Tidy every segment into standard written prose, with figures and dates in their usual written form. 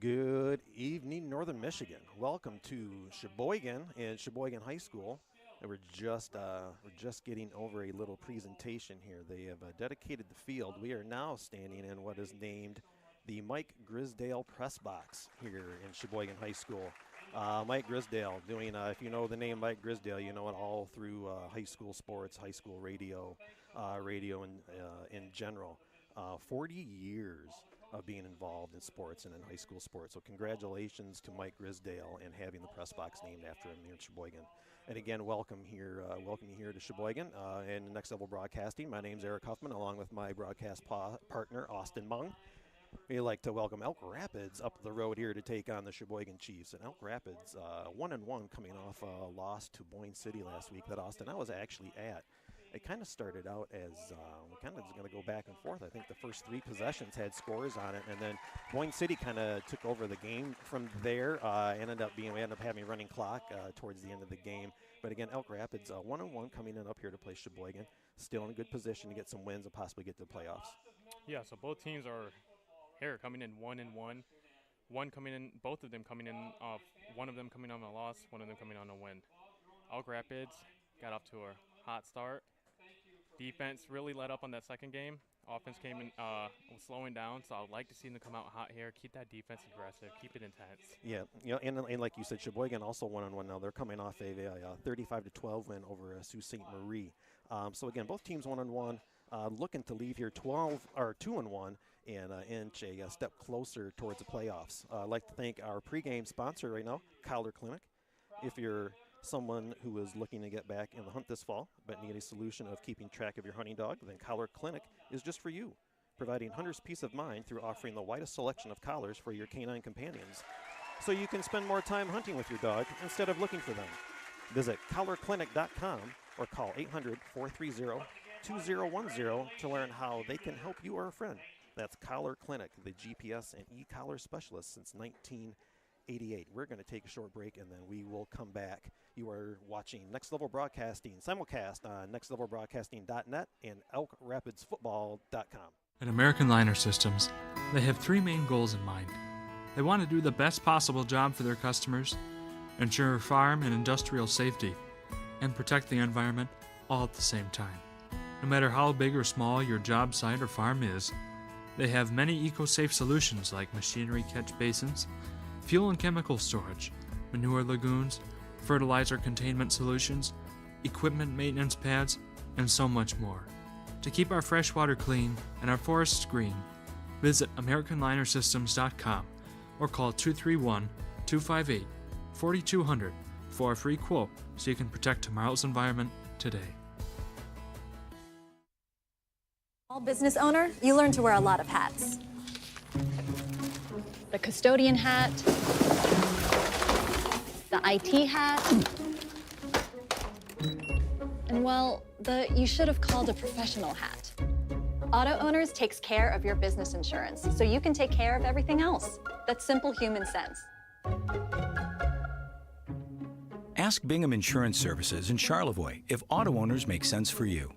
Good evening, Northern Michigan. Welcome to Cheboygan and Cheboygan High School. And we're just getting over a little presentation here. They have dedicated the field. We are now standing in what is named the Mike Grisdale Press Box here in Cheboygan High School. Mike Grisdale doing, if you know the name Mike Grisdale, you know it all through high school sports, high school radio, radio in general. 40 years of being involved in sports and in high school sports. So congratulations to Mike Grisdale and having the press box named after him here in Cheboygan. And again, welcome here to Cheboygan and Next Level Broadcasting. My name's Eric Huffman, along with my broadcast partner, Austin Mung. We'd like to welcome Elk Rapids up the road here to take on the Cheboygan Chiefs. And Elk Rapids, 1-1 coming off a loss to Boyne City last week that Austin I was actually at. It kind of started out as kind of going to go back and forth. I think the first three possessions had scores on it, and then Boyne City kind of took over the game from there. We ended up having a running clock towards the end of the game. But again, Elk Rapids 1-1 coming in up here to play Cheboygan, still in a good position to get some wins and possibly get to the playoffs. Yeah, so both teams are here coming in 1-1. Both of them coming in off. One of them coming on a loss, one of them coming on a win. Elk Rapids got off to a hot start. Defense really let up on that second game. Offense came in was slowing down, so I would like to see them come out hot here, keep that defense aggressive, keep it intense. Yeah, and like you said, Cheboygan also 1-1 now. They're coming off a 35-12 win over Sault Ste. Marie. So again, both teams 1-1, looking to leave here 2-1 and inch a step closer towards the playoffs. I'd like to thank our pregame sponsor right now, Collar Clinic. If you're someone who is looking to get back in the hunt this fall but need a solution of keeping track of your hunting dog, then Collar Clinic is just for you, providing hunters peace of mind through offering the widest selection of collars for your canine companions so you can spend more time hunting with your dog instead of looking for them. Visit collarclinic.com or call 800-430-2010 to learn how they can help you or a friend. That's Collar Clinic, the GPS and e-collar specialist since 1988. We're going to take a short break, and then we will come back. You are watching Next Level Broadcasting simulcast on nextlevelbroadcasting.net and elkrapidsfootball.com. At American Liner Systems, they have three main goals in mind. They want to do the best possible job for their customers, ensure farm and industrial safety, and protect the environment all at the same time. No matter how big or small your job site or farm is, they have many eco-safe solutions like machinery catch basins, fuel and chemical storage, manure lagoons, fertilizer containment solutions, equipment maintenance pads, and so much more. To keep our fresh water clean and our forests green, visit AmericanLinerSystems.com or call 231-258-4200 for a free quote so you can protect tomorrow's environment today. Small business owner, you learn to wear a lot of hats. The custodian hat, the IT hat, and well, the you should have called a professional hat. Auto Owners takes care of your business insurance, so you can take care of everything else. That's simple human sense. Ask Bingham Insurance Services in Charlevoix if auto owners make sense for you.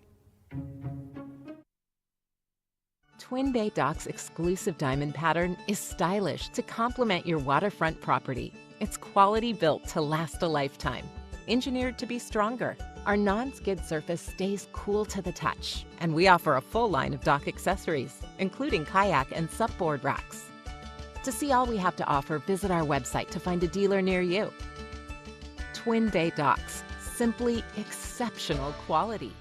Twin Bay Dock's exclusive diamond pattern is stylish to complement your waterfront property. It's quality built to last a lifetime, engineered to be stronger. Our non-skid surface stays cool to the touch, and we offer a full line of dock accessories, including kayak and supboard racks. To see all we have to offer, visit our website to find a dealer near you. Twin Bay Docks, simply exceptional quality.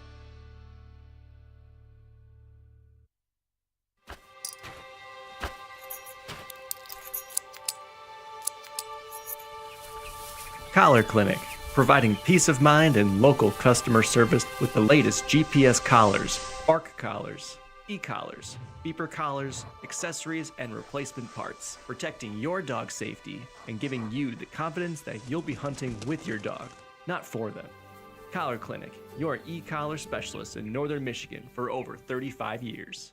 Collar Clinic, providing peace of mind and local customer service with the latest GPS collars, bark collars, e-collars, beeper collars, accessories, and replacement parts, protecting your dog's safety and giving you the confidence that you'll be hunting with your dog, not for them. Collar Clinic, your e-collar specialist in Northern Michigan for over 35 years.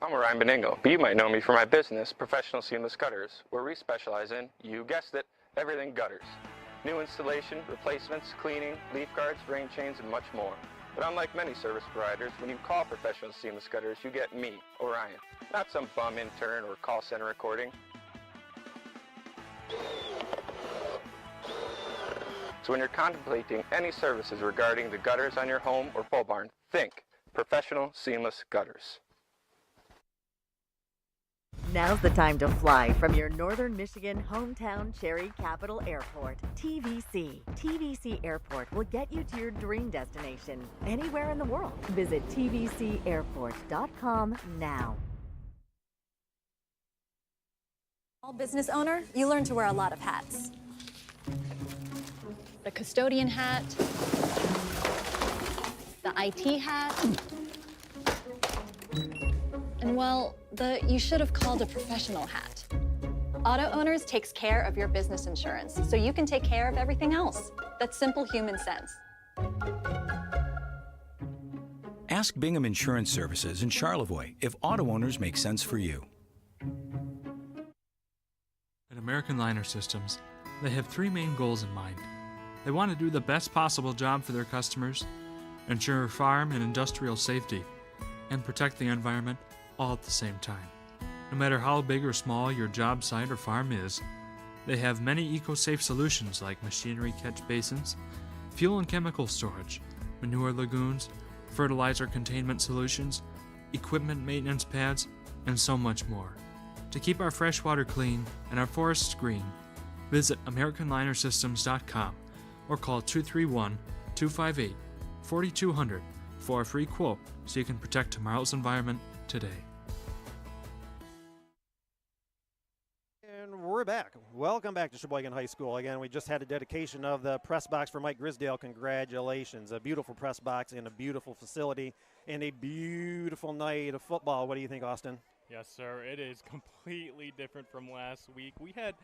I'm Ryan Beningo, but you might know me for my business, Professional Seamless Gutters, where we specialize in, you guessed it, everything gutters. New installation, replacements, cleaning, leaf guards, rain chains, and much more. But unlike many service providers, when you call Professional Seamless Gutters, you get me, Orion, not some bum intern or call center recording. So when you're contemplating any services regarding the gutters on your home or pole barn, think professional seamless gutters. Now's the time to fly from your Northern Michigan hometown Cherry Capital Airport. TVC. TVC Airport will get you to your dream destination anywhere in the world. Visit tvcairport.com now. Small business owner, you learn to wear a lot of hats. The custodian hat, the IT hat, and well, you should have called a professional hat. Auto Owners takes care of your business insurance, so you can take care of everything else. That's simple human sense. Ask Bingham Insurance Services in Charlevoix if auto owners make sense for you. At American Liner Systems, they have three main goals in mind. They want to do the best possible job for their customers, ensure farm and industrial safety, and protect the environment all at the same time. No matter how big or small your job site or farm is, they have many eco-safe solutions like machinery catch basins, fuel and chemical storage, manure lagoons, fertilizer containment solutions, equipment maintenance pads, and so much more. To keep our freshwater clean and our forests green, visit AmericanLinerSystems.com or call 231-258-4200 for a free quote so you can protect tomorrow's environment today. And we're back. Welcome back to Cheboygan High School. Again, we just had a dedication of the press box for Mike Grisdale. Congratulations. A beautiful press box in a beautiful facility and a beautiful night of football. What do you think, Austin? Yes, sir. It is completely different from last week. We had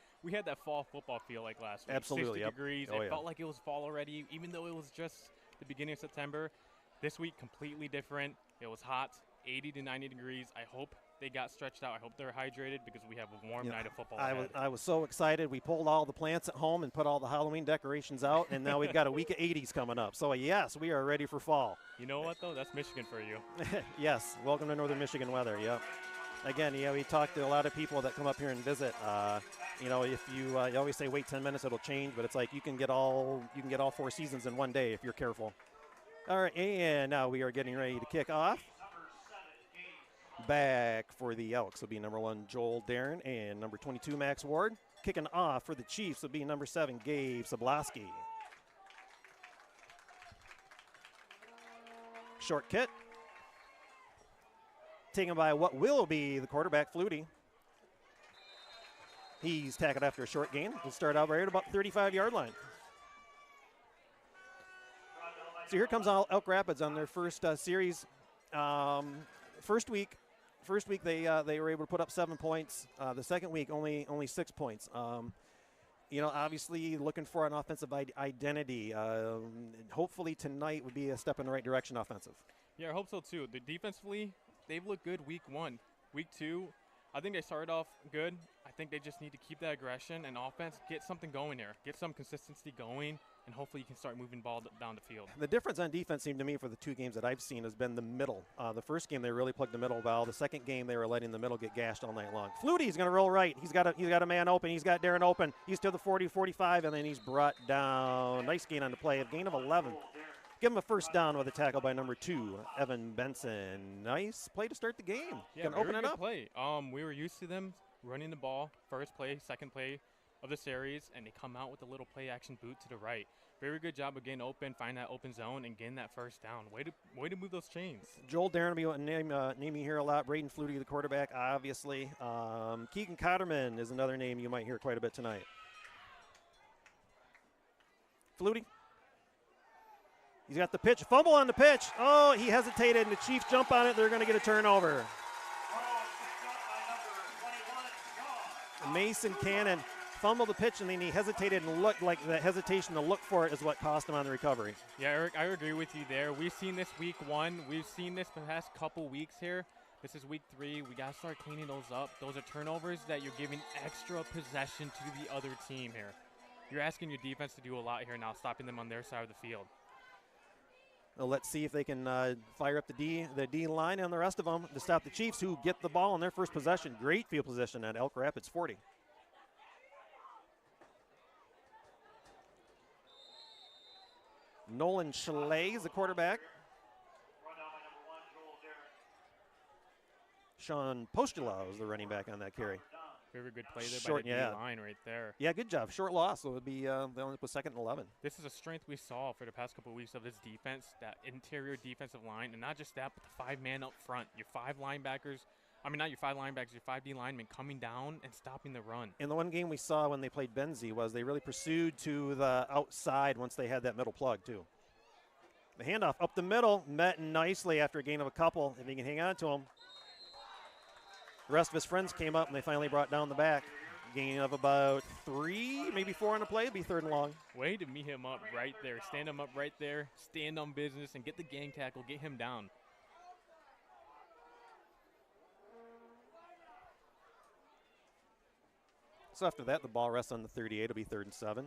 that fall football feel like last week. Absolutely. 60 degrees. Oh, it felt like it was fall already, even though it was just the beginning of September. This week, completely different. It was hot, 80 to 90 degrees. I hope they got stretched out. I hope they're hydrated because we have a warm night of football ahead. I was so excited. We pulled all the plants at home and put all the Halloween decorations out, and now we've got a week of 80s coming up. So, yes, we are ready for fall. You know what, though? That's Michigan for you. Yes. Welcome to Northern Michigan weather. Yep. Again, we talked to a lot of people that come up here and visit. If you always say wait 10 minutes, it'll change, but it's like you can get all 4 seasons in one day if you're careful. All right, and now we are getting ready to kick off. Back for the Elks will be number 1, Joel Darren, and number 22, Max Ward. Kicking off for the Chiefs will be number 7, Gabe Sablaski. Short kit. Taken by what will be the quarterback, Flutie. He's tackled after a short gain. We'll start out right at about 35-yard line. So here comes Elk Rapids on their first series. First week they were able to put up 7 points. The second week only 6 points. Obviously looking for an offensive identity. Hopefully tonight would be a step in the right direction offensive. Yeah, I hope so too. Defensively, they've looked good week 1. Week 2, I think they started off good. I think they just need to keep that aggression and offense, get something going here. Get some consistency going, and hopefully you can start moving ball down the field. The difference on defense seemed to me for the 2 games that I've seen has been the middle. The first game they really plugged the middle well. The second game they were letting the middle get gashed all night long. Flutie's going to roll right. He's got a man open. He's got Darren open. He's to the 40, 45, and then he's brought down. Nice gain on the play. A gain of 11. Give him a first down with a tackle by number 2, Evan Benson. Nice play to start the game. Yeah, can open it up. Play. We were used to them running the ball, first play, second play of the series, and they come out with a little play action boot to the right. Very good job of getting open, find that open zone, and getting that first down. Way to move those chains. Joel Darren will be naming here a lot. Braden Flutie, the quarterback, obviously. Keegan Cotterman is another name you might hear quite a bit tonight. Flutie. He's got the pitch. Fumble on the pitch. Oh, he hesitated, and the Chiefs jump on it. They're going to get a turnover. Mason Cannon fumbled the pitch, and then he hesitated and looked like the hesitation to look for it is what cost him on the recovery. Yeah, Eric, I agree with you there. We've seen this week 1. We've seen this the past couple weeks here. This is week 3. We got to start cleaning those up. Those are turnovers that you're giving extra possession to the other team here. You're asking your defense to do a lot here now, stopping them on their side of the field. Well, let's see if they can fire up the D line and the rest of them to stop the Chiefs, who get the ball in their first possession. Great field position at Elk Rapids 40. Nolan Schley is the quarterback. Sean Postula is the running back on that carry. Very good play there Short, by the yeah. D-line right there. Yeah, good job. Short loss, so it would be they'll end up with 2nd and 11. This is a strength we saw for the past couple of weeks of this defense, that interior defensive line, and not just that, but the 5-man up front. Your 5 linebackers, I mean, not your 5 linebackers, your 5 D linemen coming down and stopping the run. And the one game we saw when they played Benzie was they really pursued to the outside once they had that middle plug, too. The handoff up the middle, met nicely after a gain of a couple, if he can hang on to him. The rest of his friends came up, and they finally brought down the back. Gain of about 3, maybe 4 on the play. It'd be 3rd and long. Way to meet him up right there. Stand him up right there. Stand on business and get the gang tackle. Get him down. So after that, the ball rests on the 38. It'll be 3rd and 7.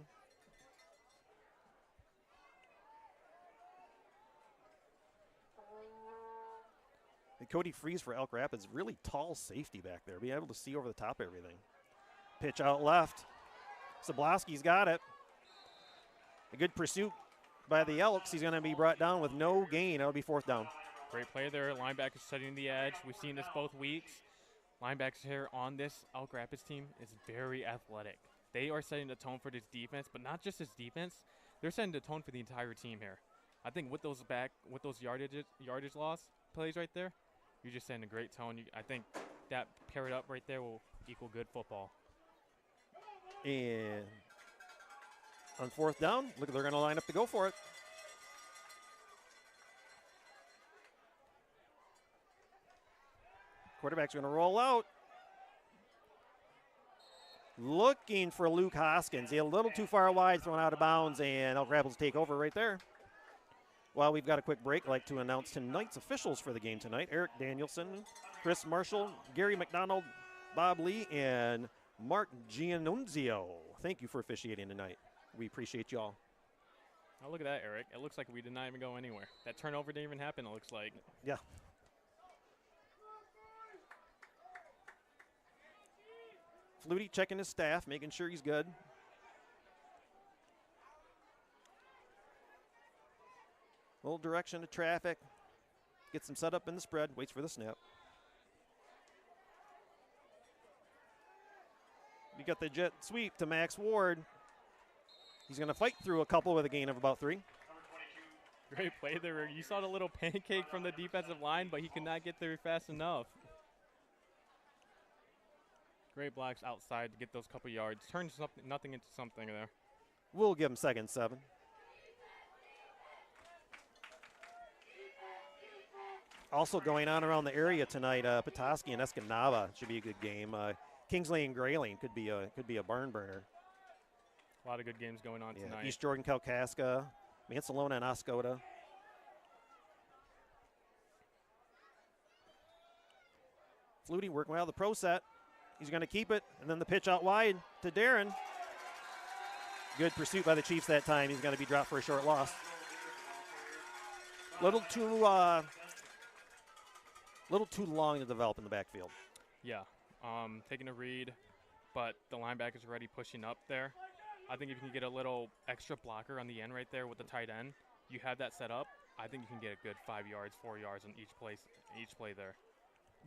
And Cody Freeze for Elk Rapids, really tall safety back there. Be able to see over the top of everything. Pitch out left. Sablaski's got it. A good pursuit by the Elks. He's going to be brought down with no gain. It'll be 4th down. Great play there. Linebackers setting the edge. We've seen this both weeks. Linebackers here on this Elk Rapids team is very athletic. They are setting the tone for this defense, but not just this defense. They're setting the tone for the entire team here. I think with those yardage loss plays right there, you're just setting a great tone. I think that paired up right there will equal good football. And on 4th down, look, they're going to line up to go for it. Quarterback's going to roll out. Looking for Luke Hoskins. He a little too far wide, thrown out of bounds, and Elk Rapids take over right there. While we've got a quick break, I'd like to announce tonight's officials for the game tonight. Eric Danielson, Chris Marshall, Gary McDonald, Bob Lee, and Mark Giannunzio. Thank you for officiating tonight. We appreciate y'all. Oh, look at that, Eric. It looks like we did not even go anywhere. That turnover didn't even happen, it looks like. Yeah. Flutie checking his staff, making sure he's good. Little direction to traffic. Gets him set up in the spread, waits for the snap. We got the jet sweep to Max Ward. He's going to fight through a couple with a gain of about 3. Great play there. You saw the little pancake from the defensive line, but he could not get there fast enough. Great blocks outside to get those couple yards. Turns nothing into something there. We'll give him 2nd and 7. Also going on around the area tonight, Petoskey and Escanaba should be a good game. Kingsley and Grayling could be a barn burner. A lot of good games going on tonight. East Jordan, Kalkaska, Mansalona, and Oscoda. Flutie working well the pro set. He's going to keep it, and then the pitch out wide to Darren. Good pursuit by the Chiefs that time. He's going to be dropped for a short loss. Little too long to develop in the backfield. Yeah, taking a read, but the linebacker's already pushing up there. I think if you can get a little extra blocker on the end right there with the tight end, you have that set up, I think you can get a good 5 yards, 4 yards on each play there.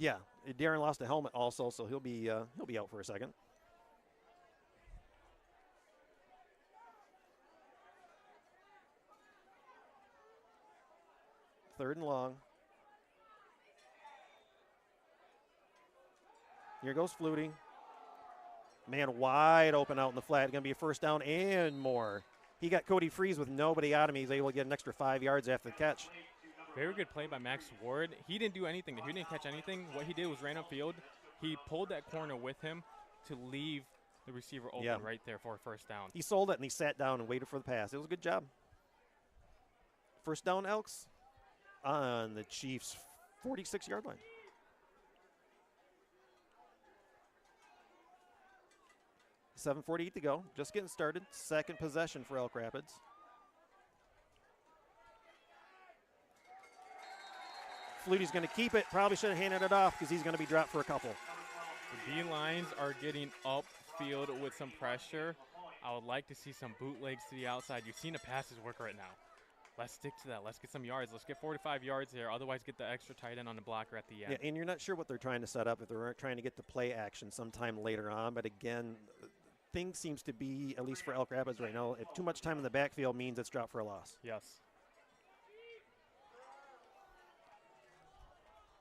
Yeah, Darren lost a helmet also, so he'll be out for a second. Third and long. Here goes Flutie. Man wide open out in the flat. Going to be a 1st down and more. He got Cody Freeze with nobody out of him. He's able to get an extra 5 yards after the catch. Very good play by Max Ward. He didn't do anything. He didn't catch anything. What he did was ran upfield. He pulled that corner with him to leave the receiver open right there for a 1st down. He sold it and he sat down and waited for the pass. It was a good job. 1st down, Elks on the Chiefs' 46-yard line. .748 to go. Just getting started. 2nd possession for Elk Rapids. Flutie's going to keep it. Probably should have handed it off because he's going to be dropped for a couple. The D-lines are getting upfield with some pressure. I would like to see some bootlegs to the outside. You've seen the passes work right now. let's stick to that. Let's get some yards. Let's get 45 yards here. Otherwise, get the extra tight end on the blocker at the end. Yeah, and you're not sure what they're trying to set up, if they're trying to get to play action sometime later on. But again, thing seems to be, at least for Elk Rapids right now, if too much time in the backfield means it's drop for a loss. Yes.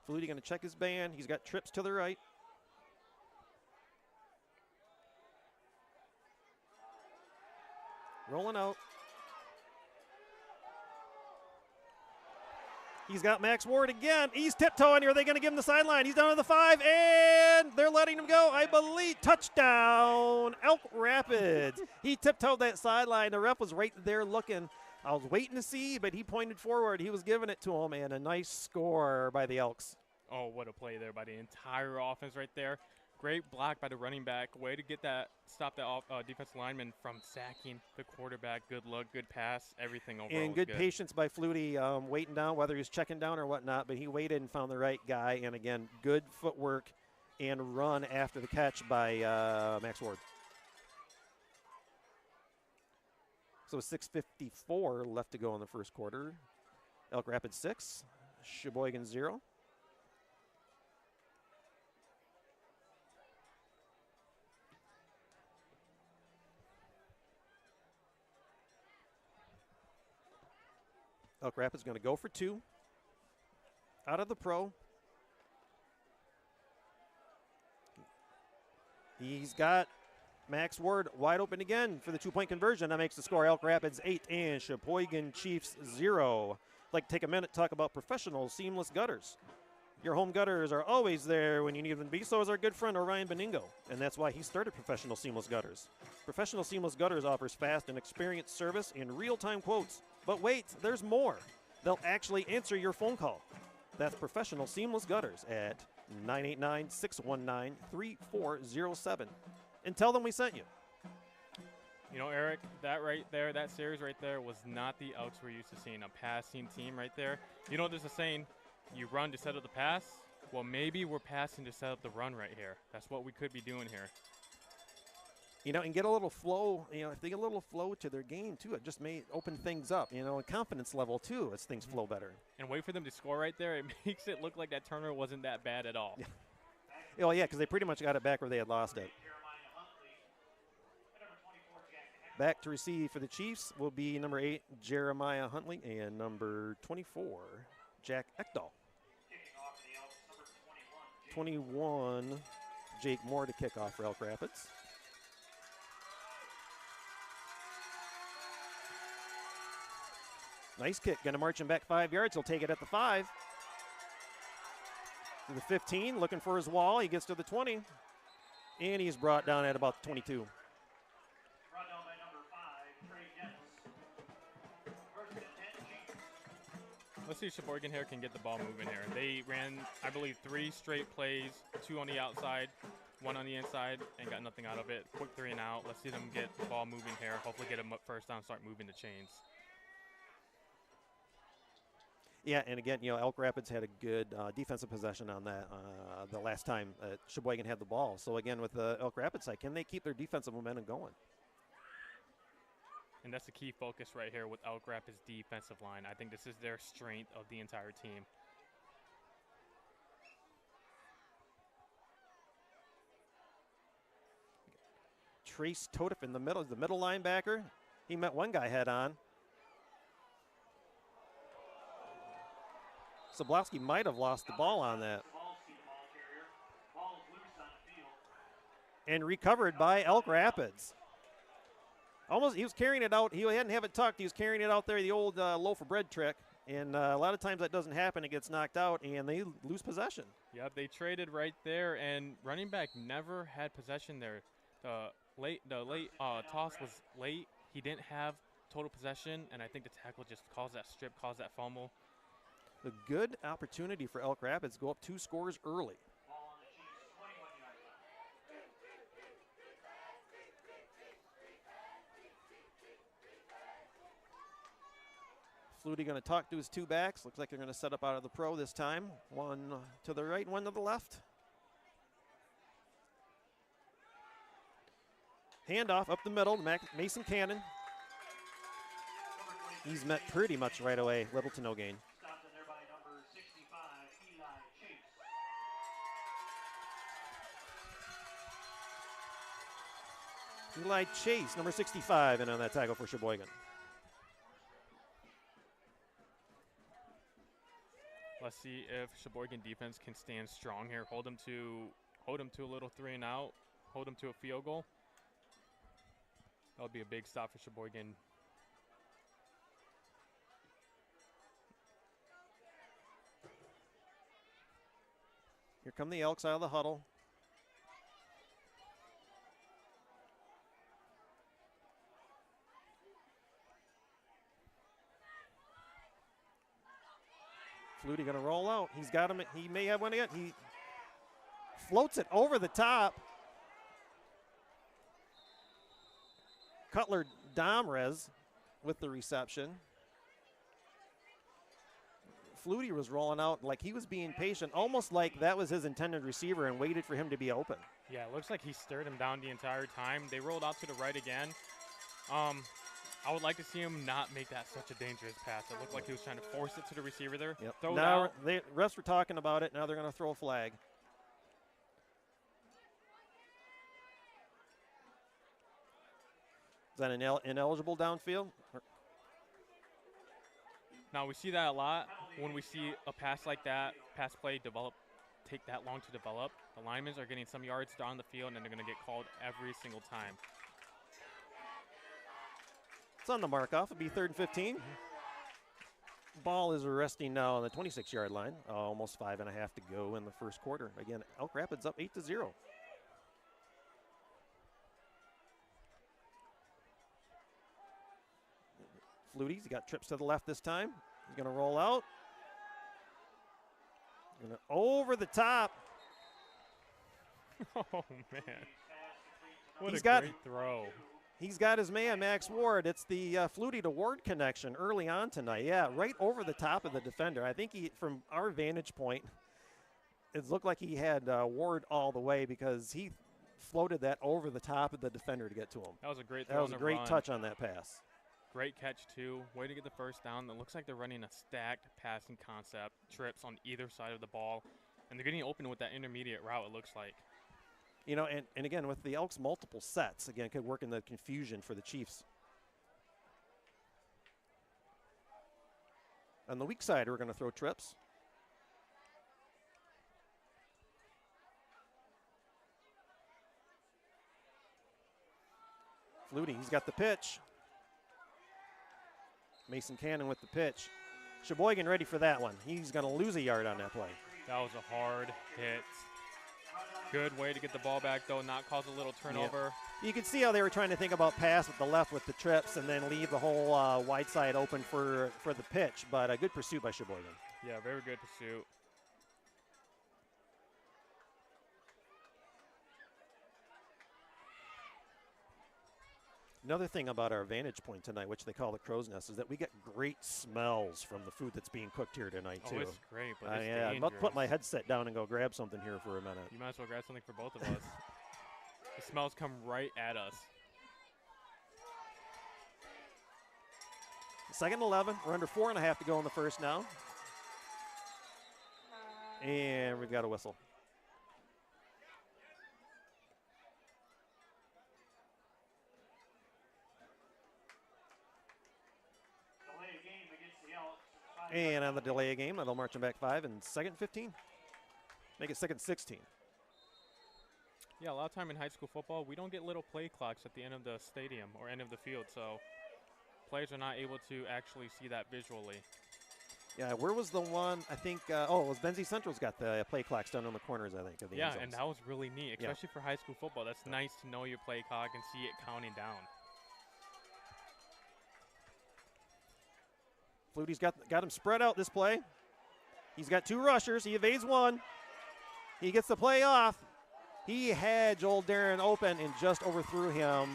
Flutie going to check his band. He's got trips to the right. Rolling out. He's got Max Ward again. He's tiptoeing. Are they going to give him the sideline? He's down to the 5, and they're letting him go. I believe touchdown, Elk Rapids. He tiptoed that sideline. The ref was right there looking. I was waiting to see, but he pointed forward. He was giving it to him, and a nice score by the Elks. Oh, what a play there by the entire offense right there. Great block by the running back. Way to get that, stop that defensive lineman from sacking the quarterback. Good look, good pass, everything overall. And good patience by Flutie, waiting down, whether he was checking down or whatnot, but he waited and found the right guy. And again, good footwork and run after the catch by Max Ward. So 6:54 left to go in the first quarter. Elk Rapids 6, Cheboygan 0. Elk Rapids going to go for 2. Out of the pro. He's got Max Ward wide open again for the 2-point conversion. That makes the score Elk Rapids 8 and Sheboygan Chiefs 0. I'd like to take a minute to talk about professional seamless gutters. Your home gutters are always there when you need them to be. So is our good friend Orion Beningo, and that's why he started Professional Seamless Gutters. Professional Seamless Gutters offers fast and experienced service and real-time quotes. But wait, there's more. They'll actually answer your phone call. That's Professional Seamless Gutters at 989-619-3407. And tell them we sent you. You know, Eric, that right there, that series right there was not the Elks we're used to seeing, a passing team right there. You know, there's a saying, you run to set up the pass. Well, maybe we're passing to set up the run right here. That's what we could be doing here. You know, and get a little flow, you know, if they get a little flow to their game, too, it just may open things up, you know, and confidence level, too, as things flow better. And wait for them to score right there. It makes it look like that turnover wasn't that bad at all. Oh, yeah, because they pretty much got it back where they had lost it. Back to receive for the Chiefs will be number 8, Jeremiah Huntley, and number 24, Jack Ekdahl. 21, Jake Moore to kick off for Elk Rapids. Nice kick, going to march him back 5 yards. He'll take it at the 5. To the 15, looking for his wall. He gets to the 20, and he's brought down at about 22. Let's see if Cheboygan here can get the ball moving here. They ran, I believe, 3 straight plays, 2 on the outside, 1 on the inside, and got nothing out of it. Quick 3 and out. Let's see them get the ball moving here. Hopefully get them up first down, start moving the chains. Yeah, and again, you know, Elk Rapids had a good defensive possession on that the last time Cheboygan had the ball. So again, with the Elk Rapids side, can they keep their defensive momentum going? And that's the key focus right here with Elk Rapids' defensive line. I think this is their strength of the entire team. Trace Totiff in the middle, the middle linebacker. He met one guy head on. Soblowski might have lost the ball on that. And recovered by Elk Rapids. Almost, he was carrying it out. He hadn't have it tucked. He was carrying it out there, the old loaf of bread trick. And a lot of times that doesn't happen. It gets knocked out, and they lose possession. Yep, they traded right there, and running back never had possession there. The late toss was late. He didn't have total possession, and I think the tackle just caused that strip, caused that fumble. A good opportunity for Elk Rapids to go up 2 scores early. Flutie going to talk to his 2 backs. Looks like they're going to set up out of the pro this time. 1 to the right, 1 to the left. Handoff up the middle, Mason Cannon. he's met pretty much right away, little to no gain. Eli Chase, number 65, and on that tackle for Cheboygan. Let's see if Cheboygan defense can stand strong here. Hold them to a little 3 and out. Hold them to a field goal. That would be a big stop for Cheboygan. Here come the Elks out of the huddle. Flutie going to roll out. He's got him. He may have one again. He floats it over the top. Cutler Domrez with the reception. Flutie was rolling out like he was being patient, almost like that was his intended receiver and waited for him to be open. Yeah, it looks like he stirred him down the entire time. They rolled out to the right again. I would like to see him not make that such a dangerous pass. It looked like he was trying to force it to the receiver there. Yep. Throw now it out. the refs were talking about it. Now they're going to throw a flag. Is that an ineligible downfield? Now we see that a lot when we see a pass like that, pass play take that long to develop. The linemen are getting some yards down the field, and they're going to get called every single time. It's on the mark off. It'll be 3rd and 15. Ball is resting now on the 26-yard line. Almost 5.5 to go in the first quarter. Again, Elk Rapids up 8-0. Flutie's got trips to the left this time. He's going to roll out. Over the top. Oh, man. What He's a got great throw. He's got his man, Max Ward. It's the Flutie to Ward connection early on tonight. Yeah, right over the top of the defender. I think from our vantage point, it looked like he had Ward all the way because he floated that over the top of the defender to get to him. That was a great throw. That was a great touch on that pass. Great catch, too. Way to get the first down. It looks like they're running a stacked passing concept, trips on either side of the ball, and they're getting open with that intermediate route, it looks like. You know, and again, with the Elks' multiple sets, again, could work in the confusion for the Chiefs. On the weak side, we're going to throw trips. Flutie, he's got the pitch. Mason Cannon with the pitch. Cheboygan ready for that one. He's going to lose a yard on that play. That was a hard hit. Good way to get the ball back, though, not cause a little turnover. Yeah. You can see how they were trying to think about pass with the left with the trips and then leave the whole wide side open for the pitch, but a good pursuit by Cheboygan. Yeah, very good pursuit. Another thing about our vantage point tonight, which they call the crow's nest, is that we get great smells from the food that's being cooked here tonight, too. Oh, it's great, but it's I'm about to put my headset down and go grab something here for a minute. You might as well grab something for both of us. The smells come right at us. 2nd and 11. We're under 4.5 to go in the first now. And we've got a whistle. And on the delay of game, that'll march them back 5 and 2nd and 15. Make it 2nd and 16. Yeah, a lot of time in high school football, we don't get little play clocks at the end of the stadium or end of the field, so players are not able to actually see that visually. Yeah, where was the one, I think, it was Benzie Central's got the play clocks down on the corners, I think, of the end zones. And that was really neat, especially for high school football. That's nice to know your play clock and see it counting down. Flutie's got him spread out this play. He's got 2 rushers. He evades one. He gets the play off. He had Joel Darren open and just overthrew him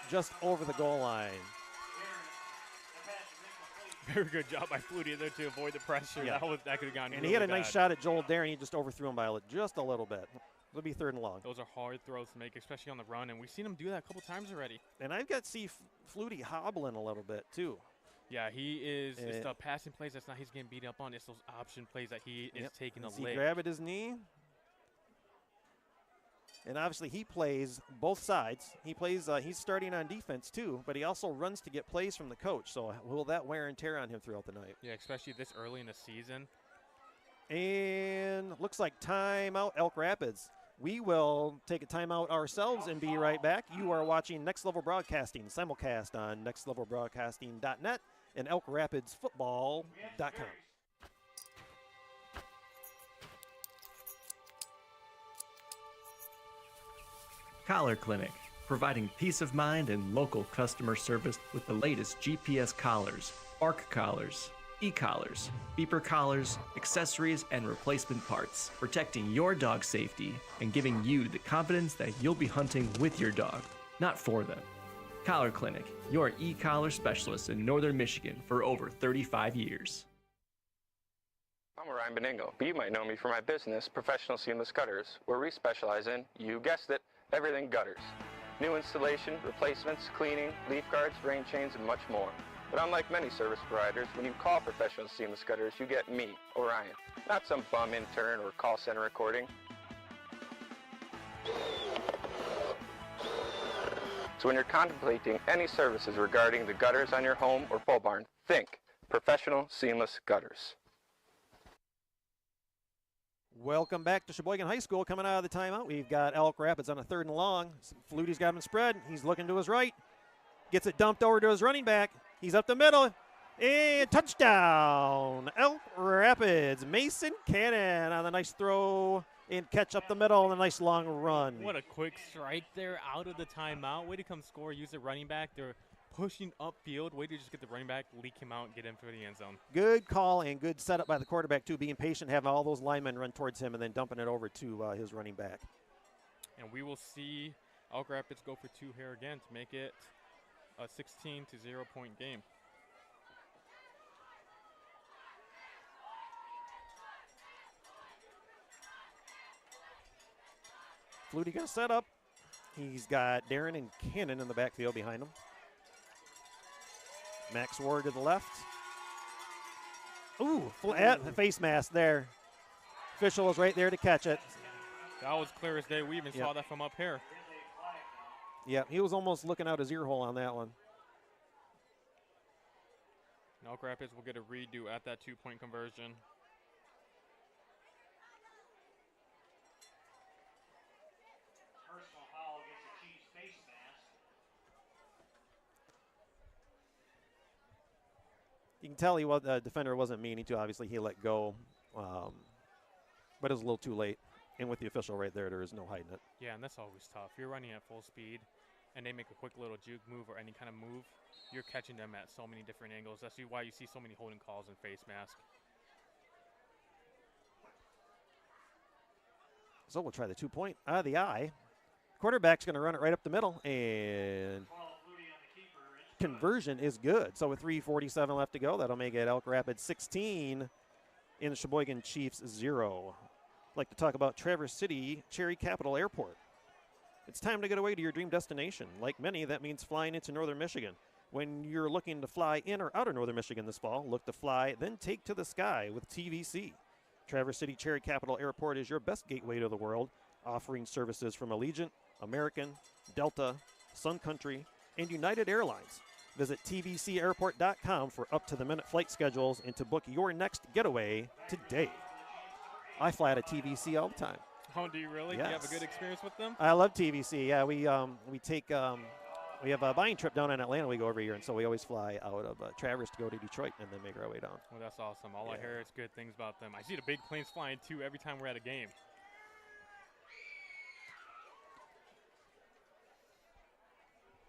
just over the goal line. Very good job by Flutie there to avoid the pressure. Yeah. That could have gone And really he had a bad. nice shot at Joel Darren. He just overthrew him by just a little bit. It'll be 3rd and long. Those are hard throws to make, especially on the run, and we've seen him do that a couple times already. And I've got Flutie hobbling a little bit, too. Yeah, he is. It's Eh. the passing plays that's not he's getting beat up on. It's those option plays that he is taking a Does he lick. grab at his knee? And obviously he plays both sides. He plays. He's starting on defense too, but he also runs to get plays from the coach. So will that wear and tear on him throughout the night? Yeah, especially this early in the season. And looks like timeout Elk Rapids. We will take a timeout ourselves and be right back. You are watching Next Level Broadcasting, simulcast on nextlevelbroadcasting.net and elkrapidsfootball.com. Collar Clinic, providing peace of mind and local customer service with the latest GPS collars, bark collars, e-collars, beeper collars, accessories, and replacement parts, protecting your dog's safety and giving you the confidence that you'll be hunting with your dog, not for them. Collar Clinic, your e-collar specialist in Northern Michigan for over 35 years. I'm Ryan Beningo, but you might know me for my business, Professional Seamless Gutters, where we specialize in, you guessed it, everything gutters. New installation, replacements, cleaning, leaf guards, rain chains, and much more. But unlike many service providers, when you call Professional Seamless Gutters, you get me, Orion, not some bum intern or call center recording. So when you're contemplating any services regarding the gutters on your home or pole barn, think Professional Seamless Gutters. Welcome back to Cheboygan High School. Coming out of the timeout, we've got Elk Rapids on a 3rd and long. Flutie's got him spread. He's looking to his right. Gets it dumped over to his running back. He's up the middle. And touchdown, Elk Rapids. Mason Cannon on the nice throw and catch up the middle and a nice long run. What a quick strike there out of the timeout. Way to come score. Use the running back. They're pushing upfield. Way to just get the running back, leak him out, and get him for the end zone. Good call and good setup by the quarterback, too, being patient, having all those linemen run towards him and then dumping it over to his running back. And we will see Elk Rapids go for 2 here again to make it a 16-0 point game. Flutie going to set up. He's got Darren and Cannon in the backfield behind him. Max Ward to the left. Ooh, face mask there. Official is right there to catch it. That was clear as day. We even saw that from up here. Yeah, he was almost looking out his ear hole on that one. Elk Rapids will get a redo at that 2-point conversion. You can tell the defender wasn't meaning to. Obviously, he let go, but it was a little too late. And with the official right there, there is no hiding it. Yeah, and that's always tough. You're running at full speed, and they make a quick little juke move or any kind of move. You're catching them at so many different angles. That's why you see so many holding calls and face mask. So we'll try the 2-point out of the eye. Quarterback's going to run it right up the middle, and conversion is good. So with 3:47 left to go, that'll make it Elk Rapids 16 in the Cheboygan Chiefs 0. I'd like to talk about Traverse City Cherry Capital Airport. It's time to get away to your dream destination. Like many, that means flying into Northern Michigan. When you're looking to fly in or out of Northern Michigan this fall, look to fly, then take to the sky with TVC. Traverse City Cherry Capital Airport is your best gateway to the world, offering services from Allegiant, American, Delta, Sun Country, and United Airlines. Visit tvcairport.com for up-to-the-minute flight schedules and to book your next getaway today. I fly out of TVC all the time. Oh, do you really? Yes. Do you have a good experience with them? I love TVC. Yeah, we have a buying trip down in Atlanta we go every year, and so we always fly out of Traverse to go to Detroit and then make our way down. Well, that's awesome. All I hear is good things about them. I see the big planes flying, too, every time we're at a game.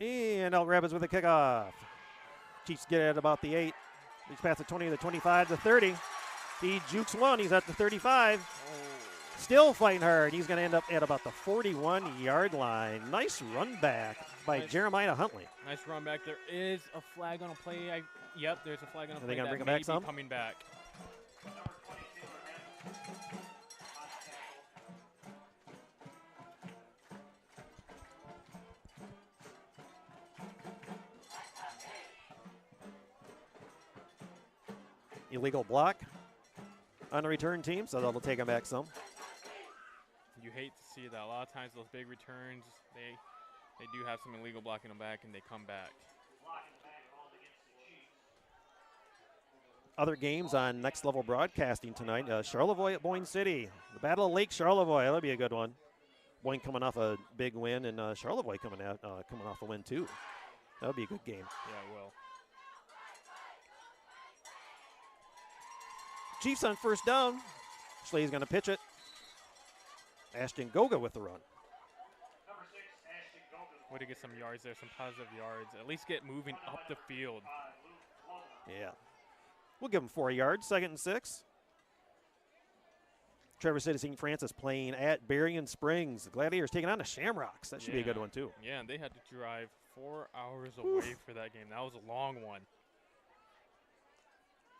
And Elk Rapids with a kickoff. Chiefs get it at about the 8. He's past the 20, the 25, the 30. He jukes one. He's at the 35. Still fighting hard. He's going to end up at about the 41-yard line. Nice run back by Jeremiah Huntley. Nice run back. There is a flag on a play. Yep, there's a flag on a play. Are they going to bring that him back some? Coming back. illegal block on the return team, so that'll take them back some. You hate to see that. A lot of times those big returns, they do have some illegal blocking them back, and they come back. Other games on Next Level Broadcasting tonight. Charlevoix at Boyne City. The Battle of Lake Charlevoix. That'll be a good one. Boyne coming off a big win, and Charlevoix coming off a win too. That'll be a good game. Yeah, it will. Chiefs on first down. Schley's going to pitch it. Ashton Goga with the run. Way to get some yards there, some positive yards. At least get moving up the field. Yeah. We'll give him 4 yards, 2nd and 6. Traverse City St. Francis playing at Berrien Springs. The Gladiators taking on the Shamrocks. That should be a good one, too. Yeah, and they had to drive 4 hours away for that game. That was a long one.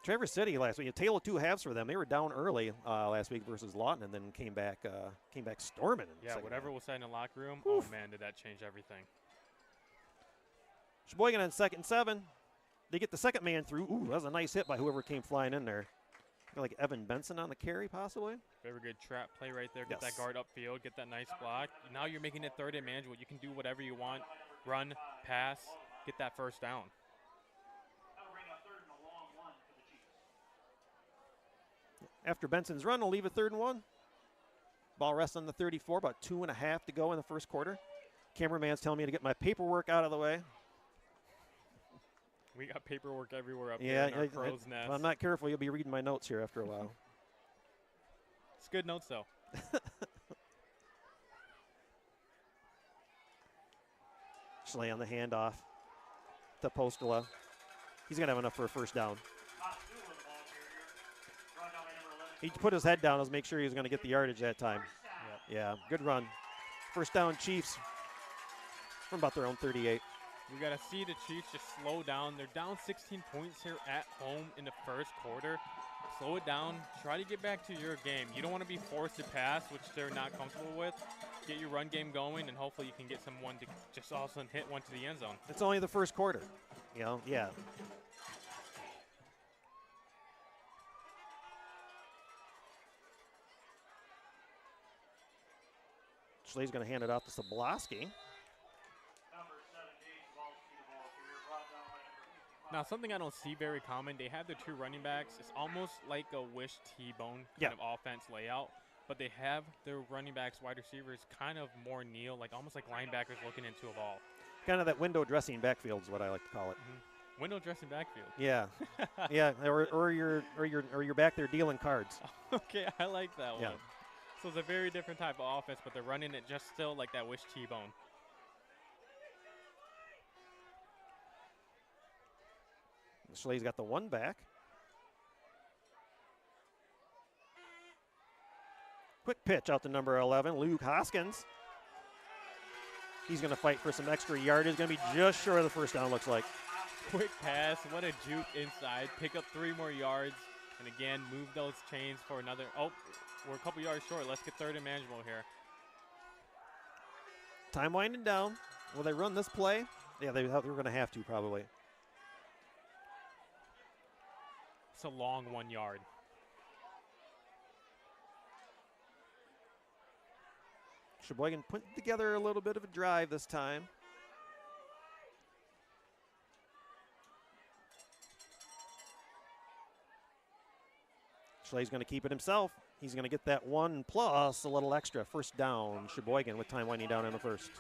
Traverse City last week, a tale of two halves for them. They were down early last week versus Lawton, and then came back storming. Yeah, whatever was said in the locker room, oh man, did that change everything. Cheboygan on 2nd and 7. They get the second man through. Ooh, that was a nice hit by whoever came flying in there. Like Evan Benson on the carry, possibly. Very good trap play right there. Get that guard upfield, get that nice block. Now you're making it 3rd and manageable. You can do whatever you want. Run, pass, get that first down. After Benson's run, they'll leave a 3rd and 1. Ball rests on the 34, about 2.5 to go in the first quarter. Cameraman's telling me to get my paperwork out of the way. We got paperwork everywhere up here in our crow's nest. If I'm not careful, you'll be reading my notes here after a while. It's good notes, though. Schley on the handoff to Postula. He's going to have enough for a first down. He put his head down. Let's make sure he was going to get the yardage that time. Yep. Yeah, good run. First down, Chiefs from about their own 38. We got to see the Chiefs just slow down. They're down 16 points here at home in the first quarter. Slow it down. Try to get back to your game. You don't want to be forced to pass, which they're not comfortable with. Get your run game going, and hopefully you can get someone to just all of a sudden hit one to the end zone. It's only the first quarter. Yeah. Schley's going to hand it off to Sobolowski. Now, something I don't see very common, they have their 2 running backs. It's almost like a wish T-bone kind of offense layout, but they have their running backs, wide receivers, kind of more kneel, like almost like linebackers looking into a ball. Kind of that window dressing backfield is what I like to call it. Mm-hmm. Window dressing backfield. Yeah, yeah, or you're back there dealing cards. Okay, I like that one. Yeah. So it's a very different type of offense, but they're running it just still like that wish T-bone. Schley's got the 1 back. Quick pitch out to number 11, Luke Hoskins. He's going to fight for some extra yardage. Going to be just short of the first down, looks like. Quick pass. What a juke inside. Pick up 3 more yards. And again, move those chains for another. Oh, we're a couple yards short. Let's get 3rd and manageable here. Time winding down. Will they run this play? Yeah, they were going to have to probably. It's a long 1 yard. Cheboygan put together a little bit of a drive this time. Schley's going to keep it himself. He's going to get that 1 plus a little extra. First down, Cheboygan with time winding down in the first.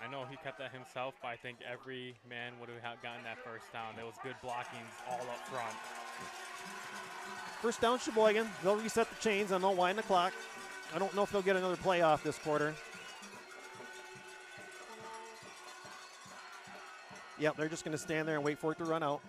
I know he kept that himself, but I think every man would have gotten that first down. There was good blockings all up front. First down, Cheboygan. They'll reset the chains and they'll wind the clock. I don't know if they'll get another play off this quarter. Yep, they're just going to stand there and wait for it to run out.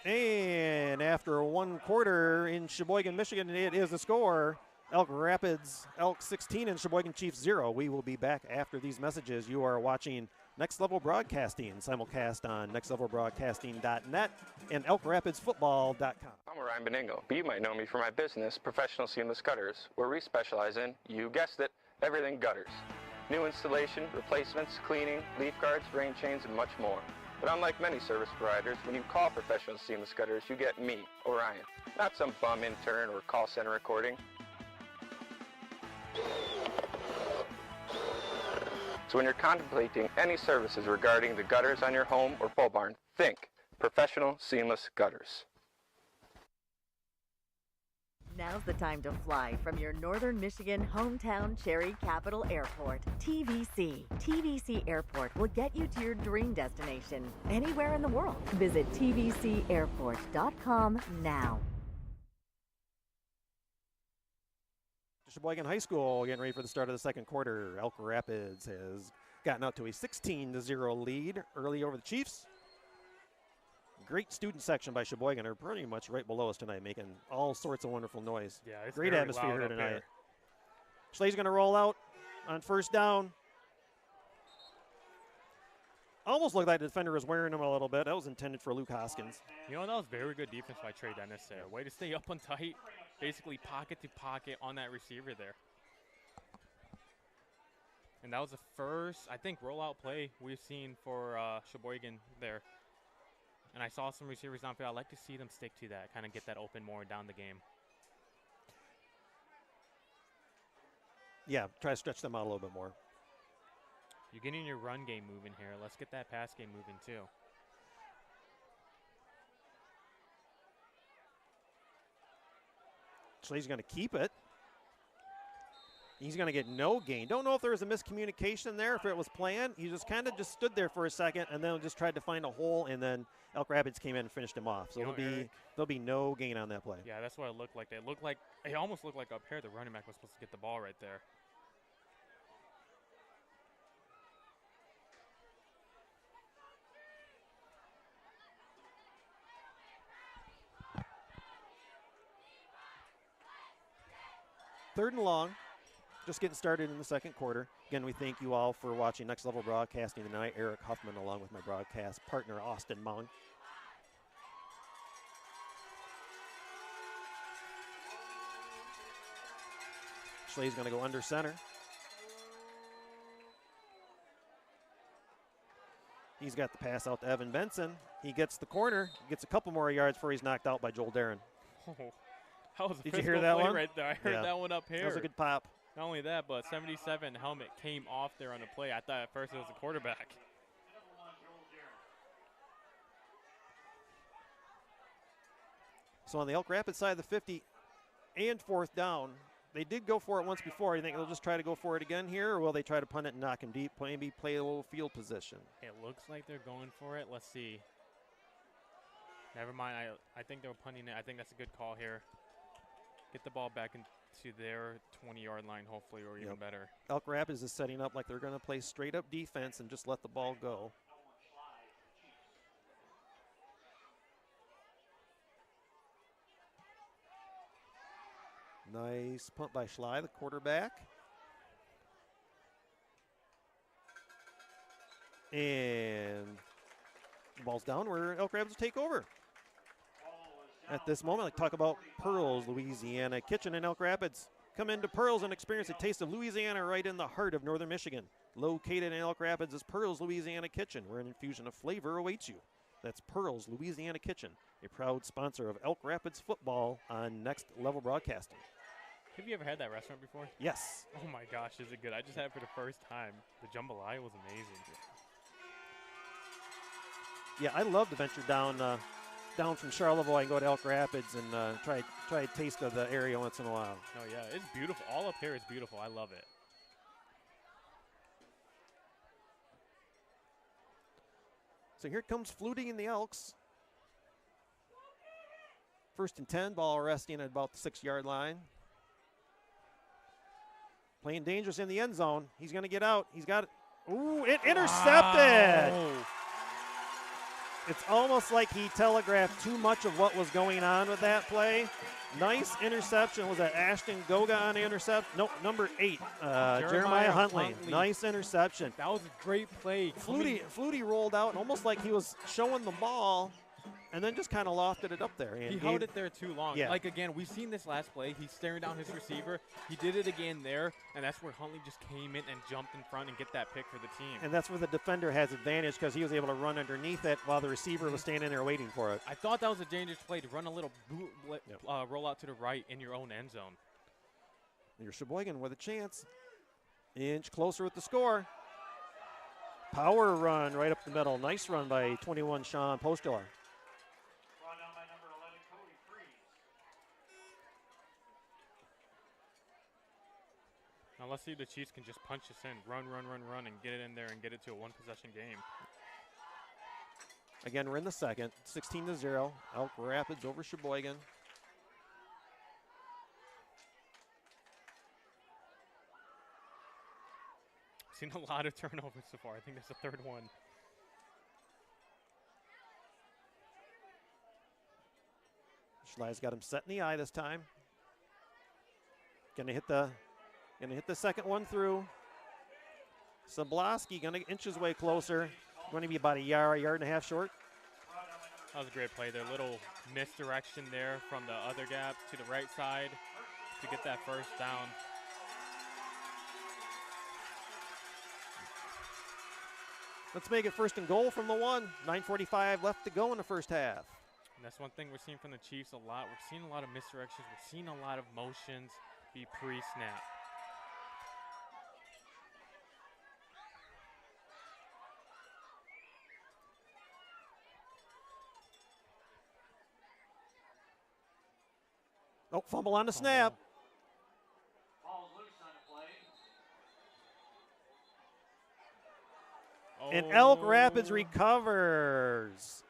And after 1 quarter in Cheboygan, Michigan, it is the score. Elk Rapids, Elk 16 and Cheboygan Chiefs 0. We will be back after these messages. You are watching Next Level Broadcasting, simulcast on nextlevelbroadcasting.net and elkrapidsfootball.com. I'm Ryan Beningo, but you might know me for my business, Professional Seamless Gutters, where we specialize in, you guessed it, everything gutters. New installation, replacements, cleaning, leaf guards, rain chains, and much more. But unlike many service providers, when you call Professional Seamless Gutters, you get me, Orion, not some bum intern or call center recording. So when you're contemplating any services regarding the gutters on your home or pole barn, think Professional Seamless Gutters. Now's the time to fly from your Northern Michigan hometown Cherry Capital Airport. TVC. TVC Airport will get you to your dream destination anywhere in the world. Visit tvcairport.com now. Cheboygan High School getting ready for the start of the second quarter. Elk Rapids has gotten out to a 16-0 lead early over the Chiefs. Great student section by Cheboygan. They're pretty much right below us tonight, making all sorts of wonderful noise. Yeah, it's great very atmosphere loud here up tonight. here. Schlee's going to roll out on first down. Almost looked like the defender was wearing him a little bit. That was intended for Luke Hoskins. You know, that was very good defense by Trey Dennis there. Way to stay up on tight, basically pocket to pocket on that receiver there. And that was the first, I think, rollout play we've seen for Cheboygan there. And I saw some receivers downfield. I'd like to see them stick to that, kind of get that open more down the game. Yeah, try to stretch them out a little bit more. You're getting your run game moving here. Let's get that pass game moving too. Schlee's going to keep it. He's going to get no gain. Don't know if there was a miscommunication there, if it was planned. He just kind of just stood there for a second and then just tried to find a hole, and then Elk Rapids came in and finished him off. So there'll be no gain on that play. Yeah, that's what it looked like. It almost looked like up here the running back was supposed to get the ball right there. Third and long. Just getting started in the second quarter. Again, we thank you all for watching Next Level Broadcasting tonight. Eric Huffman along with my broadcast partner, Austin Mung. Schlee's going to go under center. He's got the pass out to Evan Benson. He gets the corner, gets a couple more yards before he's knocked out by Joel Darren. Oh, that was a Did you hear that play one? right there. I heard that one up here. That was a good pop. Not only that, but 77 helmet came off there on the play. I thought at first it was a quarterback. So on the Elk Rapids side of the 50 and fourth down, they did go for it once before. You think they'll just try to go for it again here, or will they try to punt it and knock him deep, maybe play a little field position? It looks like they're going for it. Let's see. Never mind. I think they were punting it. I think that's a good call here. Get the ball back into their 20-yard line, hopefully, or even better. Elk Rapids is setting up like they're going to play straight-up defense and just let the ball go. Nice punt by Schley, the quarterback. And the ball's down where Elk Rapids will take over. At this moment, I talk about Pearls, Louisiana Kitchen in Elk Rapids. Come into Pearls and experience a taste of Louisiana right in the heart of northern Michigan. Located in Elk Rapids is Pearls Louisiana Kitchen, where an infusion of flavor awaits you. That's Pearls Louisiana Kitchen, a proud sponsor of Elk Rapids football on Next Level Broadcasting. Have you ever had that restaurant before? Yes. Oh my gosh, is it good? I just had it for the first time. The jambalaya was amazing. Yeah, I love to venture down from Charlevoix and go to Elk Rapids and try a taste of the area once in a while. Oh yeah, it's beautiful. All up here is beautiful. I love it. So here comes Flutie and the Elks. First and 10, ball resting at about the 6-yard line. Playing dangerous in the end zone. He's going to get out. He's got it. Ooh, it intercepted. Wow. It's almost like he telegraphed too much of what was going on with that play. Nice interception. Was that Ashton Goga on the intercept? Nope, number 8, Jeremiah Huntley. Nice interception. That was a great play. Flutie rolled out almost like he was showing the ball, and then just kind of lofted it up there. And he held it there too long. Yeah. Like, again, we've seen this last play. He's staring down his receiver. He did it again there, and that's where Huntley just came in and jumped in front and get that pick for the team. And that's where the defender has advantage because he was able to run underneath it while the receiver was standing there waiting for it. I thought that was a dangerous play to run a little roll out to the right in your own end zone. Your Sheboygan with a chance. Inch closer with the score. Power run right up the middle. Nice run by 21 Sean Postula. Now let's see if the Chiefs can just punch this in. Run, and get it in there and get it to a one-possession game. Again, we're in the second. 16-0. Elk Rapids over Sheboygan. Seen a lot of turnovers so far. I think that's the third one. Schley's got him set in the eye this time. Gonna hit the second one through. Sabloski gonna inch his way closer. Going to be about a yard and a half short. That was a great play there. Little misdirection there from the other gap to the right side to get that first down. Let's make it 1st and goal from the 1. 9:45 left to go in the first half. And that's one thing we're seeing from the Chiefs a lot. We're seeing a lot of misdirections. We're seeing a lot of motions be pre-snap. Oh, fumble on the snap. And Elk Rapids recovers.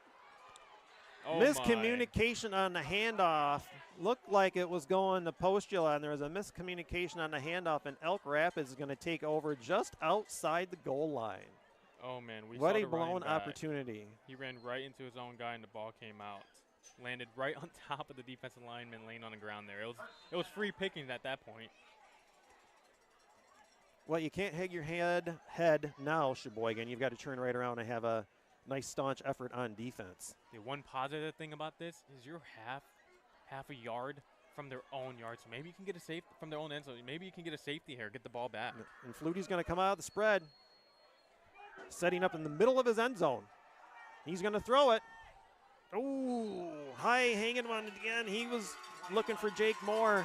Miscommunication on the handoff. Looked like it was going to Postula, and there was a miscommunication on the handoff, and Elk Rapids is going to take over just outside the goal line. Oh, man. What a blown opportunity. He ran right into his own guy, and the ball came out. Landed right on top of the defensive lineman laying on the ground there. It was free pickings at that point. Well, you can't hang your head now, Sheboygan. You've got to turn right around and have a nice staunch effort on defense. The one positive thing about this is you're half a yard from their own yard, so maybe you can get a safe from their own end zone. Maybe you can get a safety here, get the ball back. And Flutie's going to come out of the spread, setting up in the middle of his end zone. He's going to throw it. Ooh, high hanging one again. He was looking for Jake Moore.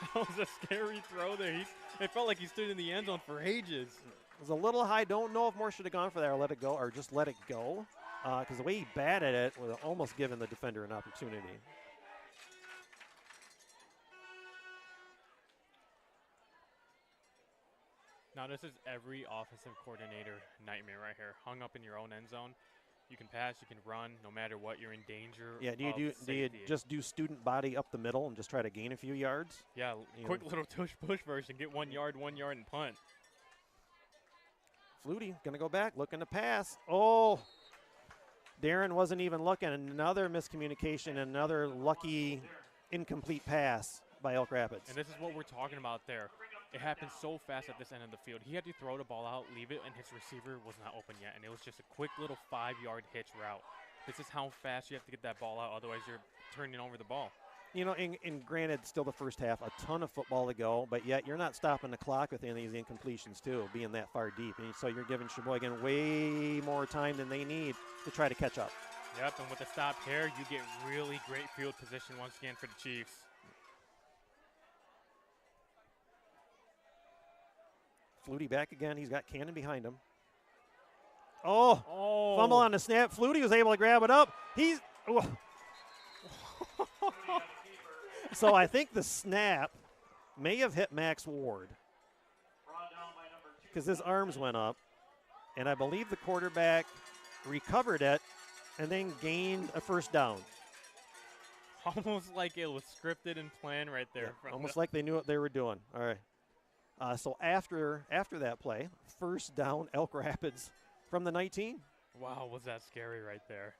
That was a scary throw there. It felt like he stood in the end zone for ages. It was a little high. Don't know if Moore should have gone for that or let it go, or just let it go. Because the way he batted it was almost giving the defender an opportunity. Now this is every offensive coordinator nightmare right here. Hung up in your own end zone. You can pass, you can run, no matter what, you're in danger. Yeah, do you just do student body up the middle and just try to gain a few yards? Yeah, quick little push version, get 1 yard, and punt. Flutie gonna go back, looking to pass. Oh, Darren wasn't even looking. Another miscommunication, another lucky incomplete pass by Elk Rapids. And this is what we're talking about there. It happened so fast at this end of the field. He had to throw the ball out, leave it, and his receiver was not open yet. And it was just a quick little 5-yard hitch route. This is how fast you have to get that ball out, otherwise you're turning over the ball. You know, and granted, still the first half, a ton of football to go, but yet you're not stopping the clock with any of these incompletions, too, being that far deep. And so you're giving Cheboygan way more time than they need to try to catch up. Yep, and with the stop here, you get really great field position once again for the Chiefs. Flutie back again. He's got Cannon behind him. Oh, fumble on the snap. Flutie was able to grab it up. So I think the snap may have hit Max Ward because his arms went up, and I believe the quarterback recovered it and then gained a first down. Almost like it was scripted and planned right there. Yeah, almost like they knew what they were doing. All right. So after that play, first down, Elk Rapids from the 19. Wow, was that scary right there.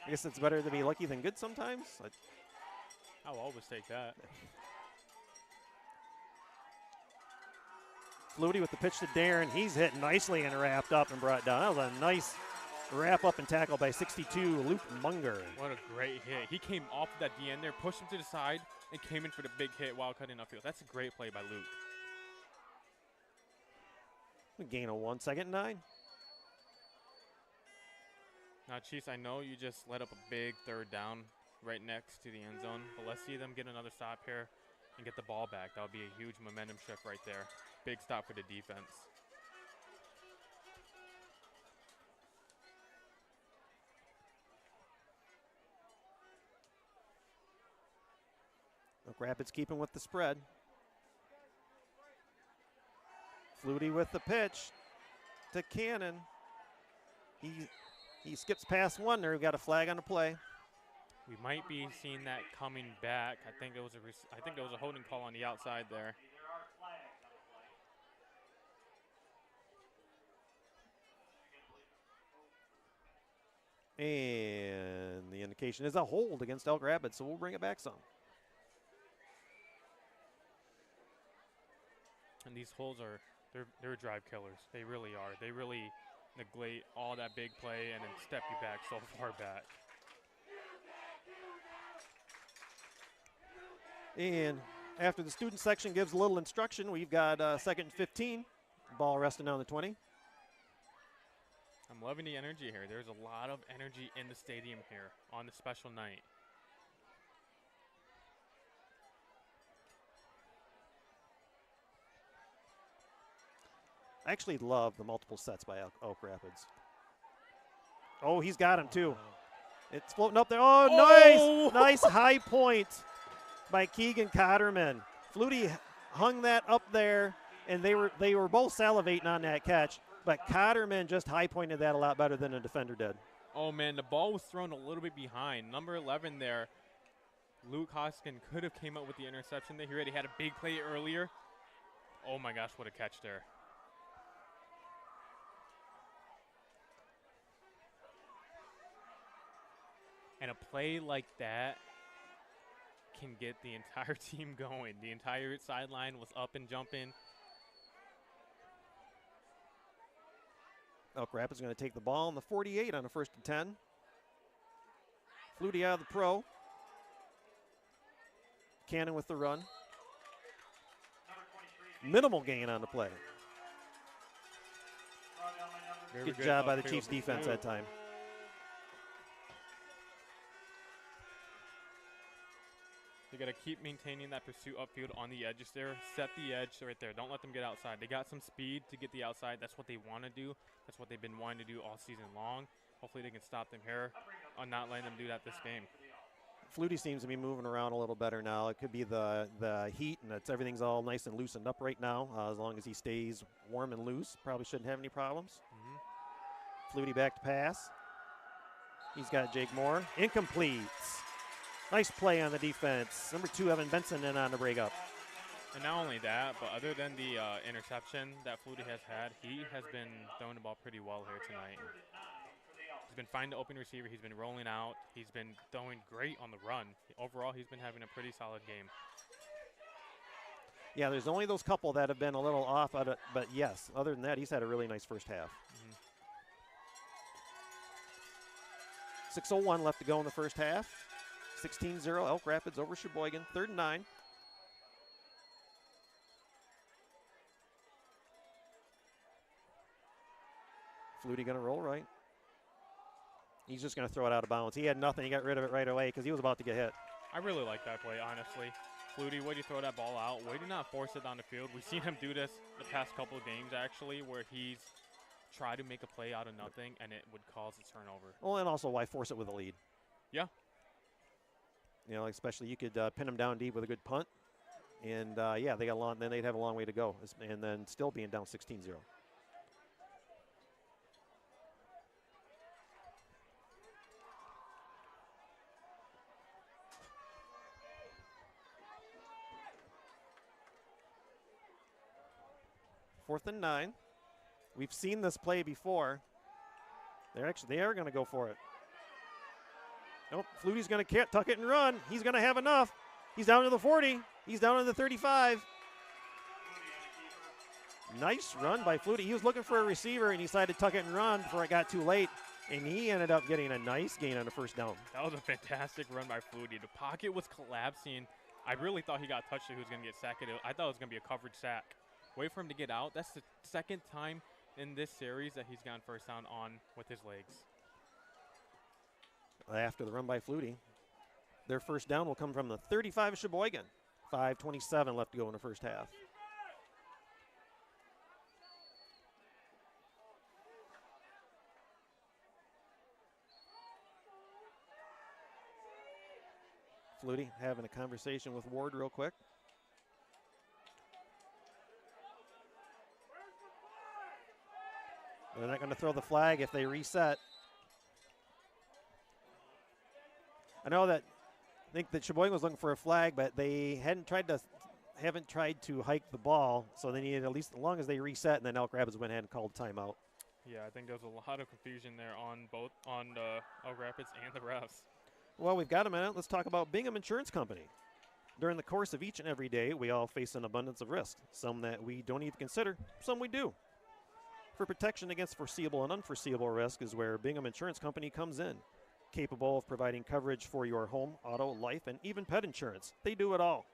I guess it's better to be lucky than good sometimes. I'll always take that. Flutie with the pitch to Darren. He's hit nicely and wrapped up and brought down. That was a nice wrap up and tackle by 62, Luke Munger. What a great hit. He came off of that DN there, pushed him to the side, and came in for the big hit while cutting upfield. That's a great play by Luke. A gain of 1, 2nd and 9. Now, Chiefs, I know you just let up a big 3rd down right next to the end zone, but let's see them get another stop here and get the ball back. That would be a huge momentum shift right there. Big stop for the defense. Elk Rapids keeping with the spread. Flutie with the pitch to Cannon. He skips past one there. We've got a flag on the play. We might be seeing that coming back. I think it was a holding call on the outside there. And the indication is a hold against Elk Rapids, so we'll bring it back some. And these holds they're drive killers. They really are. They really neglect all that big play and then step you back so far back. And after the student section gives a little instruction, we've got 2nd and 15. Ball resting on the 20. I'm loving the energy here. There's a lot of energy in the stadium here on the special night. I actually love the multiple sets by Elk Rapids. Oh, he's got him too. It's floating up there. Oh, nice high point by Keegan Cotterman. Flutie hung that up there, and they were both salivating on that catch, but Cotterman just high pointed that a lot better than the defender did. Oh man, the ball was thrown a little bit behind. Number 11 there, Luke Hoskin could have came up with the interception there. He already had a big play earlier. Oh my gosh, what a catch there. And a play like that can get the entire team going. The entire sideline was up and jumping. Elk Rapids going to take the ball on the 48 on a 1st and 10. Flutie out of the pro. Cannon with the run. Minimal gain on the play. Good job by the Chiefs defense that time. You got to keep maintaining that pursuit upfield on the edges there. Set the edge right there. Don't let them get outside. They got some speed to get the outside. That's what they want to do. That's what they've been wanting to do all season long. Hopefully they can stop them here on not letting them do that this game. Flutie seems to be moving around a little better now. It could be the heat, and everything's all nice and loosened up right now. As long as he stays warm and loose, probably shouldn't have any problems. Flutie back to pass. He's got Jake Moore. Incomplete. Nice play on the defense. Number 2, Evan Benson, in on the breakup. And not only that, but other than the interception that Flutie has had, he has been throwing the ball pretty well here tonight. He's been finding the open receiver. He's been rolling out. He's been throwing great on the run. Overall, he's been having a pretty solid game. Yeah, there's only those couple that have been a little off, but yes, other than that, he's had a really nice first half. 6:01 left to go in the first half. 16-0, Elk Rapids over Cheboygan, 3rd and 9. Flutie going to roll right. He's just going to throw it out of bounds. He had nothing. He got rid of it right away because he was about to get hit. I really like that play, honestly. Flutie, way to throw that ball out. Way to not force it down the field. We've seen him do this the past couple of games, actually, where he's tried to make a play out of nothing, and it would cause a turnover. Well, and also why force it with a lead? Yeah. You know, especially you could pin them down deep with a good punt. And, yeah, they got a long, then they'd have a long way to go. And then still being down 16-0. Fourth and 9. We've seen this play before. They are going to go for it. Nope, Flutie's going to tuck it and run. He's going to have enough. He's down to the 40. He's down to the 35. Nice run by Flutie. He was looking for a receiver and he decided to tuck it and run before it got too late. And he ended up getting a nice gain on the first down. That was a fantastic run by Flutie. The pocket was collapsing. I really thought he got touched. He was going to get sacked. I thought it was going to be a coverage sack. Wait for him to get out. That's the second time in this series that he's gotten first down on with his legs. After the run by Flutie, their first down will come from the 35 of Cheboygan. 5:27 left to go in the first half. Flutie having a conversation with Ward real quick. They're not going to throw the flag if they reset. I think that Cheboygan was looking for a flag, but they haven't tried to hike the ball, so they needed at least as long as they reset, and then Elk Rapids went ahead and called timeout. Yeah, I think there was a lot of confusion there on Elk Rapids and the refs. Well, we've got a minute. Let's talk about Bingham Insurance Company. During the course of each and every day, we all face an abundance of risks, some that we don't even consider, some we do. For protection against foreseeable and unforeseeable risk is where Bingham Insurance Company comes in. Capable of providing coverage for your home, auto, life, and even pet insurance. They do it all.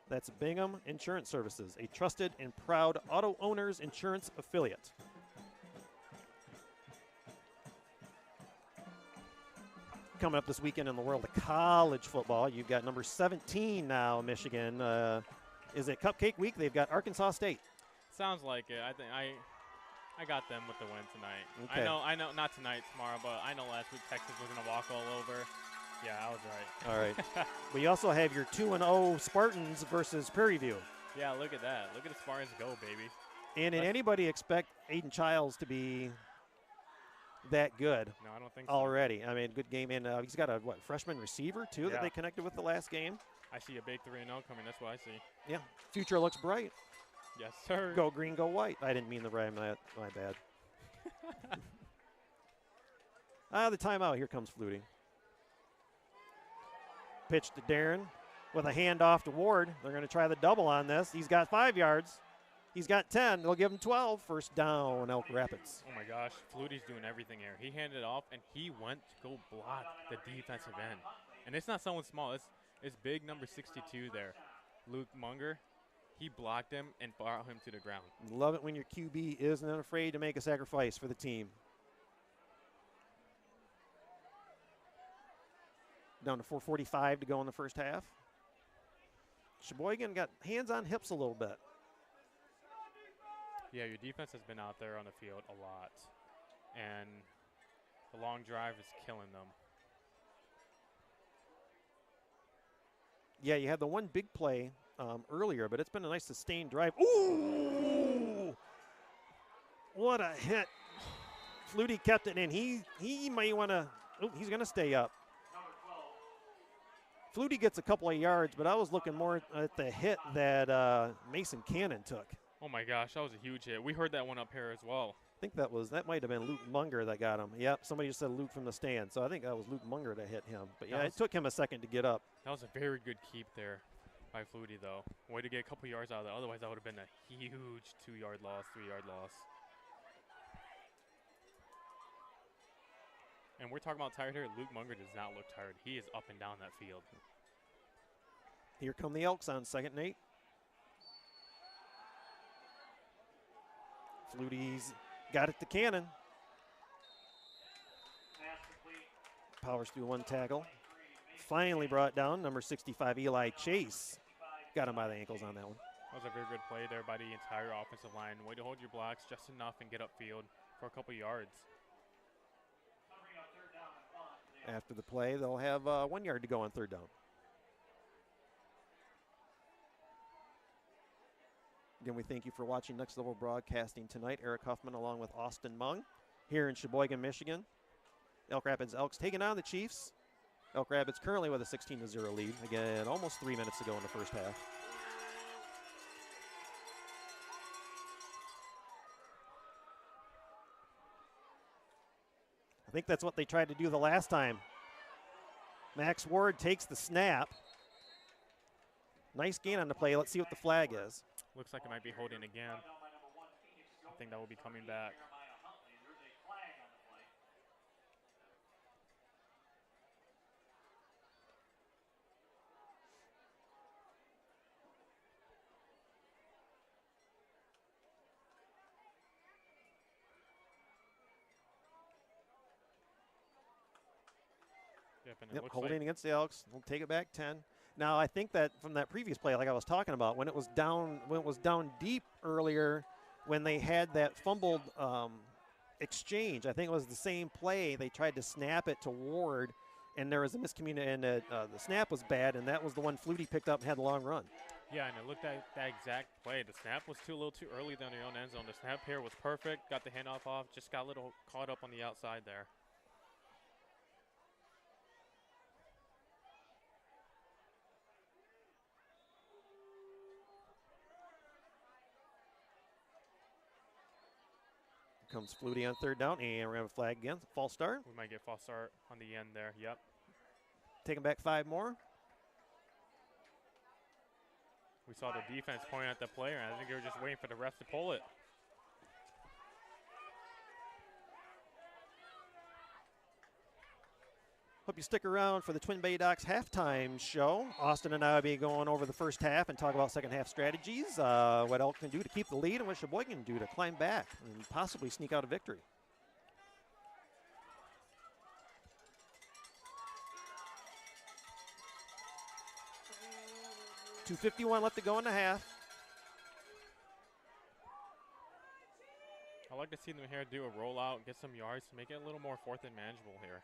That's Bingham Insurance Services, a trusted and proud auto owners insurance affiliate. Coming up this weekend in the world of college football, you've got number 17 now, Michigan. Is it Cupcake Week? They've got Arkansas State. Sounds like it. I think I got them with the win tonight. Okay. I know, not tonight, tomorrow, but I know last week Texas was going to walk all over. Yeah, I was right. All right. But you also have your 2-0 Spartans versus Prairie View. Yeah, look at that. Look at the Spartans go, baby. And did anybody expect Aiden Childs to be that good? No, I don't think so. Already. I mean, good game. And he's got a, freshman receiver, too, that they connected with the last game? I see a big 3-0 coming. That's what I see. Yeah. Future looks bright. Yes, sir. Go green, go white. I didn't mean the rhyme. My bad. The timeout. Here comes Flutie. Pitch to Darren with a handoff to Ward. They're going to try the double on this. He's got 5 yards. He's got 10. They'll give him 12. First down, Elk Rapids. Oh, my gosh. Flutie's doing everything here. He handed it off, and he went to go block the defensive end. And it's not someone small. It's big number 62 there, Luke Munger. He blocked him and brought him to the ground. Love it when your QB isn't afraid to make a sacrifice for the team. Down to 4:45 to go in the first half. Cheboygan got hands on hips a little bit. Yeah, your defense has been out there on the field a lot. And the long drive is killing them. Yeah, you had the one big play earlier, but it's been a nice sustained drive. Ooh! What a hit. Flutie kept it in. He might want to, he's going to stay up. Flutie gets a couple of yards, but I was looking more at the hit that Mason Cannon took. Oh my gosh, that was a huge hit. We heard that one up here as well. I think that might have been Luke Munger that got him. Yep, somebody just said Luke from the stand, so I think that was Luke Munger that hit him. But yeah, it took him a second to get up. That was a very good keep there by Flutie, though. Way to get a couple yards out of that. Otherwise, that would have been a huge 2-yard loss, 3-yard loss. And we're talking about tired here. Luke Munger does not look tired. He is up and down that field. Here come the Elks on 2nd and 8. Flutie's got it to Cannon. Powers through one tackle. Finally brought down, number 65, Eli Chase. Got him by the ankles on that one. That was a very good play there by the entire offensive line. Way to hold your blocks just enough and get upfield for a couple yards. After the play, they'll have 1 yard to go on 3rd down. Again, we thank you for watching Next Level Broadcasting tonight. Eric Huffman along with Austin Mung here in Cheboygan, Michigan. Elk Rapids Elks taking on the Chiefs. Elk Rapids currently with a 16-0 lead. Again, almost 3 minutes to go in the first half. I think that's what they tried to do the last time. Max Ward takes the snap. Nice gain on the play. Let's see what the flag is. Looks like it might be holding again. I think that will be coming back. Yep, and it Yep, looks holding like against the Elks. We'll take it back 10. Now, I think that from that previous play, like I was talking about, when it was down deep earlier, when they had that fumbled exchange, I think it was the same play. They tried to snap it to Ward, and there was a miscommunication, and the snap was bad, and that was the one Flutie picked up and had a long run. Yeah, and it looked at that exact play. The snap was a little too early down their own end zone. The snap here was perfect. Got the handoff off. Just got a little caught up on the outside there. Comes Flutie on third down, and we're going to have a flag again. False start. We might get false start on the end there. Yep. Taking back 5 more. We saw the defense pointing at the player, and I think they were just waiting for the refs to pull it. Hope you stick around for the Twin Bay Docks halftime show. Austin and I will be going over the first half and talk about second half strategies, what Elk can do to keep the lead, and what Cheboygan can do to climb back and possibly sneak out a victory. .251 left to go in the half. I'd like to see them here do a rollout, get some yards, make it a little more fourth and manageable here.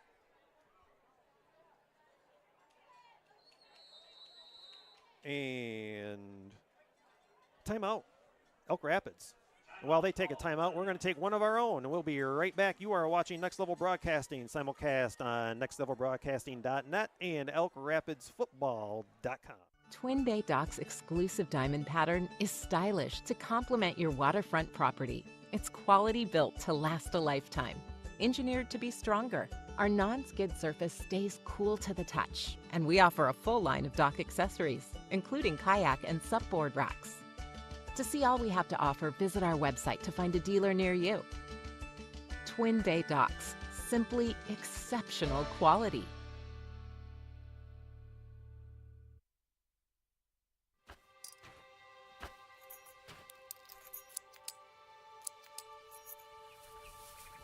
And timeout, Elk Rapids. While they take a timeout, we're going to take one of our own, and we'll be right back. You are watching Next Level Broadcasting, simulcast on nextlevelbroadcasting.net and elkrapidsfootball.com. Twin Bay Docks' exclusive diamond pattern is stylish to complement your waterfront property. It's quality built to last a lifetime, engineered to be stronger. Our non-skid surface stays cool to the touch, and we offer a full line of dock accessories, including kayak and supboard racks. To see all we have to offer, visit our website to find a dealer near you. Twin Bay Docks, simply exceptional quality.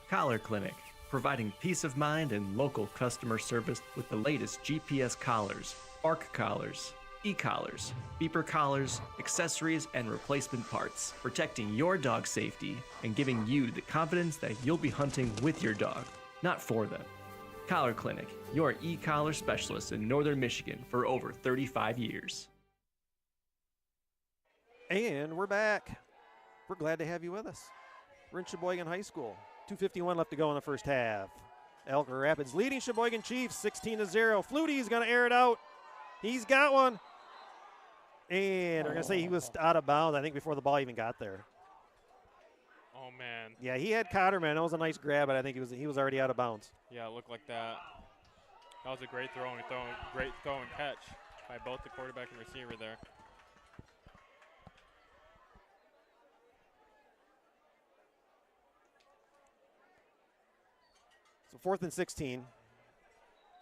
Collar Clinic, providing peace of mind and local customer service with the latest GPS collars, bark collars, e-collars, beeper collars, accessories, and replacement parts, protecting your dog's safety and giving you the confidence that you'll be hunting with your dog, not for them. Collar Clinic, your e-collar specialist in Northern Michigan for over 35 years. And we're back. We're glad to have you with us. We're in Cheboygan High School. 2:51 left to go in the first half. Elk Rapids leading Cheboygan Chiefs 16-0. Flutie's going to air it out. He's got one. And we're going to say he was out of bounds, I think, before the ball even got there. Oh, man. Yeah, he had Cotterman. That was a nice grab, but I think he was already out of bounds. Yeah, it looked like that. That was a great great throw and catch by both the quarterback and receiver there. So 4th and 16.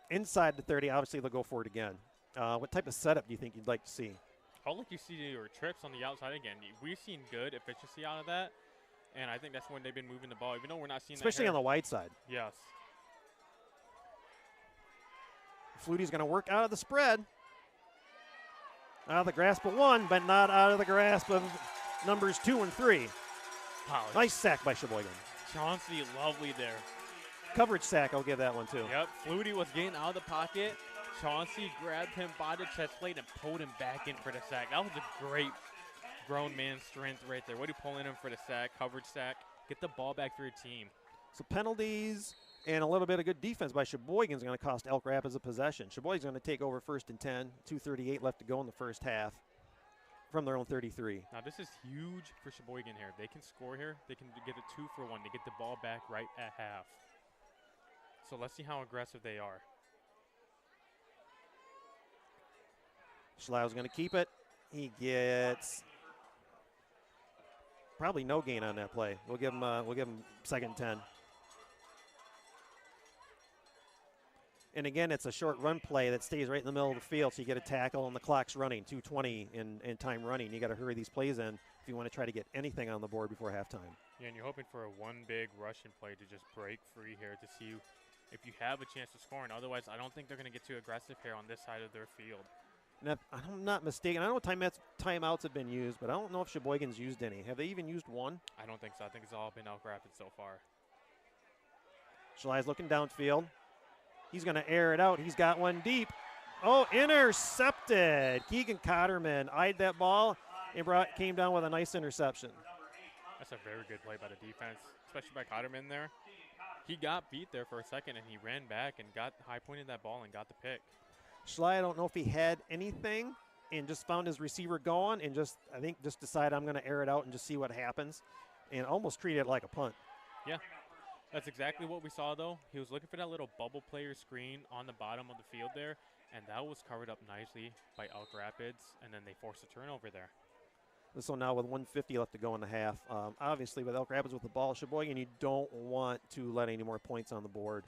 Inside the 30, obviously they'll go for it again. What type of setup do you think you'd like to see? I'll let you see your trips on the outside again. We've seen good efficiency out of that, and I think that's when they've been moving the ball, even though we're not seeing especially that on the wide side. Yes. Flutie's going to work out of the spread. Out of the grasp of 1, but not out of the grasp of numbers 2 and 3. Wow. Nice sack by Cheboygan. Chauncey, lovely there. Coverage sack, I'll give that one too. Yep, Flutie was getting out of the pocket. Chauncey grabbed him by the chest plate and pulled him back in for the sack. That was a great grown man strength right there. What are you pulling him for the sack, coverage sack? Get the ball back for your team. So penalties and a little bit of good defense by Cheboygan is going to cost Elk Rapids a possession. Cheboygan's going to take over 1st and 10, 2:38 left to go in the first half from their own 33. Now this is huge for Cheboygan here. They can score here. They can get a 2-for-1. They get the ball back right at half. So let's see how aggressive they are. Schlau's going to keep it. He gets probably no gain on that play. We'll give him second and 10. And again, it's a short run play that stays right in the middle of the field, so you get a tackle and the clock's running, 2:20 in time running. You got to hurry these plays in if you want to try to get anything on the board before halftime. Yeah, and you're hoping for a one big rushing play to just break free here to see if you have a chance to score. And otherwise, I don't think they're going to get too aggressive here on this side of their field. And if I'm not mistaken, I don't know what timeouts have been used, but I don't know if Cheboygan's used any. Have they even used one? I don't think so. I think it's all been Elk Rapids so far. Shalai's looking downfield. He's going to air it out. He's got one deep. Oh, intercepted. Keegan Cotterman eyed that ball and came down with a nice interception. That's a very good play by the defense, especially by Cotterman there. He got beat there for a second, and he ran back and got high-pointed that ball and got the pick. Schley, I don't know if he had anything and just found his receiver going and I think just decided I'm going to air it out and just see what happens and almost treat it like a punt. Yeah, that's exactly what we saw, though. He was looking for that little bubble player screen on the bottom of the field there, and that was covered up nicely by Elk Rapids, and then they forced a turnover there. So now with 1:50 left to go in the half, obviously with Elk Rapids with the ball, Sheboygan, you don't want to let any more points on the board.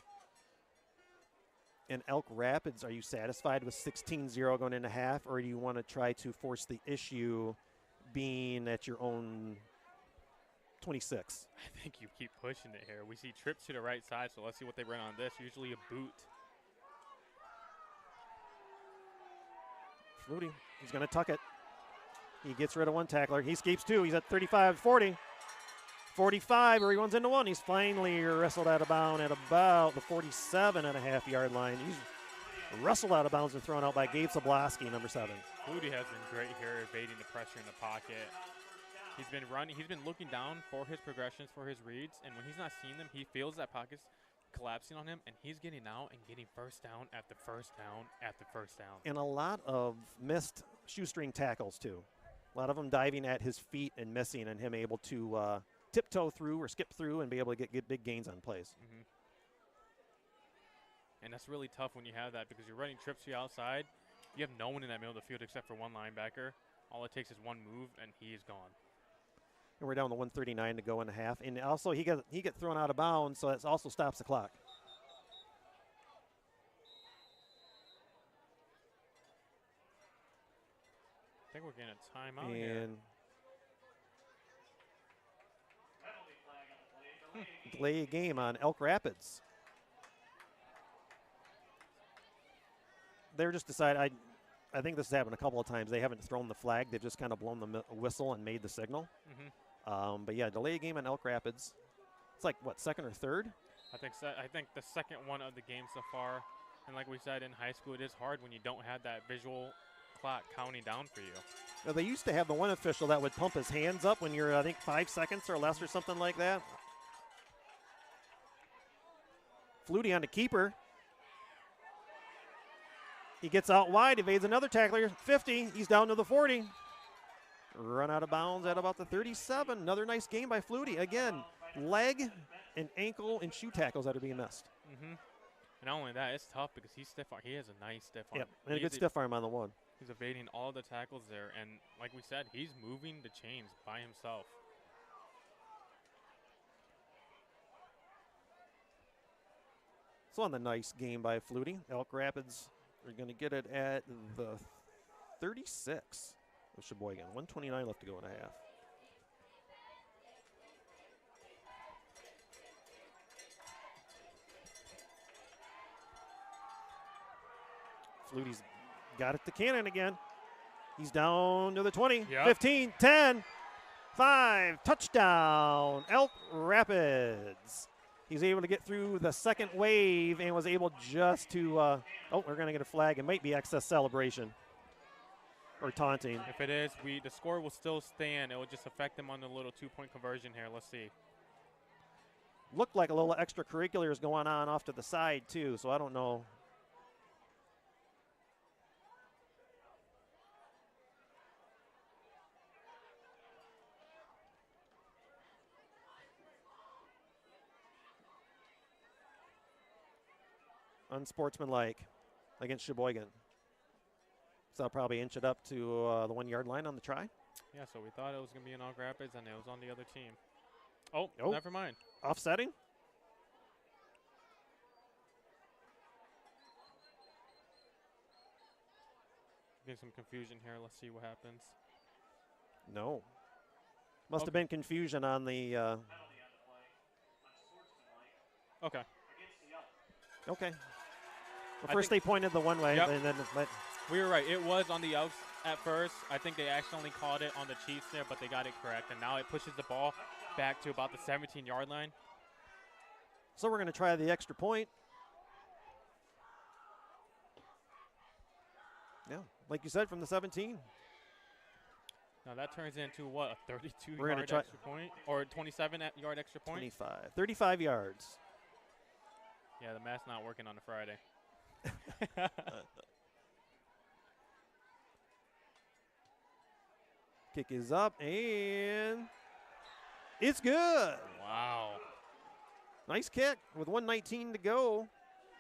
And Elk Rapids, are you satisfied with 16-0 going into half, or do you want to try to force the issue being at your own 26? I think you keep pushing it here. We see trips to the right side, so let's see what they run on this. Usually a boot. Flutie, he's going to tuck it. He gets rid of one tackler. He escapes two. He's at 35-40. 45, where he runs into one. He's finally wrestled out of bounds at about the 47.5-yard line. He's wrestled out of bounds and thrown out by Gabe Sablaski, number 7. Flutie has been great here, evading the pressure in the pocket. He's been running. He's been looking down for his progressions, for his reads, and when he's not seeing them, he feels that pocket's collapsing on him, and he's getting out and getting first down after first down after first down. And a lot of missed shoestring tackles, too. A lot of them diving at his feet and missing, and him able to tiptoe through or skip through and be able to get big gains on plays. Mm-hmm. And that's really tough when you have that because you're running trips to the outside. You have no one in that middle of the field except for one linebacker. All it takes is one move, and he is gone. And we're down to 1:39 to go in the half. And also, he gets thrown out of bounds, so that also stops the clock. I think we're getting a timeout here. Delay a game on Elk Rapids. They're just decided. I think this has happened a couple of times. They haven't thrown the flag. They've just kind of blown the whistle and made the signal. Mm-hmm. But yeah, delay a game on Elk Rapids. It's like what, second or third? I think the second one of the game so far. And like we said in high school, it is hard when you don't have that visual clock counting down for you. Now, they used to have the one official that would pump his hands up when you're, I think, 5 seconds or less or something like that. Flutie on the keeper. He gets out wide, evades another tackler. 50, he's down to the 40. Run out of bounds at about the 37. Another nice game by Flutie. Again, leg and ankle and shoe tackles that are being missed. Mm-hmm. And not only that, it's tough because he's stiff arm. He has a nice stiff arm. Yep, and a good stiff arm on the one. He's evading all the tackles there. And like we said, he's moving the chains by himself. So on the nice game by Flutie, Elk Rapids are going to get it at the 36 of Cheboygan. 1:29 left to go in a half. Flutie's got it to Cannon again. He's down to the 20, yep. 15, 10, 5, touchdown, Elk Rapids. He's able to get through the second wave and was able just to, we're going to get a flag. It might be excess celebration or taunting. If it is, the score will still stand. It will just affect them on the little 2-point conversion here. Let's see. Looked like a little extracurriculars going on off to the side too, so I don't know. Unsportsmanlike against Cheboygan. So I'll probably inch it up to the 1-yard line on the try. Yeah, so we thought it was going to be in Elk Rapids, and it was on the other team. Oh, Oh. never mind. Offsetting. Getting some confusion here. Let's see what happens. No. Must have been confusion on the. Okay. Okay. Well, I first they pointed the one way, Yep. and then We were right. It was on the Elks at first. I think they accidentally called it on the Chiefs there, but they got it correct. And now it pushes the ball back to about the 17-yard line. so we're going to try the extra point. Yeah, like you said, from the 17. Now that turns into what, a We're gonna 32-yard try- extra point? Or a 27-yard extra point? 25. 35 yards. Yeah, the math's not working on a Friday. Kick is up, and it's good. Wow. Nice kick with 1:19 to go.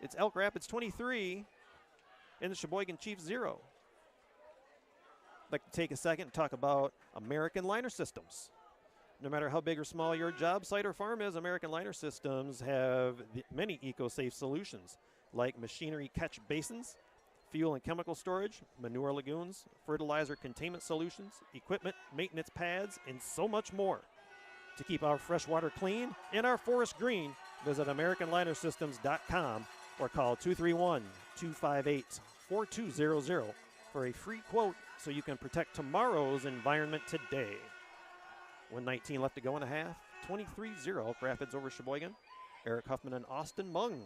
It's Elk Rapids 23 and the Cheboygan Chiefs 0. I'd like to take a second and talk about American Liner Systems. No matter how big or small your job site or farm is, American Liner Systems have many eco-safe solutions like machinery catch basins, fuel and chemical storage, manure lagoons, fertilizer containment solutions, equipment maintenance pads, and so much more. To keep our freshwater clean and our forest green, visit AmericanLinerSystems.com or call 231-258-4200 for a free quote so you can protect tomorrow's environment today. 1:19 left to go in a half. 23-0 Elk Rapids over Cheboygan. Eric Huffman and Austin Mung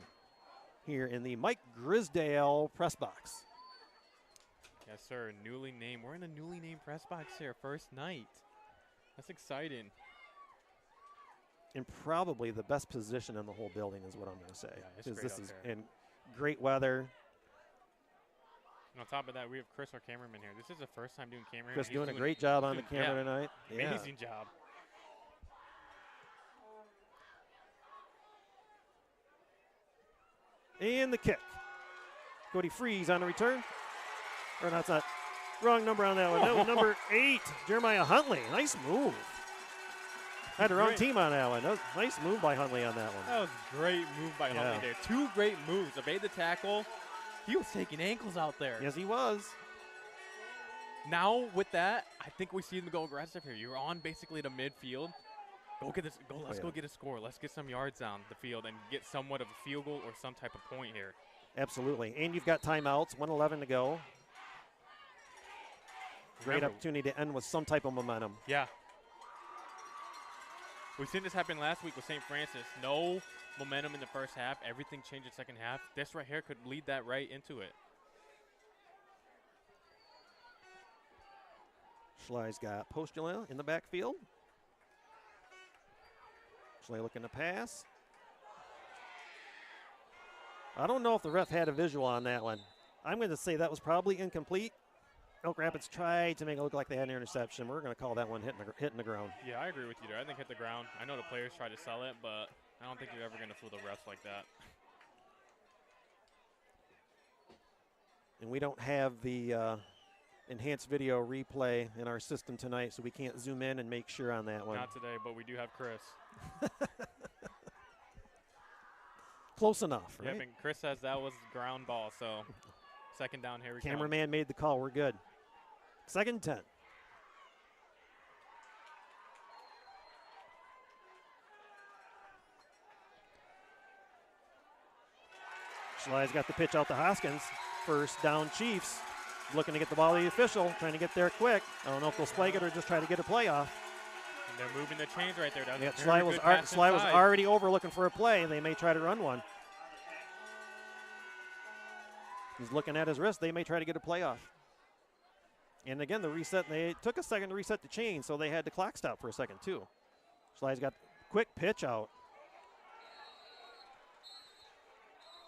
here in the Mike Grisdale press box. Yes, sir. Newly named. We're in a newly named press box here. First night. That's exciting. In probably the best position in the whole building is what I'm going to say. Yeah, it's 'Cause great this out is there. in great weather. And on top of that, we have Chris, our cameraman here. This is the first time doing camera. Chris He's doing a great job on the camera tonight. Yeah. Amazing job. And the kick. Cody Freeze on the return. Or that's not. Wrong number on that one. That was number 8, Jeremiah Huntley. Nice move. Had the wrong Great. team on that one. That was a nice move by Huntley on that one. That was a great move by Yeah. Huntley there. Two great moves. Obeyed the tackle. He was taking ankles out there. Yes, he was. Now with that, I think we see him go aggressive here. You're on basically the midfield. Go get this. Let's go get a score. Let's get some yards down the field and get somewhat of a field goal or some type of point here. Absolutely. And you've got timeouts. 1:11 to go. Great Remember- opportunity to end with some type of momentum. Yeah. We've seen this happen last week with St. Francis. No momentum in the first half. Everything changed in the second half. This right here could lead that right into it. Schley's got Postula in the backfield. Schley looking to pass. I don't know if the ref had a visual on that one. I'm going to say that was probably incomplete. Elk Rapids tried to make it look like they had an interception. We're going to call that one hitting the ground. Yeah, I agree with you there. I think hit the ground. I know the players tried to sell it, but I don't think you're ever going to fool the refs like that. And we don't have the enhanced video replay in our system tonight, so we can't zoom in and make sure on that one. Not today, but we do have Chris. Close enough, right? Yep, and Chris says that was ground ball, so second down here we come. Cameraman made the call. We're good. 2nd and 10. Schley's got the pitch out to Hoskins. First down Chiefs. Looking to get the ball to the official. Trying to get there quick. I don't know if they'll spike it or just try to get a play off. And they're moving the chains right there. That's Yeah, a very Schley was, good pass Schley was inside. already over looking for a play. They may try to run one. He's looking at his wrist. They may try to get a play off. And again, the reset, they took a second to reset the chain, so they had the clock stop for a second, too. Schley's got quick pitch out.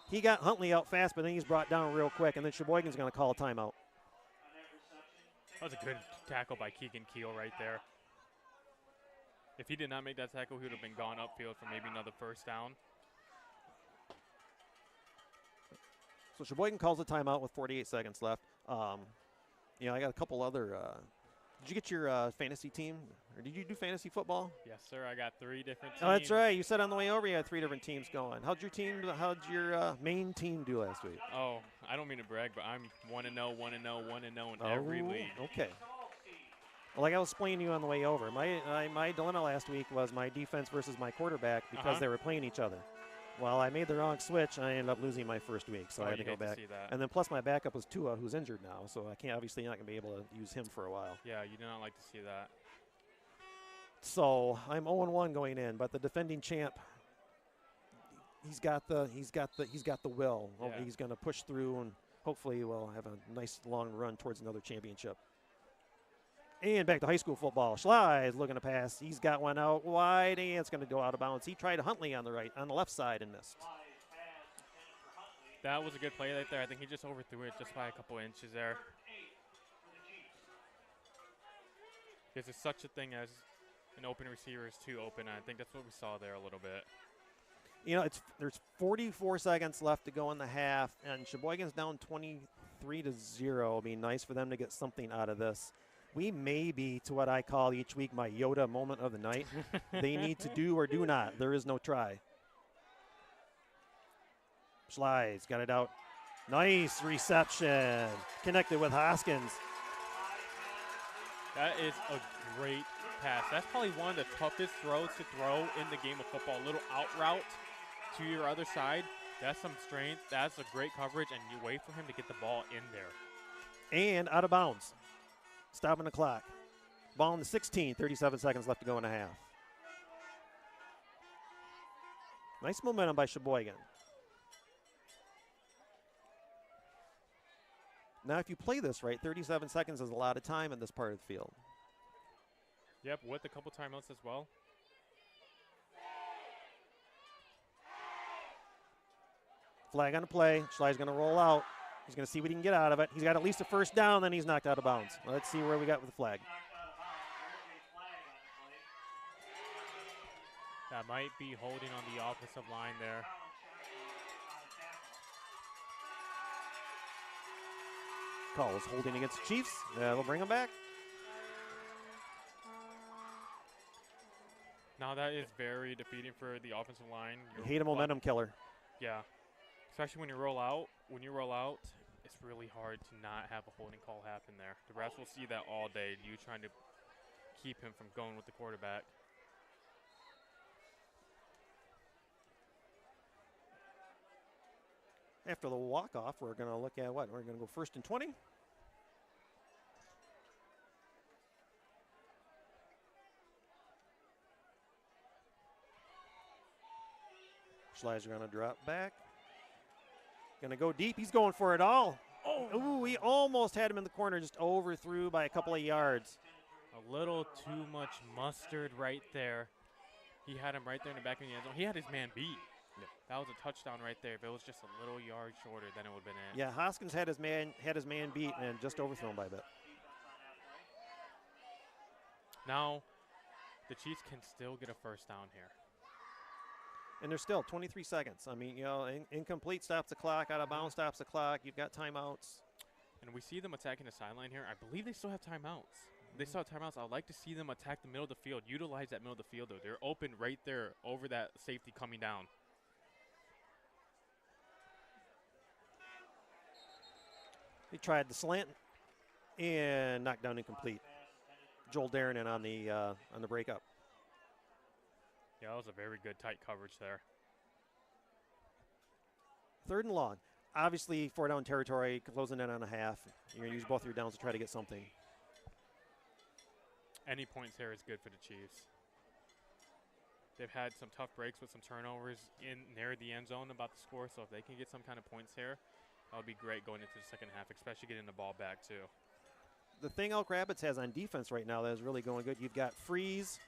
He got Huntley out fast, but then he's brought down real quick, and then Cheboygan's going to call a timeout. That was a good tackle by Keegan Keel right there. If he did not make that tackle, he would have been gone upfield for maybe another first down. So Cheboygan calls a timeout with 48 seconds left. I got a couple other Did you get your fantasy team, or did you do fantasy football? Yes, sir. I got 3 different teams. Oh, that's right. You said on the way over you had 3 different teams going. How'd your main team do last week? Oh, I don't mean to brag, but I'm 1-0, 1-0, 1-0 in every league. Okay. Well, like I was explaining to you on the way over, my dilemma last week was my defense versus my quarterback because they were playing each other. Well, I made the wrong switch, and I ended up losing my first week, so I had to go back. And then plus my backup was Tua, who's injured now, so I can't obviously not going to be able to use him for a while. Yeah, you do not like to see that. So I'm 0-1 going in, but the defending champ, he's got the will. Yeah. He's going to push through, and hopefully we'll have a nice long run towards another championship. And back to high school football. Schley is looking to pass. He's got one out wide, and it's going to go out of bounds. He tried Huntley on the left side and missed. That was a good play right there. I think he just overthrew it just by a couple inches there. Because there's such a thing as an open receiver is too open. I think that's what we saw there a little bit. You know, there's 44 seconds left to go in the half, and Cheboygan's down 23-0. It'll be nice for them to get something out of this. We may be to what I call each week my Yoda moment of the night. They need to do or do not. There is no try. Schley's got it out. Nice reception. Connected with Hoskins. That is a great pass. That's probably one of the toughest throws to throw in the game of football. A little out route to your other side. That's some strength. That's a great coverage, and you wait for him to get the ball in there. And out of bounds. Stopping the clock. Ball in the 16, 37 seconds left to go in a half. Nice momentum by Cheboygan. Now, if you play this right, 37 seconds is a lot of time in this part of the field. Yep, with a couple timeouts as well. Flag on the play. Schley's going to roll out. He's going to see what he can get out of it. He's got at least a first down, then he's knocked out of bounds. Let's see where we got with the flag. That might be holding on the offensive line there. Call is holding against the Chiefs. They'll bring him back. Now that is very defeating for the offensive line. You hate a momentum killer. Yeah. Especially when you roll out. When you roll out, it's really hard to not have a holding call happen there. The refs will see that all day, you trying to keep him from going with the quarterback. After the walk-off, we're going to look at what? We're going to go 1st and 20. Schley's going to drop back. Going to go deep. He's going for it all. Oh, he almost had him in the corner, just overthrew by a couple of yards. A little too much mustard right there. He had him right there in the back of the end zone. He had his man beat. Yeah. That was a touchdown right there. If it was just a little yard shorter, then it would have been in. Yeah, Hoskins had his man beat and just overthrown by a bit. Now, the Chiefs can still get a first down here. And there's still 23 seconds. I mean, you know, incomplete stops the clock, out of bounds stops the clock. You've got timeouts. And we see them attacking the sideline here. I believe they still have timeouts. They still have timeouts. I would like to see them attack the middle of the field, utilize that middle of the field, though. They're open right there over that safety coming down. He tried the slant and knocked down incomplete. Joel Darren on the breakup. Yeah, that was a very good tight coverage there. 3rd and long. Obviously, 4-down territory, closing in on a half. You're going to use both your downs to try to get something. Any points here is good for the Chiefs. They've had some tough breaks with some turnovers in near the end zone about the score, so if they can get some kind of points here, that would be great going into the second half, especially getting the ball back too. The thing Elk Rapids has on defense right now that is really going good, you've got Freeze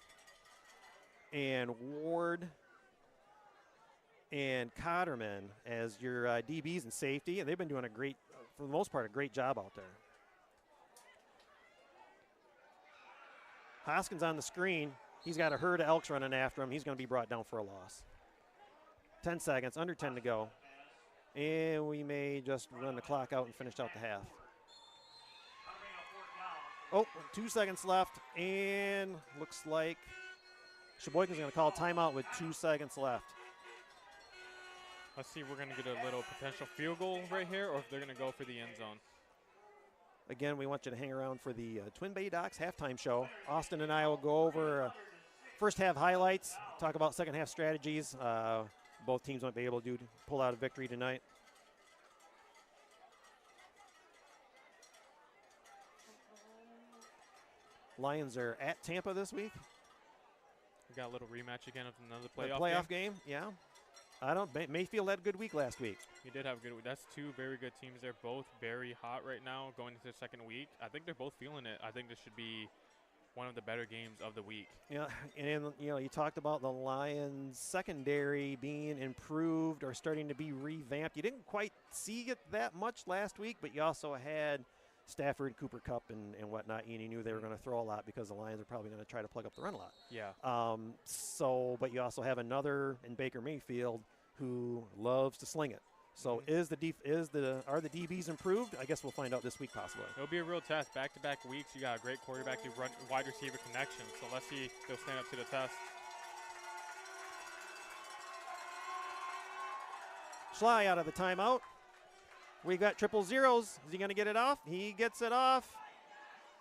and Ward and Cotterman as your DBs and safety, and they've been doing a great, for the most part, a great job out there. Hoskins on the screen. He's got a herd of Elks running after him. He's going to be brought down for a loss. 10 seconds, under 10 to go. And we may just run the clock out and finish out the half. Oh, 2 seconds left, and looks like Cheboygan's going to call a timeout with 2 seconds left. Let's see if we're going to get a little potential field goal right here or if they're going to go for the end zone. Again, we want you to hang around for the Twin Bay Docks halftime show. Austin and I will go over first half highlights, talk about second half strategies. Both teams might be able to pull out a victory tonight. Lions are at Tampa this week. We got a little rematch again of another playoff game. Yeah. Mayfield had a good week last week. He did have a good week. That's two very good teams. They're both very hot right now going into the second week. I think they're both feeling it. I think this should be one of the better games of the week. Yeah, and you talked about the Lions secondary being improved or starting to be revamped. You didn't quite see it that much last week, but you also had Stafford, Cooper Kupp, and whatnot, and you knew they were going to throw a lot because the Lions are probably going to try to plug up the run a lot. Yeah. But you also have another in Baker Mayfield who loves to sling it. So are the DBs improved? I guess we'll find out this week possibly. It'll be a real test. Back-to-back weeks, you got a great quarterback to run wide receiver connection. So let's see if they'll stand up to the test. Schley out of the timeout. We got 000s. Is he going to get it off? He gets it off.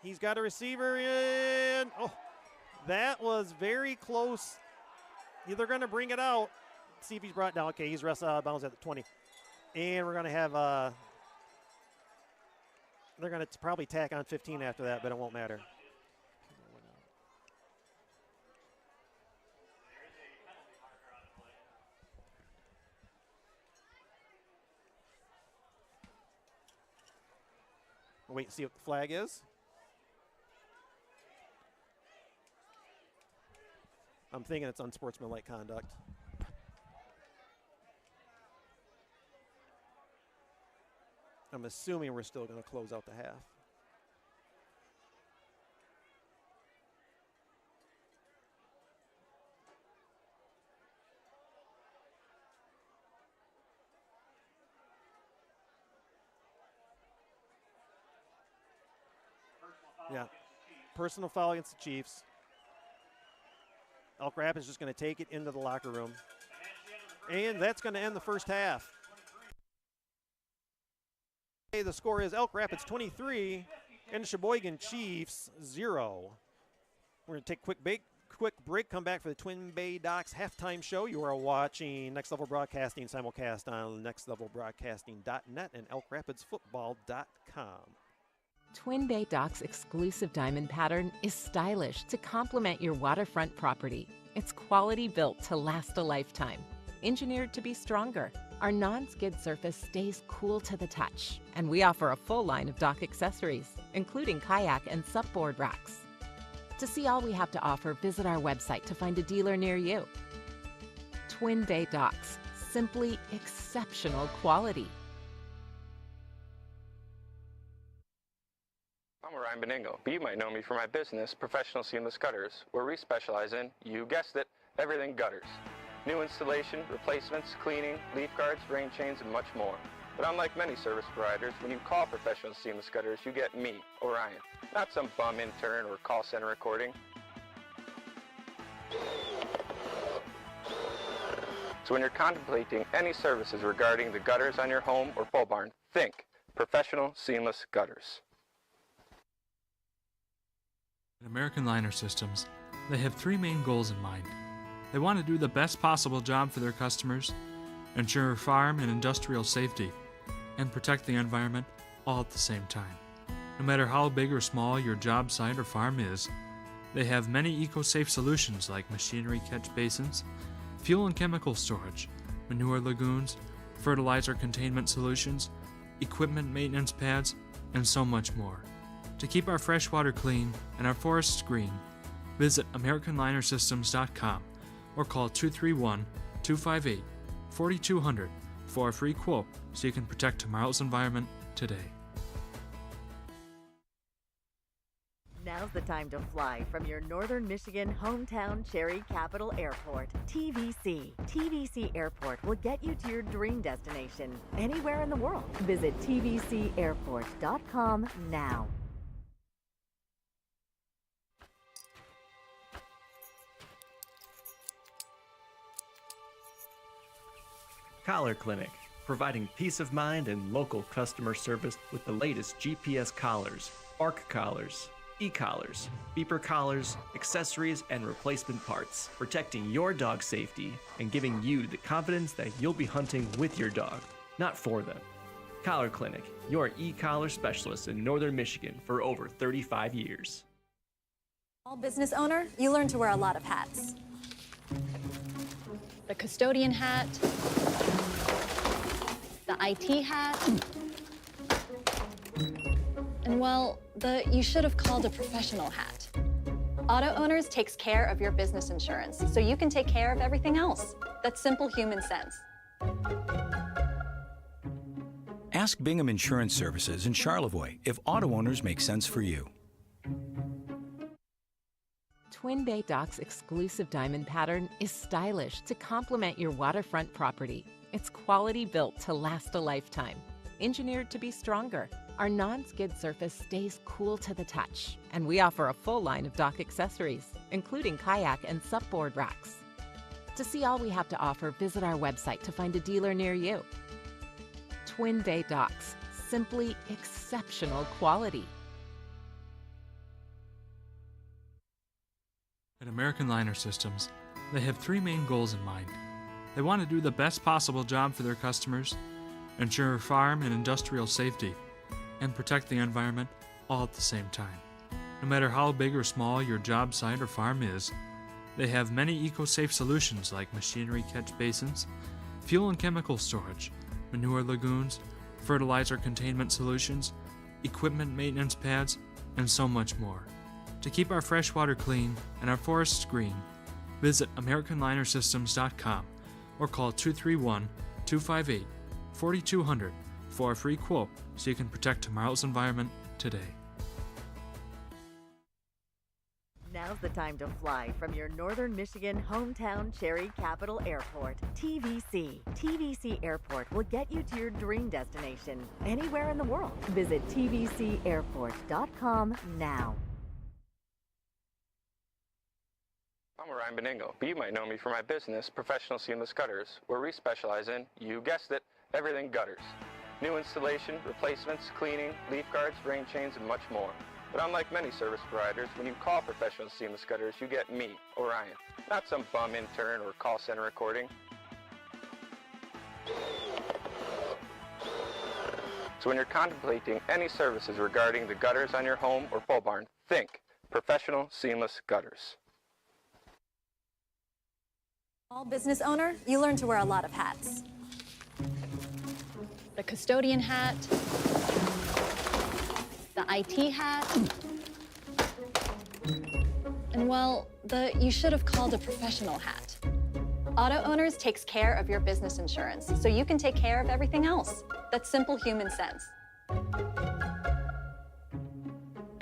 He's got a receiver in. Oh, that was very close. They're going to bring it out. See if he's brought down. Okay, he's wrestled out of bounds at the 20. And we're going to have they're going to probably tack on 15 after that, but it won't matter. We'll wait and see what the flag is. I'm thinking it's unsportsmanlike conduct. I'm assuming we're still going to close out the half. Yeah, personal foul against the Chiefs. Elk Rapids just going to take it into the locker room. And that's going to end the first half. The score is Elk Rapids 23 and Cheboygan Chiefs 0. We're going to take a quick break, come back for the Twin Bay Docks halftime show. You are watching Next Level Broadcasting simulcast on nextlevelbroadcasting.net and elkrapidsfootball.com. Twin Bay Docks' exclusive diamond pattern is stylish to complement your waterfront property. It's quality built to last a lifetime. Engineered to be stronger, our non-skid surface stays cool to the touch, and we offer a full line of dock accessories, including kayak and supboard racks. To see all we have to offer, visit our website to find a dealer near you. Twin Bay Docks, simply exceptional quality. I'm Ryan Beningo, but you might know me for my business, Professional Seamless Gutters, where we specialize in, you guessed it, everything gutters. New installation, replacements, cleaning, leaf guards, rain chains, and much more. But unlike many service providers, when you call Professional Seamless Gutters, you get me, Orion, not some bum intern or call center recording. So when you're contemplating any services regarding the gutters on your home or pole barn, think Professional Seamless Gutters. At American Liner Systems, they have three main goals in mind. They want to do the best possible job for their customers, ensure farm and industrial safety, and protect the environment all at the same time. No matter how big or small your job site or farm is, they have many eco-safe solutions like machinery catch basins, fuel and chemical storage, manure lagoons, fertilizer containment solutions, equipment maintenance pads, and so much more. To keep our fresh water clean and our forests green, visit AmericanLinerSystems.com or call 231-258-4200 for a free quote so you can protect tomorrow's environment today. Now's the time to fly from your northern Michigan hometown Cherry Capital Airport, TVC. TVC Airport will get you to your dream destination anywhere in the world. Visit tvcairport.com now. Collar Clinic, providing peace of mind and local customer service with the latest GPS collars, bark collars, e-collars, beeper collars, accessories, and replacement parts, protecting your dog's safety and giving you the confidence that you'll be hunting with your dog, not for them. Collar Clinic, your e-collar specialist in Northern Michigan for over 35 years. Small business owner, you learn to wear a lot of hats. The custodian hat, the IT hat, and well, you should have called a professional hat. Auto Owners takes care of your business insurance, so you can take care of everything else. That's simple human sense. Ask Bingham Insurance Services in Charlevoix if auto owners make sense for you. Twin Bay Dock's exclusive diamond pattern is stylish to complement your waterfront property. It's quality built to last a lifetime. Engineered to be stronger, our non-skid surface stays cool to the touch, and we offer a full line of dock accessories, including kayak and supboard racks. To see all we have to offer, visit our website to find a dealer near you. Twin Bay Docks, simply exceptional quality. At American Liner Systems, they have three main goals in mind. They want to do the best possible job for their customers, ensure farm and industrial safety, and protect the environment all at the same time. No matter how big or small your job site or farm is, they have many eco-safe solutions like machinery catch basins, fuel and chemical storage, manure lagoons, fertilizer containment solutions, equipment maintenance pads, and so much more. To keep our fresh water clean and our forests green, visit AmericanLinerSystems.com or call 231-258-4200 for a free quote so you can protect tomorrow's environment today. Now's the time to fly from your Northern Michigan hometown Cherry Capital Airport. TVC. TVC Airport will get you to your dream destination anywhere in the world. Visit tvcairport.com now. I'm Ryan Beningo, but you might know me for my business, Professional Seamless Gutters, where we specialize in, you guessed it, everything gutters. New installation, replacements, cleaning, leaf guards, rain chains, and much more. But unlike many service providers, when you call Professional Seamless Gutters, you get me, Orion, not some bum intern or call center recording. So when you're contemplating any services regarding the gutters on your home or pole barn, think Professional Seamless Gutters. Small business owner, you learn to wear a lot of hats. The custodian hat, the IT hat, and well, you should have called a professional hat. Auto Owners takes care of your business insurance, so you can take care of everything else. That's simple human sense.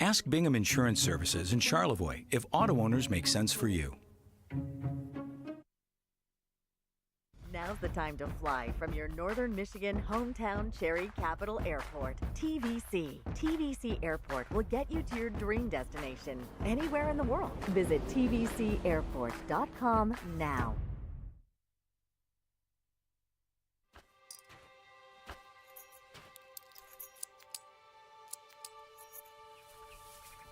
Ask Bingham Insurance Services in Charlevoix if auto owners make sense for you. Now's the time to fly from your Northern Michigan hometown Cherry Capital Airport. TVC. TVC Airport will get you to your dream destination anywhere in the world. Visit tvcairport.com now.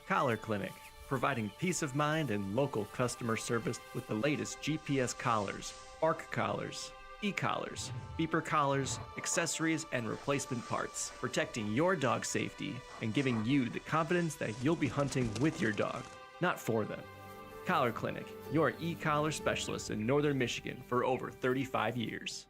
Collar Clinic, providing peace of mind and local customer service with the latest GPS collars, bark collars, e-collars, beeper collars, accessories, and replacement parts, protecting your dog's safety and giving you the confidence that you'll be hunting with your dog, not for them. Collar Clinic, your e-collar specialist in Northern Michigan for over 35 years.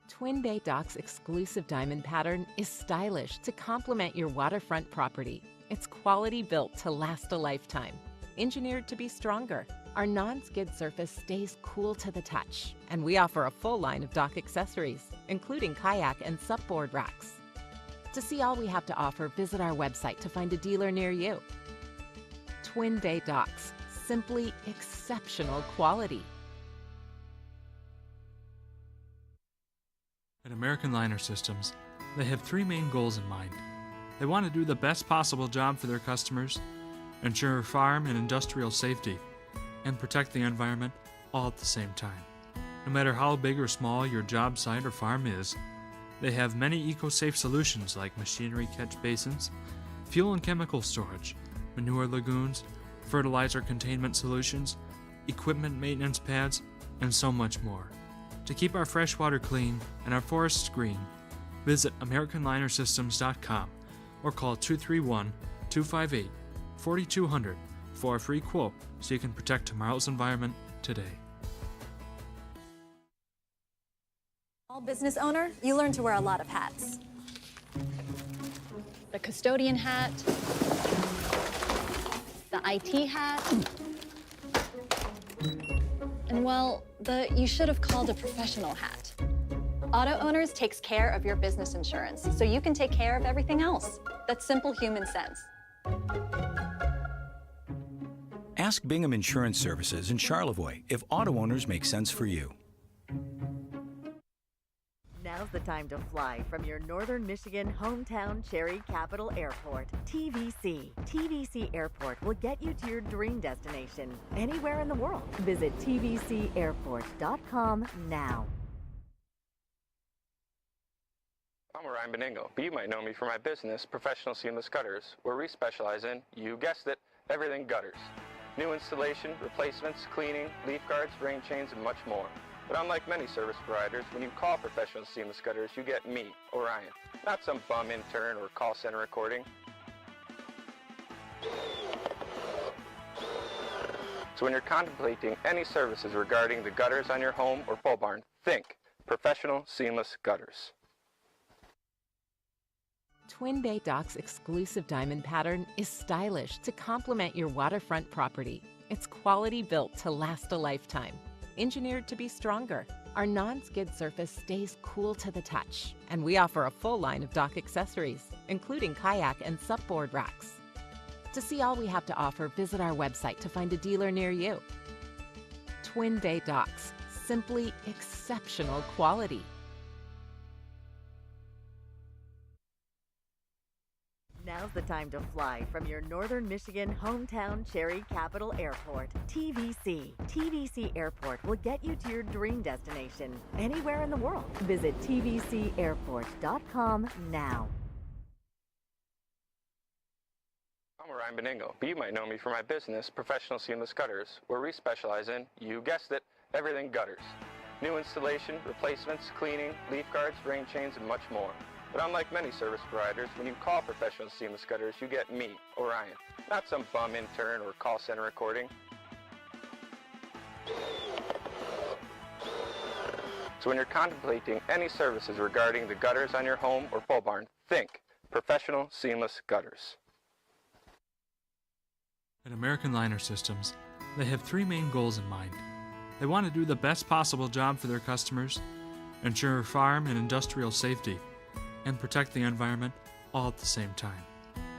Twin Bay Dock's exclusive diamond pattern is stylish to complement your waterfront property. It's quality built to last a lifetime. Engineered to be stronger, our non-skid surface stays cool to the touch, and we offer a full line of dock accessories, including kayak and supboard racks. To see all we have to offer, visit our website to find a dealer near you. Twin Bay Docks, simply exceptional quality. At American Liner Systems, they have three main goals in mind. They want to do the best possible job for their customers, ensure farm and industrial safety, and protect the environment all at the same time. No matter how big or small your job site or farm is, they have many eco-safe solutions like machinery catch basins, fuel and chemical storage, manure lagoons, fertilizer containment solutions, equipment maintenance pads, and so much more. To keep our fresh water clean and our forests green, visit AmericanLinerSystems.com or call 231-258-4200 for a free quote so you can protect tomorrow's environment today. Small business owner, you learn to wear a lot of hats. The custodian hat, the IT hat, and well, you should have called a professional hat. Auto Owners takes care of your business insurance, so you can take care of everything else. That's simple human sense. Ask Bingham Insurance Services in Charlevoix if auto owners make sense for you. Now's the time to fly from your Northern Michigan hometown Cherry Capital Airport, TVC. TVC Airport will get you to your dream destination anywhere in the world. Visit tvcairport.com now. I'm Ryan Beningo, but you might know me for my business, Professional Seamless Gutters, where we specialize in, you guessed it, everything gutters. New installation, replacements, cleaning, leaf guards, rain chains, and much more. But unlike many service providers, when you call Professional Seamless Gutters, you get me, Orion, not some bum intern or call center recording. So when you're contemplating any services regarding the gutters on your home or pole barn, think Professional Seamless Gutters. Twin Bay Dock's exclusive diamond pattern is stylish to complement your waterfront property. It's quality built to last a lifetime. Engineered to be stronger, our non-skid surface stays cool to the touch, and we offer a full line of dock accessories, including kayak and supboard racks. To see all we have to offer, visit our website to find a dealer near you. Twin Bay Docks, simply exceptional quality. Now's the time to fly from your Northern Michigan hometown Cherry Capital Airport, TVC. TVC Airport will get you to your dream destination anywhere in the world. Visit tvcairport.com now. I'm Ryan Beningo, but you might know me for my business, Professional Seamless Gutters, where we specialize in, you guessed it, everything gutters. New installation, replacements, cleaning, leaf guards, rain chains, and much more. But unlike many service providers, when you call Professional Seamless Gutters, you get me, Orion, not some bum intern or call center recording. So when you're contemplating any services regarding the gutters on your home or pole barn, think Professional Seamless Gutters. At American Liner Systems, they have three main goals in mind. They want to do the best possible job for their customers, ensure farm and industrial safety, and protect the environment all at the same time.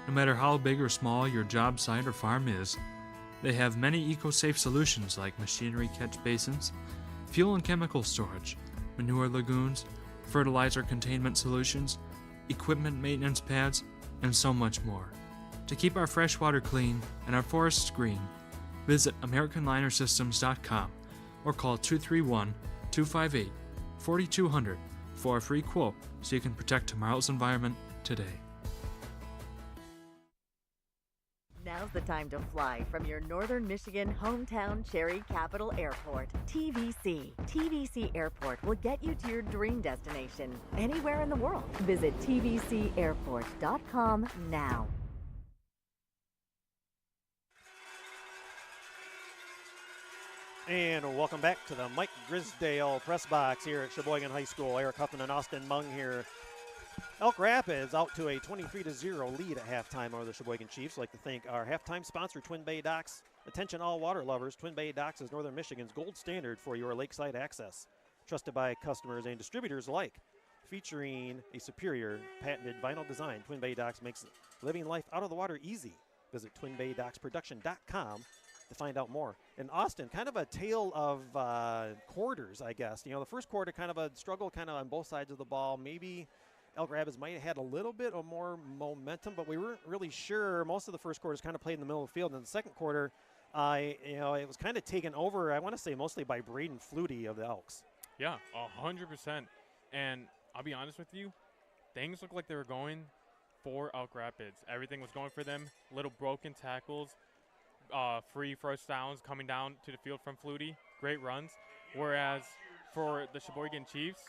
No matter how big or small your job site or farm is, they have many eco-safe solutions like machinery catch basins, fuel and chemical storage, manure lagoons, fertilizer containment solutions, equipment maintenance pads, and so much more. To keep our fresh water clean and our forests green, visit AmericanLinerSystems.com or call 231-258-4200 for a free quote so you can protect tomorrow's environment today. Now's the time to fly from your Northern Michigan hometown Cherry Capital Airport, TVC. TVC Airport will get you to your dream destination anywhere in the world. Visit tvcairport.com now. And welcome back to the Mike Grisdale press box here at Cheboygan High School. Eric Huffman and Austin Mung here. Elk Rapids out to a 23-0 lead at halftime over the Cheboygan Chiefs. I'd like to thank our halftime sponsor, Twin Bay Docks. Attention all water lovers, Twin Bay Docks is Northern Michigan's gold standard for your lakeside access. Trusted by customers and distributors alike. Featuring a superior patented vinyl design, Twin Bay Docks makes living life out of the water easy. Visit twinbaydocksproduction.com to find out more. And Austin, kind of a tale of quarters, I guess. You know, the first quarter kind of a struggle kind of on both sides of the ball. Maybe Elk Rapids might have had a little bit of more momentum, but we weren't really sure. Most of the first quarter is kind of played in the middle of the field. And the second quarter, it was kind of taken over, I want to say, mostly by Braden Flutie of the Elks. Yeah, 100%. And I'll be honest with you, things look like they were going for Elk Rapids. Everything was going for them. Little broken tackles, free first downs coming down to the field from Flutie. Great runs. Whereas for the Cheboygan Chiefs,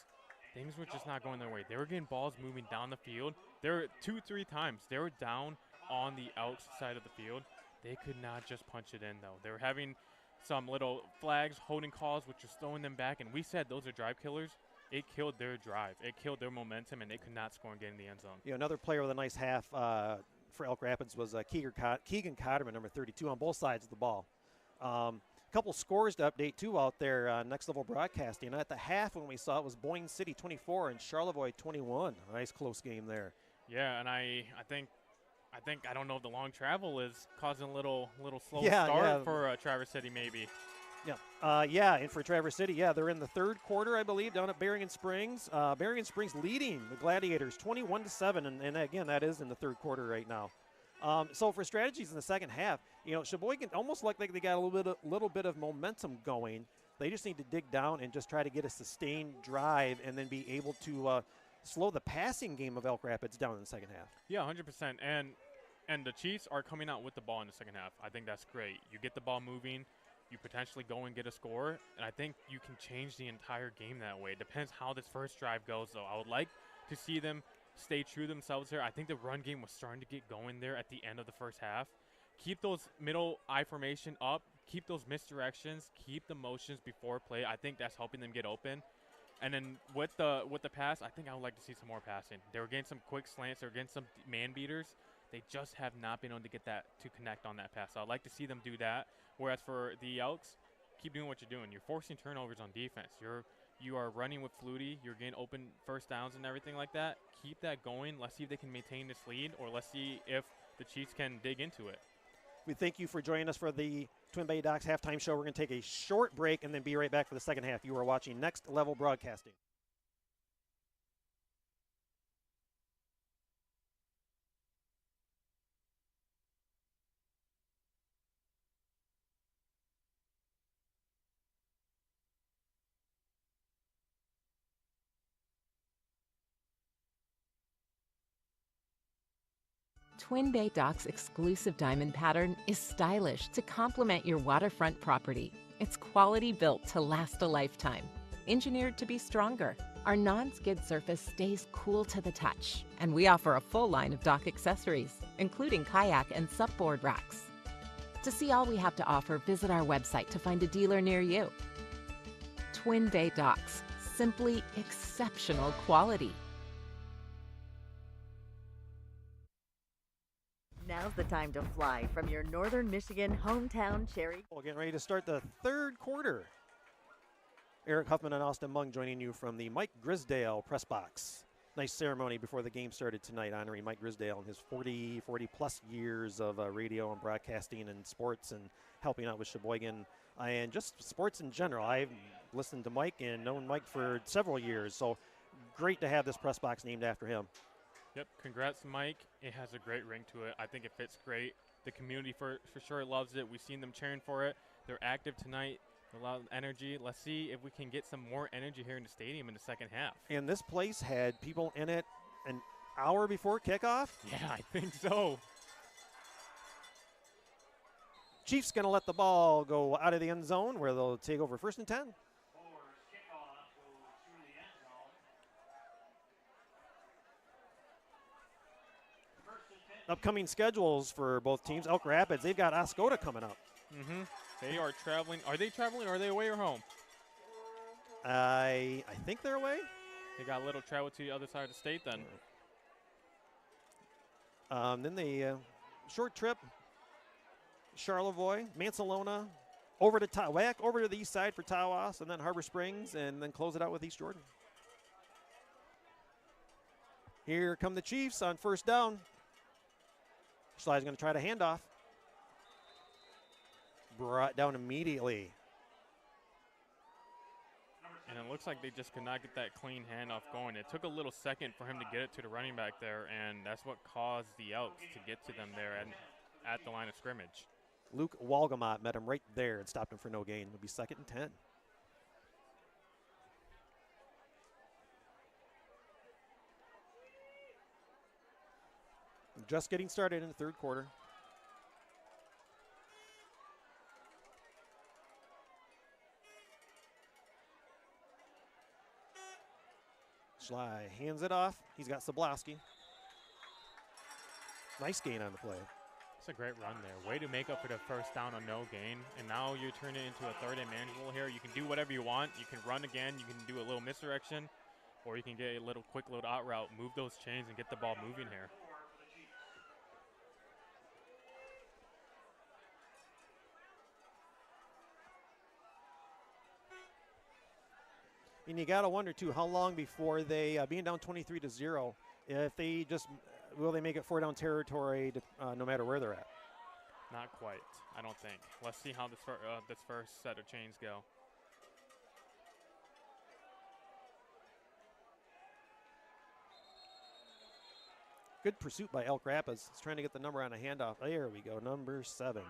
things were just not going their way. They were getting balls moving down the field. There were 2-3 times they were down on the Elks side of the field. They could not just punch it in, though. They were having some little flags, holding calls, which was throwing them back. And we said those are drive killers. It killed their drive. It killed their momentum, and they could not score and get in the end zone. Yeah, another player with a nice half for Elk Rapids was Keegan Cotterman, number 32, on both sides of the ball. A couple scores to update, too, out there, Next Level Broadcasting. At the half when we saw it was Boyne City 24 and Charlevoix 21. Nice close game there. Yeah, and I think I don't know if the long travel is causing a little slow start for Traverse City maybe. Yeah, and for Traverse City, they're in the third quarter, I believe, down at Berrien Springs. Berrien Springs leading the Gladiators 21-7, and again, that is in the third quarter right now. So for strategies in the second half, Cheboygan almost like they got a little bit of momentum going. They just need to dig down and just try to get a sustained drive and then be able to slow the passing game of Elk Rapids down in the second half. Yeah, 100%. And the Chiefs are coming out with the ball in the second half. I think that's great. You get the ball moving, you potentially go and get a score, and I think you can change the entire game that way. It depends how this first drive goes, though. I would like to see them stay true to themselves here. I think the run game was starting to get going there at the end of the first half. Keep those middle I formation up. Keep those misdirections. Keep the motions before play. I think that's helping them get open. And then with the pass, I think I would like to see some more passing. They were getting some quick slants. They were getting some man beaters. They just have not been able to get that to connect on that pass. So I'd like to see them do that. Whereas for the Elks, keep doing what you're doing. You're forcing turnovers on defense. You are running with Flutie. You're getting open first downs and everything like that. Keep that going. Let's see if they can maintain this lead, or let's see if the Chiefs can dig into it. We thank you for joining us for the Twin Bay Docs halftime show. We're going to take a short break and then be right back for the second half. You are watching Next Level Broadcasting. Twin Bay Docks' exclusive diamond pattern is stylish to complement your waterfront property. It's quality built to last a lifetime. Engineered to be stronger, our non-skid surface stays cool to the touch, and we offer a full line of dock accessories, including kayak and supboard racks. To see all we have to offer, visit our website to find a dealer near you. Twin Bay Docks, simply exceptional quality. Now's the time to fly from your Northern Michigan hometown Cherry. Well, getting ready to start the third quarter. Eric Huffman and Austin Mung joining you from the Mike Grisdale press box. Nice ceremony before the game started tonight, honoring Mike Grisdale and his 40-plus years of radio and broadcasting and sports and helping out with Cheboygan and just sports in general. I've listened to Mike and known Mike for several years, so great to have this press box named after him. Yep, congrats, Mike. It has a great ring to it. I think it fits great. The community for sure loves it. We've seen them cheering for it. They're active tonight. A lot of energy. Let's see if we can get some more energy here in the stadium in the second half. And this place had people in it an hour before kickoff? Yeah, I think so. Chiefs going to let the ball go out of the end zone where they'll take over 1st and 10. Upcoming schedules for both teams. Elk Rapids, they've got Oscoda coming up. Mm-hmm. They are traveling. Are they traveling or are they away or home? I think they're away. They got a little travel to the other side of the state then. Then the short trip, Charlevoix, Mansalona, over to Tawac, over to the east side for Tawas, and then Harbor Springs, and then close it out with East Jordan. Here come the Chiefs on 1st down. Sly's going to try to hand off. Brought down immediately. And it looks like they just could not get that clean handoff going. It took a little second for him to get it to the running back there, and that's what caused the Elks to get to them there at the line of scrimmage. Luke Walgamot met him right there and stopped him for no gain. It'll be 2nd and 10. just getting started in the third quarter. Schley hands it off. He's got Soblowski. Nice gain on the play. It's a great run there. Way to make up for the first down on no gain. And now you turn it into a third and manageable here. You can do whatever you want. You can run again. You can do a little misdirection. Or you can get a little quick little out route, move those chains, and get the ball moving here. And you got to wonder, too, how long before they, being down 23-0, if they just, will they make it 4-down territory no matter where they're at? Not quite, I don't think. Let's see how this first set of chains go. Good pursuit by Elk Rapids. He's trying to get the number on a handoff. There we go, number 7.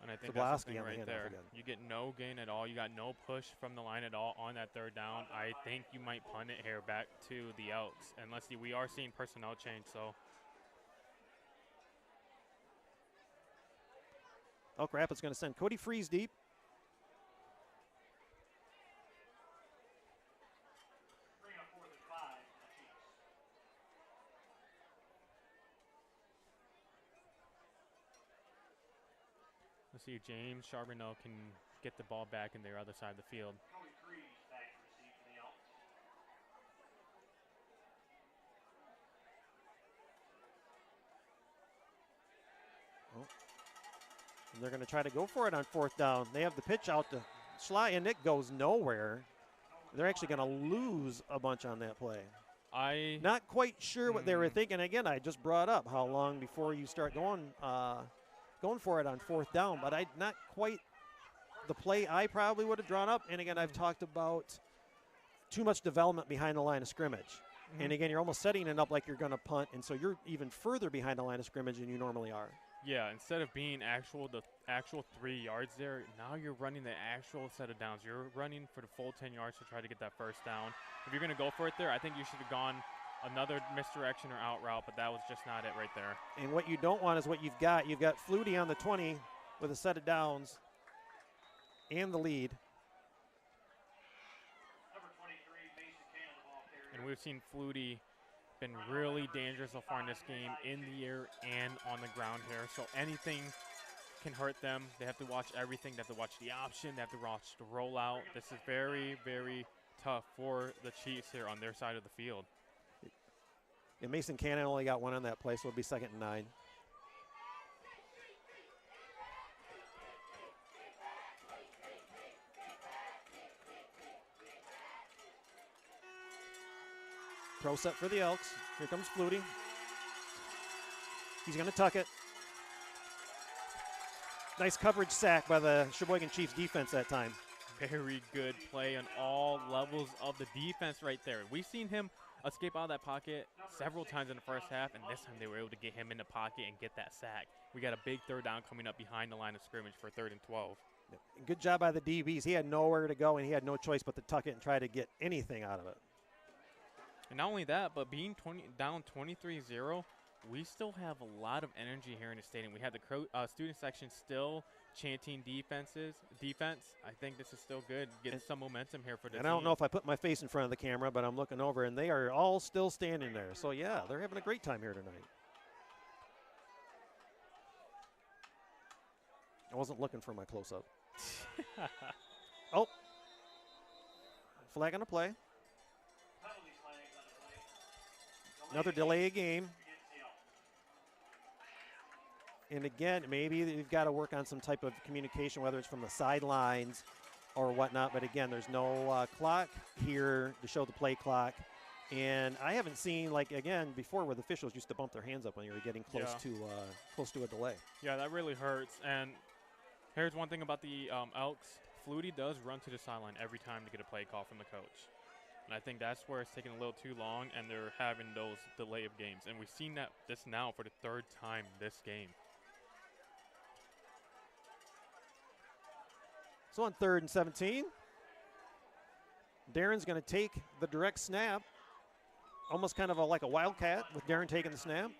And I think Soblowski that's the thing on the right handoff there. again. You get no gain at all. You got no push from the line at all on that third down. I think you might punt it here back to the Elks. And let's see, we are seeing personnel change, so. Elk Rapids going to send Cody Freeze deep. Let's see if James Charbonneau can get the ball back in their other side of the field. Oh. And they're going to try to go for it on 4th down. They have the pitch out to Schley, and it goes nowhere. They're actually going to lose a bunch on that play. Not quite sure what they were thinking. Again, I just brought up how long before you start going for it on 4th down, but not quite the play I probably would have drawn up. And again, I've talked about too much development behind the line of scrimmage. And again, you're almost setting it up like you're going to punt, and so you're even further behind the line of scrimmage than you normally are. Yeah, instead of being the actual 3 yards there, now you're running the actual set of downs. You're running for the full 10 yards to try to get that first down. If you're going to go for it there, I think you should have gone another misdirection or out route, but that was just not it right there. And what you don't want is what you've got. You've got Flutie on the 20 with a set of downs and the lead. And we've seen Flutie been really dangerous so far in this game, in the air and on the ground here. So anything can hurt them. They have to watch everything. They have to watch the option. They have to watch the rollout. This is very, very tough for the Chiefs here on their side of the field. And Mason Cannon only got one on that play, so it'll be 2nd and 9. Pro set for the Elks. Here comes Flutie. He's going to tuck it. Nice coverage sack by the Sheboygan Chiefs defense that time. Very good play on all levels of the defense right there. We've seen him escape out of that pocket several times in the first half, and this time they were able to get him in the pocket and get that sack. We got a big 3rd down coming up behind the line of scrimmage for 3rd and 12. Good job by the DBs. He had nowhere to go, and he had no choice but to tuck it and try to get anything out of it. And not only that, but being down 23-0, we still have a lot of energy here in the stadium. We have the student section still chanting defense. I think this is still good. Getting some momentum here for the team. I don't know if I put my face in front of the camera, but I'm looking over, and they are all still standing there. So, yeah, they're having a great time here tonight. I wasn't looking for my close-up. Oh. Flag on the play. Another delay of game. And again, maybe you've got to work on some type of communication, whether it's from the sidelines or whatnot. But again, there's no clock here to show the play clock. And I haven't seen, like, again, before where the officials used to bump their hands up when you were getting close to a delay. Yeah, that really hurts. And here's one thing about the Elks. Flutie does run to the sideline every time to get a play call from the coach. And I think that's where it's taking a little too long, and they're having those delay of games. And we've seen this now for the 3rd time this game. So on 3rd and 17, Darren's going to take the direct snap, almost kind of like a wildcat with Darren taking the snap.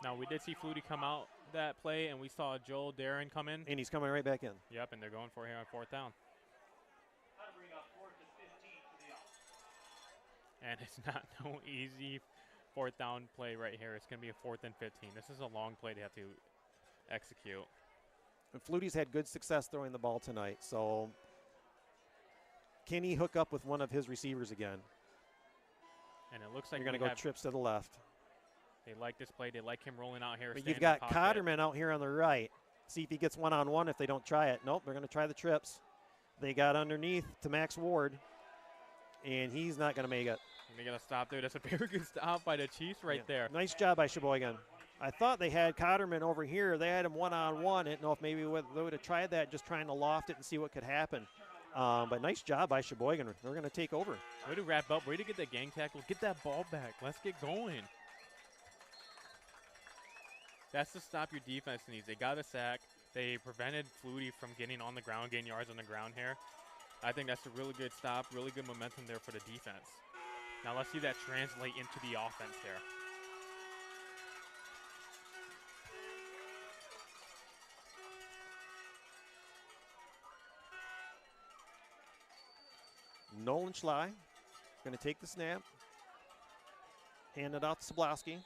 Now, we did see Flutie come out that play, and we saw Joel Darren come in. And he's coming right back in. Yep, and they're going for it here on 4th down. And it's not no easy 4th down play right here. It's going to be a 4th and 15. This is a long play they have to execute. And Flutie's had good success throwing the ball tonight, so can he hook up with one of his receivers again? And it looks like you're going to go trips to the left. They like this play. They like him rolling out here. But you've got Cotterman out here on the right. See if he gets one-on-one if they don't try it. Nope, they're going to try the trips. They got underneath to Max Ward, and he's not going to make it. They got to stop there. That's a very good stop by the Chiefs right there. Nice job by Cheboygan. I thought they had Cotterman over here. They had him one-on-one. I didn't know if maybe they would have tried that, just trying to loft it and see what could happen. But nice job by Cheboygan. They're going to take over. Way to wrap up. Way to get that gang tackle. Get that ball back. Let's get going. That's to stop your defense needs. They got a sack. They prevented Flutie from getting on the ground, getting yards on the ground here. I think that's a really good stop, really good momentum there for the defense. Now let's see that translate into the offense there. Nolan Schley going to take the snap, hand it out to Soblowski.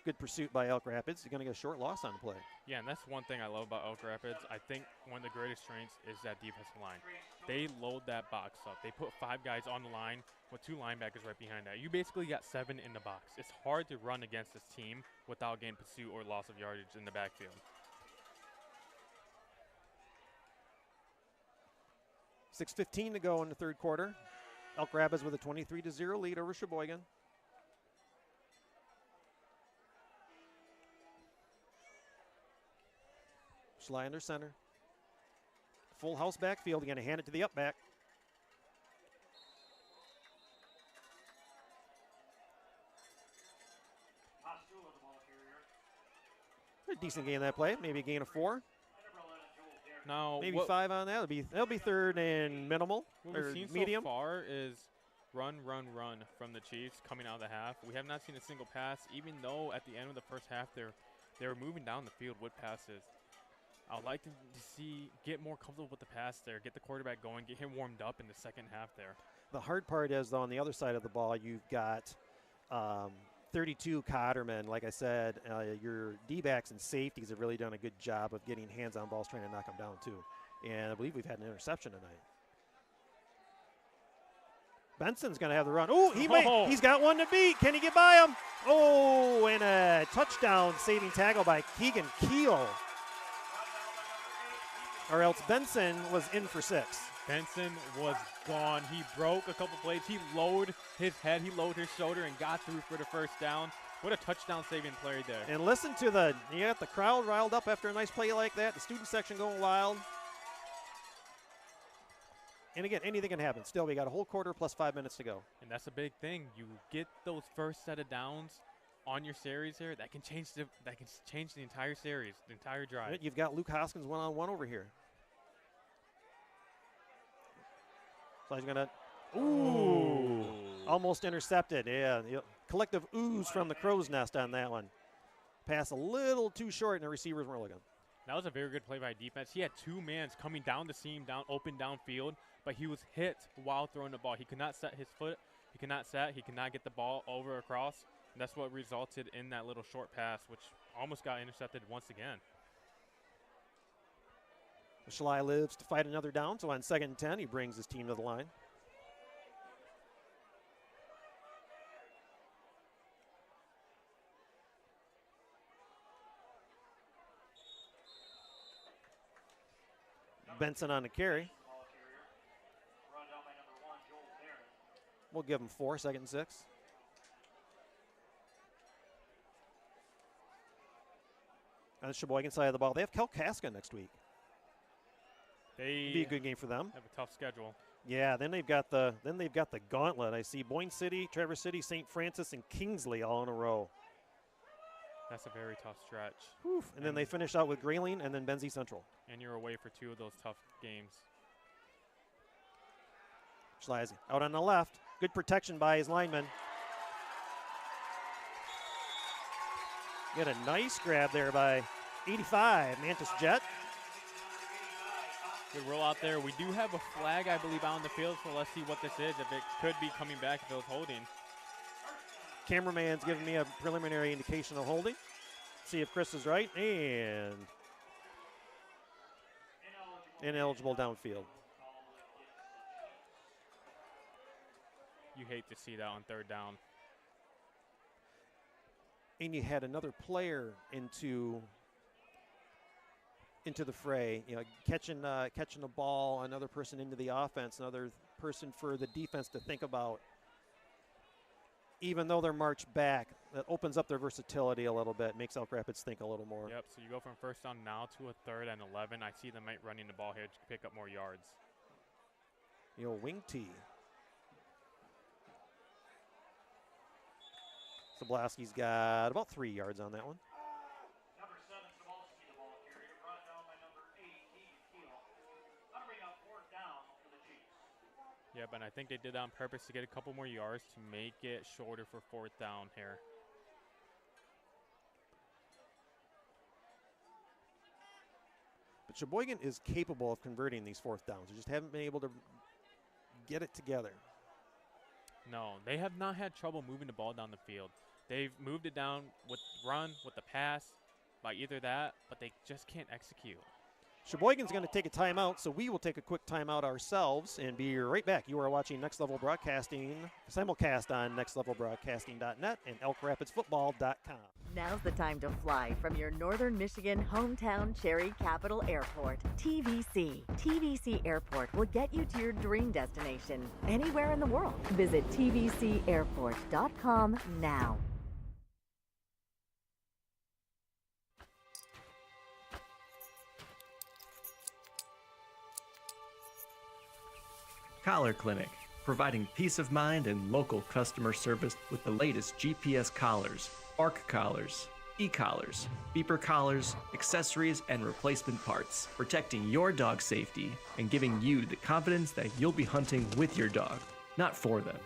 Good pursuit by Elk Rapids. He's going to get a short loss on the play. Yeah, and that's one thing I love about Elk Rapids. I think one of the greatest strengths is that defensive line. They load that box up. They put 5 guys on the line with 2 linebackers right behind that. You basically got 7 in the box. It's hard to run against this team without getting pursuit or loss of yardage in the backfield. 6:15 to go in the 3rd quarter. Elk Rapids with a 23-0 lead over Cheboygan. Schley under center. Full house backfield. You're going to hand it to the up back. A decent gain that play. Maybe a gain of 4. Now, maybe 5 on that. That'll be 3rd and minimal. What or we've seen medium. so far is run from the Chiefs coming out of the half. We have not seen a single pass, even though at the end of the first half they were moving down the field with passes. I'd like to get more comfortable with the pass there, get the quarterback going, get him warmed up in the second half there. The hard part is, though, on the other side of the ball, you've got 32 Cotterman. Like I said, your D-backs and safeties have really done a good job of getting hands on balls, trying to knock them down, too. And I believe we've had an interception tonight. Benson's going to have the run. Oh, he's got one to beat. Can he get by him? Oh, and a touchdown saving tackle by Keegan Keel. Or else Benson was in for 6. Benson was gone. He broke a couple plays. He lowered his head, he lowered his shoulder, and got through for the first down. What a touchdown-saving play there. And listen to you got the crowd riled up after a nice play like that. The student section going wild. And again, anything can happen. Still, we got a whole quarter plus 5 minutes to go. And that's a big thing. You get those first set of downs on your series here, that can change the entire series, the entire drive. You've got Luke Hoskins one-on-one over here. So he's going to, almost intercepted. Yeah, collective ooze from the crow's nest on that one. Pass a little too short, and the receivers weren't looking. That was a very good play by defense. He had 2 mans coming down the seam, open downfield, but he was hit while throwing the ball. He could not set his foot. He could not get the ball over across. And that's what resulted in that little short pass, which almost got intercepted once again. Schley lives to fight another down, so on 2nd and 10, he brings his team to the line. Benson on the carry. We'll give him 4, 2nd and 6. On the Sheboygan side of the ball, they have Kalkaska next week. Be a good game for them. Have a tough schedule. Yeah, then they've got the gauntlet. I see Boyne City, Traverse City, St. Francis, and Kingsley all in a row. That's a very tough stretch. Oof. And then they finish out with Grayling and then Benzie Central. And you're away for 2 of those tough games. Schley out on the left. Good protection by his lineman. Get a nice grab there by 85, Mantis Jet. Good roll out there. We do have a flag, I believe, out on the field, so let's see what this is. If it could be coming back if it was holding. Cameraman's giving me a preliminary indication of holding. See if Chris is right, and ineligible downfield. You hate to see that on third down. And you had another player into the fray, you know, catching the ball, another person into the offense, another person for the defense to think about. Even though they're marched back, that opens up their versatility a little bit, makes Elk Rapids think a little more. Yep, so you go from first down now to a 3rd and 11. I see them running the ball here to pick up more yards. You know, wing tee. Sobolowski's got about 3 yards on that one. Number 7, Sobolowski, the ball carrier, brought down by number 8, Keegan Keel. That'll bring up 4th down for the Chiefs. Yep, and I think they did that on purpose to get a couple more yards to make it shorter for 4th down here. But Cheboygan is capable of converting these 4th downs. They just haven't been able to get it together. No, they have not had trouble moving the ball down the field. They've moved it down with run, with the pass, by either that, but they just can't execute. Cheboygan's going to take a timeout, so we will take a quick timeout ourselves and be right back. You are watching Next Level Broadcasting, simulcast on nextlevelbroadcasting.net and elkrapidsfootball.com. Now's the time to fly from your Northern Michigan hometown Cherry Capital Airport, TVC. TVC Airport will get you to your dream destination anywhere in the world. Visit tvcairport.com now. Collar Clinic, providing peace of mind and local customer service with the latest GPS collars, ARC collars, e-collars, beeper collars, accessories, and replacement parts, protecting your dog's safety and giving you the confidence that you'll be hunting with your dog, not for them.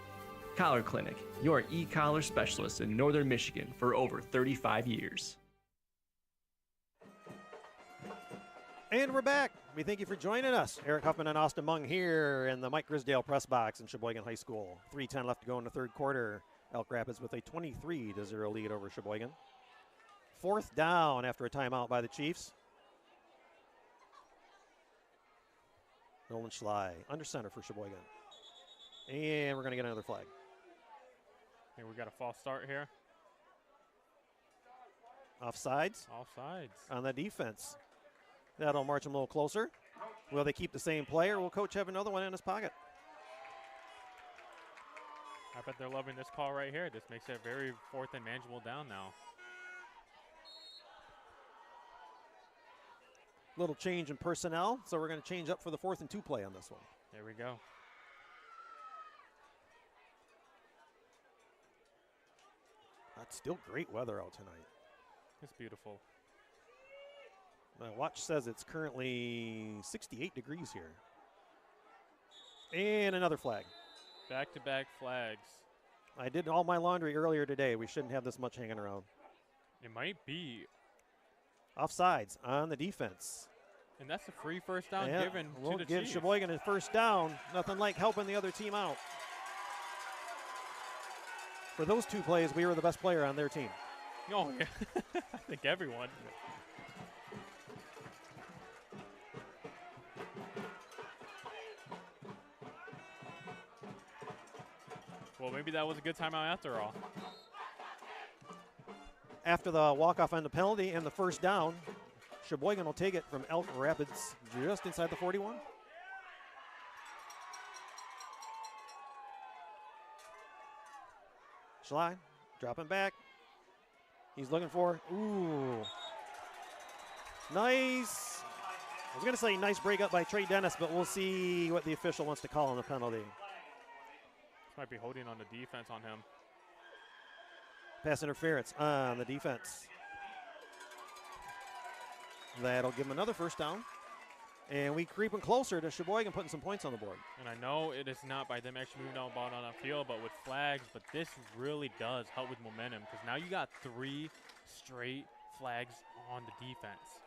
Collar Clinic, your e-collar specialist in Northern Michigan for over 35 years. And we're back. We thank you for joining us. Eric Huffman and Austin Mung here in the Mike Grisdale press box in Cheboygan High School. 3:10 left to go in the 3rd quarter. Elk Rapids with a 23-0 lead over Cheboygan. 4th down after a timeout by the Chiefs. Nolan Schley under center for Cheboygan. And we're going to get another flag. Here we got a false start here. Offsides. Offsides. On the defense. That'll march them a little closer. Will they keep the same player? Will Coach have another one in his pocket? I bet they're loving this call right here. This makes it very 4th and manageable down now. Little change in personnel, so we're going to change up for the 4th and 2 play on this one. There we go. That's still great weather out tonight. It's beautiful. My watch says it's currently 68 degrees here. And another flag. Back-to-back flags. I did all my laundry earlier today. We shouldn't have this much hanging around. It might be. Offsides on the defense. And that's a free 1st down Yeah, given we'll to the give Chiefs. Cheboygan a 1st down. Nothing like helping the other team out. For those 2 plays, we were the best player on their team. Oh, yeah. I think everyone. Well, maybe that was a good timeout after all. After the walk-off on the penalty and the 1st down, Cheboygan will take it from Elk Rapids just inside the 41. Schley dropping back. He's looking for, ooh. Nice. I was going to say nice break up by Trey Dennis, but we'll see what the official wants to call on the penalty. Might be holding on the defense on him. Pass interference on the defense. That'll give him another 1st down. And we creeping closer to Cheboygan putting some points on the board. And I know it is not by them actually moving down the ball on the field, but with flags. But this really does help with momentum because now you got 3 straight flags on the defense.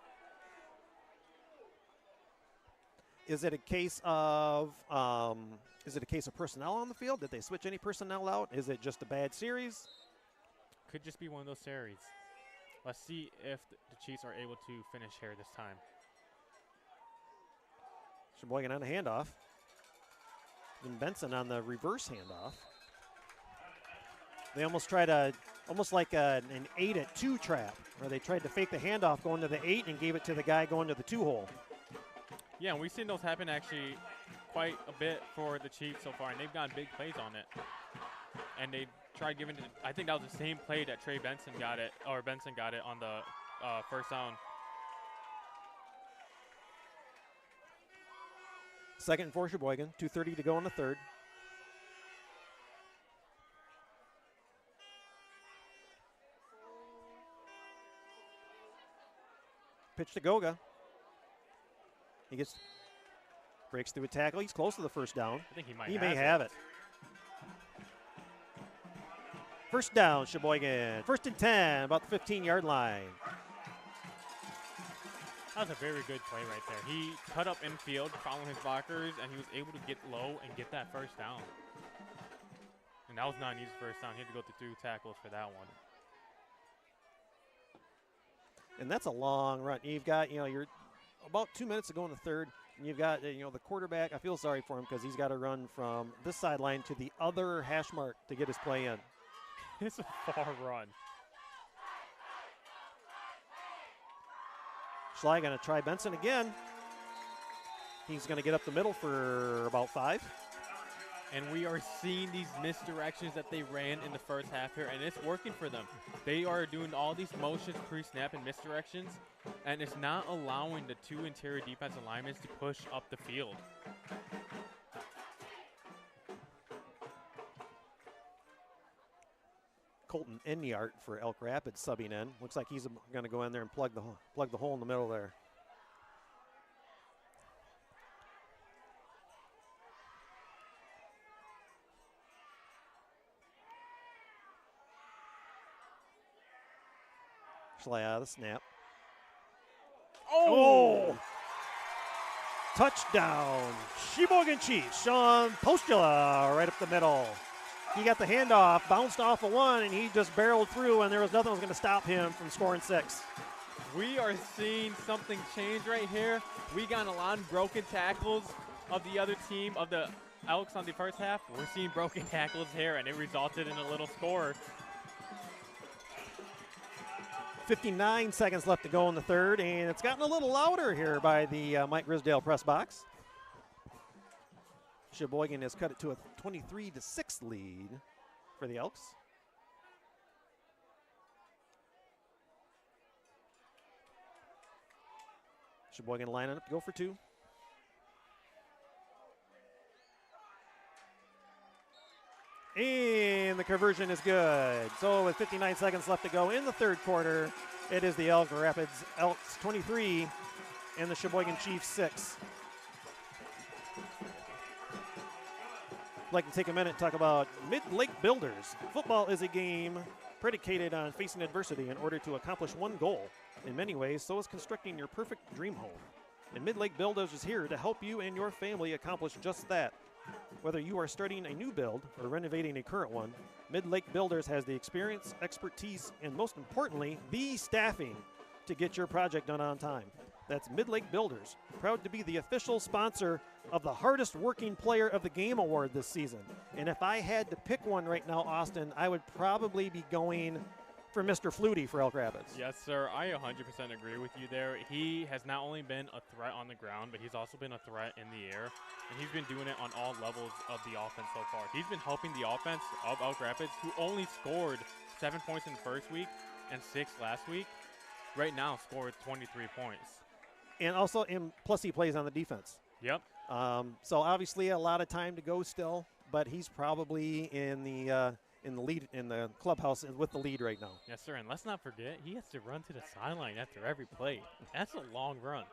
Is it a case of personnel on the field? Did they switch any personnel out? Is it just a bad series? Could just be one of those series. Let's see if the Chiefs are able to finish here this time. Sheboygan on a handoff. And Benson on the reverse handoff. They almost tried almost like an 8-at-2 trap, where they tried to fake the handoff going to the 8 and gave it to the guy going to the 2-hole. Yeah, and we've seen those happen actually quite a bit for the Chiefs so far, and they've gotten big plays on it. And they tried giving it, I think that was the same play that Benson got it on the first down. Second for Sheboygan, 2:30 to go in the third. Pitch to Goga. He breaks through a tackle. He's close to the first down. I think he might may have it. First down, Sheboygan. 1st and 10, about the 15-yard line. That was a very good play right there. He cut up infield, following his blockers, and he was able to get low and get that first down. And that was not an easy first down. He had to go through 2 tackles for that one. And that's a long run. You've got, you're about 2 minutes to go in the third, and you've got, the quarterback. I feel sorry for him because he's got to run from this sideline to the other hash mark to get his play in. It's a far run. Schley going to try Benson again. He's going to get up the middle for about 5. And we are seeing these misdirections that they ran in the first half here, and it's working for them. They are doing all these motions pre-snap and misdirections, and it's not allowing the 2 interior defensive linemen to push up the field. Colton Enyart for Elk Rapids subbing in. Looks like he's going to go in there and plug the hole in the middle there. Schley out of the snap. Oh! Touchdown, Cheboygan Chiefs. Sean Postula right up the middle. He got the handoff, bounced off of 1, and he just barreled through, and there was nothing that was going to stop him from scoring 6. We are seeing something change right here. We got a lot of broken tackles of the other team, of the Elks on the first half. We're seeing broken tackles here, and it resulted in a little score. 59 seconds left to go in the third, and it's gotten a little louder here by the Mike Grisdale press box. Sheboygan has cut it to a 23-6 lead for the Elks. Sheboygan lining up to go for 2. And the conversion is good. So with 59 seconds left to go in the third quarter, it is the Elk Rapids Elks 23 and the Sheboygan Chiefs 6. I'd like to take a minute and talk about Mid-Lake Builders. Football is a game predicated on facing adversity in order to accomplish one goal. In many ways, so is constructing your perfect dream home. And Mid-Lake Builders is here to help you and your family accomplish just that. Whether you are starting a new build or renovating a current one, Mid-Lake Builders has the experience, expertise, and most importantly, the staffing to get your project done on time. That's Mid-Lake Builders, proud to be the official sponsor of the Hardest Working Player of the Game Award this season. And if I had to pick one right now, Austin, I would probably be going for Mr. Flutie for Elk Rapids. Yes, sir. I 100% agree with you there. He has not only been a threat on the ground, but he's also been a threat in the air. And he's been doing it on all levels of the offense so far. He's been helping the offense of Elk Rapids, who only scored 7 points in the first week and 6 last week. Right now scored 23 points. And also, plus he plays on the defense. Yep. So obviously a lot of time to go still, but he's probably in the lead in the clubhouse with the lead right now. Yes, sir. And let's not forget, he has to run to the sideline after every play. That's a long run.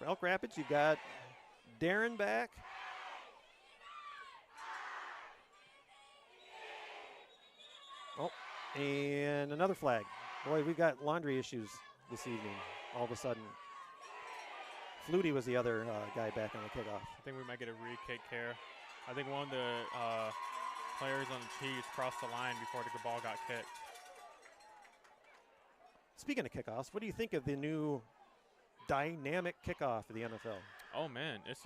For Elk Rapids, you've got Darren back. Oh, and another flag. Boy, we've got laundry issues this evening all of a sudden. Flutie was the other guy back on the kickoff. I think we might get a re-kick here. I think one of the players on the Chiefs crossed the line before the ball got kicked. Speaking of kickoffs, what do you think of the new dynamic kickoff of the NFL? Oh man, it's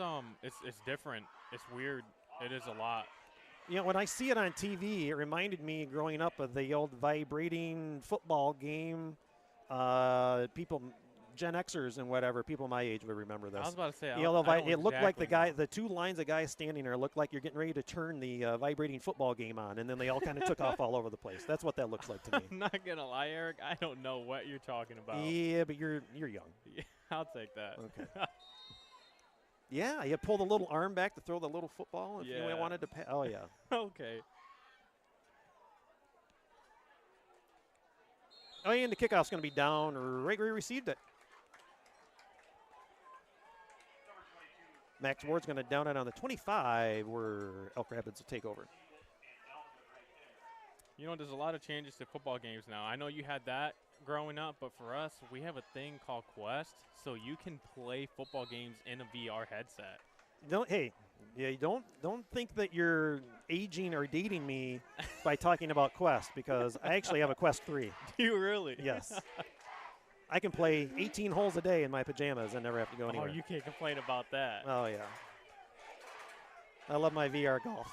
different. It's weird. It is a lot. You know, when I see it on TV, it reminded me growing up of the old vibrating football game. People, Gen Xers and whatever, people my age would remember this. I was about to say, it looked like the two lines of guys standing there looked like you're getting ready to turn the vibrating football game on, and then they all kind of took off all over the place. That's what that looks like to me. I'm not gonna lie, Eric. I don't know what you're talking about. Yeah, but you're young. Yeah, I'll take that. Okay. Yeah, you pull the little arm back to throw the little football if you really wanted to. Oh yeah. Okay. Oh, and the kickoff's going to be down right where he received it. Max Ward's going to down it on the 25 where Elk Rapids will take over. You know, there's a lot of changes to football games now. I know you had that growing up, but for us, we have a thing called Quest, so you can play football games in a VR headset. Don't think that you're aging or dating me by talking about Quest, because I actually have a Quest 3. Do you really? Yes. I can play 18 holes a day in my pajamas and never have to go anywhere. Oh, you can't complain about that. Oh, yeah. I love my VR golf.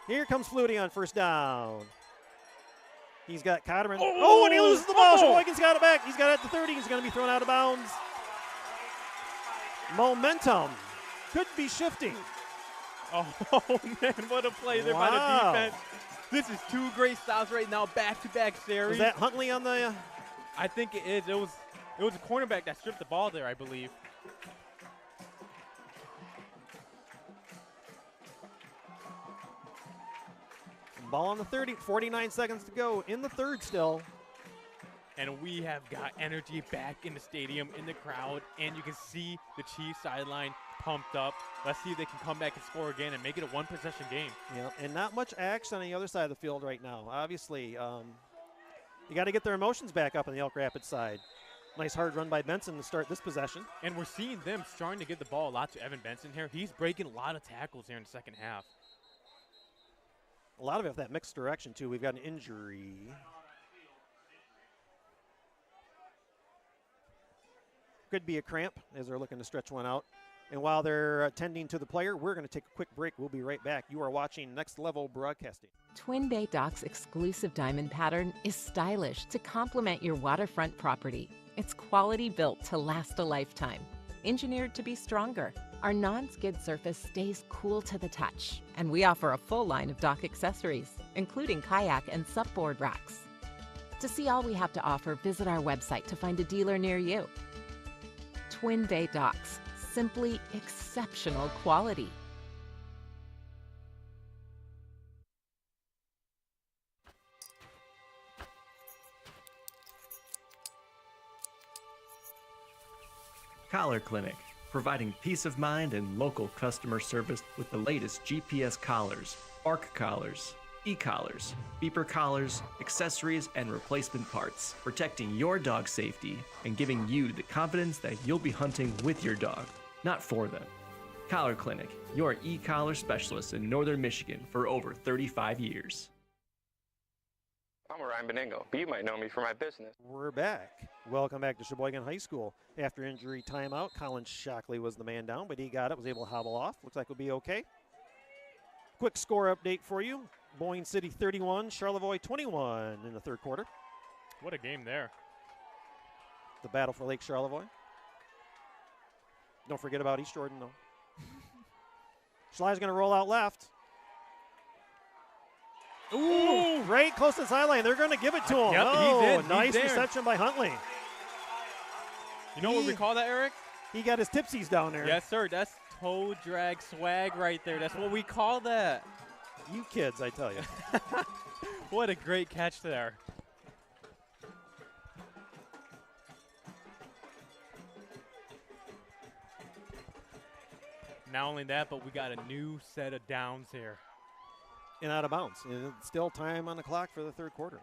Here comes Flutie on first down. He's got Cotterman. Oh, and he loses the ball. Sheboygan's got it back. He's got it at the 30. He's going to be thrown out of bounds. Momentum could be shifting. Oh, man, what a play there by the defense. This is two great stops right now, back-to-back series. Is that Huntley on the? I think it is. It was a cornerback that stripped the ball there, I believe. Ball on the 30, 49 seconds to go in the third still. And we have got energy back in the stadium, in the crowd, and you can see the Chiefs sideline pumped up. Let's see if they can come back and score again and make it a one-possession game. Yeah, and not much action on the other side of the field right now. Obviously, you got to get their emotions back up on the Elk Rapids side. Nice hard run by Benson to start this possession. And we're seeing them starting to give the ball a lot to Evan Benson here. He's breaking a lot of tackles here in the second half. A lot of it that mixed direction, too. We've got an injury. Could be a cramp as they're looking to stretch one out. And while they're attending to the player, we're going to take a quick break. We'll be right back. You are watching Next Level Broadcasting. Twin Bay Dock's exclusive diamond pattern is stylish to complement your waterfront property. It's quality built to last a lifetime. Engineered to be stronger, our non-skid surface stays cool to the touch, and we offer a full line of dock accessories, including kayak and supboard racks. To see all we have to offer, visit our website to find a dealer near you. Twin Bay Docks, simply exceptional quality. Collar Clinic, providing peace of mind and local customer service with the latest GPS collars, bark collars, e-collars, beeper collars, accessories, and replacement parts, protecting your dog's safety and giving you the confidence that you'll be hunting with your dog, not for them. Collar Clinic, your e-collar specialist in Northern Michigan for over 35 years. I'm Ryan Beningo, but you might know me for my business. We're back. Welcome back to Cheboygan High School. After injury timeout, Colin Shockley was the man down, but he got it, was able to hobble off. Looks like we'll be okay. Quick score update for you. Boyne City 31, Charlevoix 21 in the third quarter. What a game there. The battle for Lake Charlevoix. Don't forget about East Jordan, though. Schley's going to roll out left. Ooh, right close to the sideline. They're going to give it to him. Yep, oh, he's nice there. reception by Huntley. You know what we call that, Eric? He got his tipsies down there. Yes, sir. That's toe drag swag right there. That's what we call that. You kids, I tell you. What a great catch there. Not only that, but we got a new set of downs here. And out of bounds. And still time on the clock for the third quarter.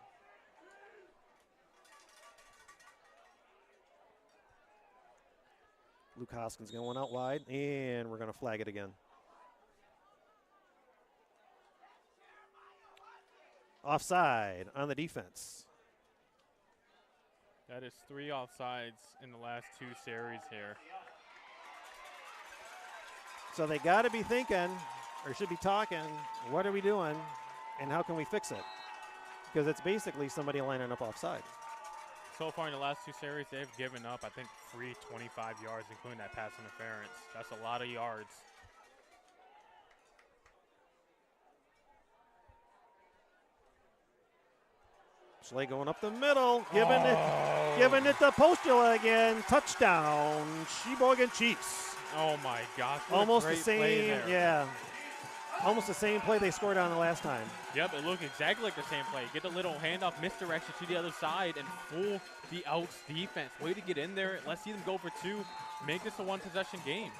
Luke Hoskins going out wide, and we're going to flag it again. Offside on the defense. That is 3 offsides in the last 2 series here. So they got to be thinking, or should be talking, what are we doing, and how can we fix it? Because it's basically somebody lining up offside. So far in the last 2 series, they've given up, I think, 25 yards, including that pass interference. That's a lot of yards. Schley going up the middle, giving it to Postula again. Touchdown, Cheboygan Chiefs. Oh my gosh! Almost the same, yeah. Almost the same play they scored on the last time. Yep, it looked exactly like the same play. Get a little handoff misdirection to the other side and fool the Elks defense. Way to get in there. Let's see them go for 2. Make this a 1-possession game.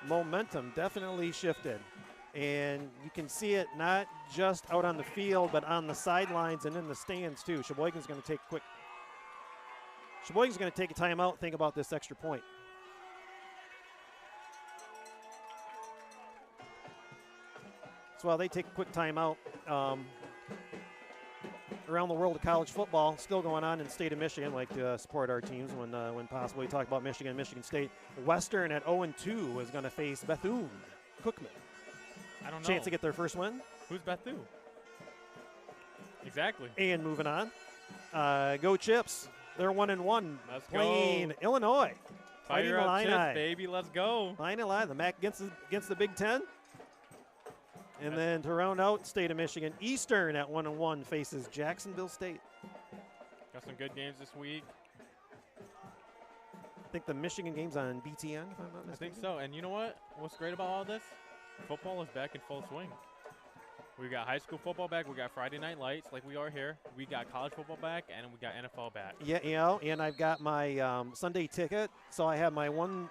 Momentum definitely shifted. And you can see it not just out on the field, but on the sidelines and in the stands too. Sheboygan's going to take Sheboygan's going to take a timeout and think about this extra point. So while they take a quick timeout, around the world of college football, still going on in the state of Michigan, like to support our teams when possible. We talk about Michigan, Michigan State. Western at 0-2 is going to face Bethune-Cookman. I don't know. Chance to get their first win. Who's Bethune? Exactly. And moving on. Go Chips. They're 1-1. Let's playing go. Illinois. Fighting Fire up Illini. Chips, baby. Let's go. Fighting Illini. The MAC against the Big Ten. And then to round out state of Michigan, Eastern at 1-1 faces Jacksonville State. Got some good games this week. I think the Michigan game's on BTN, if I'm not mistaken. I think so. And you know what? What's great about all this? Football is back in full swing. We got high school football back. We got Friday Night Lights like we are here. We got college football back, and we got NFL back. Yeah, you know, and I've got my Sunday ticket, so I have my one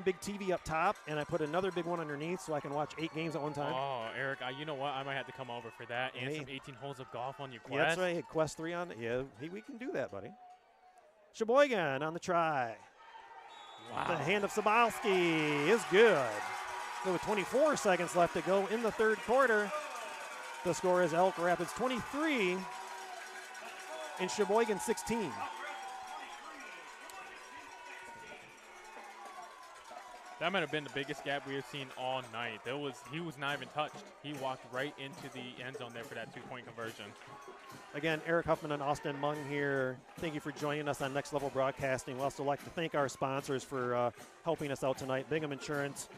big TV up top, and I put another big one underneath so I can watch 8 games at one time. Oh, Eric, you know what? I might have to come over for that and some 18 holes of golf on your Quest. Yeah, that's right. Hey, Quest 3 on it. Yeah, hey, we can do that, buddy. Sheboygan on the try. Wow. The hand of Sobalski is good. So with 24 seconds left to go in the third quarter, the score is Elk Rapids 23 and Cheboygan 16. That might have been the biggest gap we have seen all night. He was not even touched. He walked right into the end zone there for that 2-point conversion. Again, Eric Huffman and Austin Mung here. Thank you for joining us on Next Level Broadcasting. We'd also like to thank our sponsors for helping us out tonight. Bingham Insurance,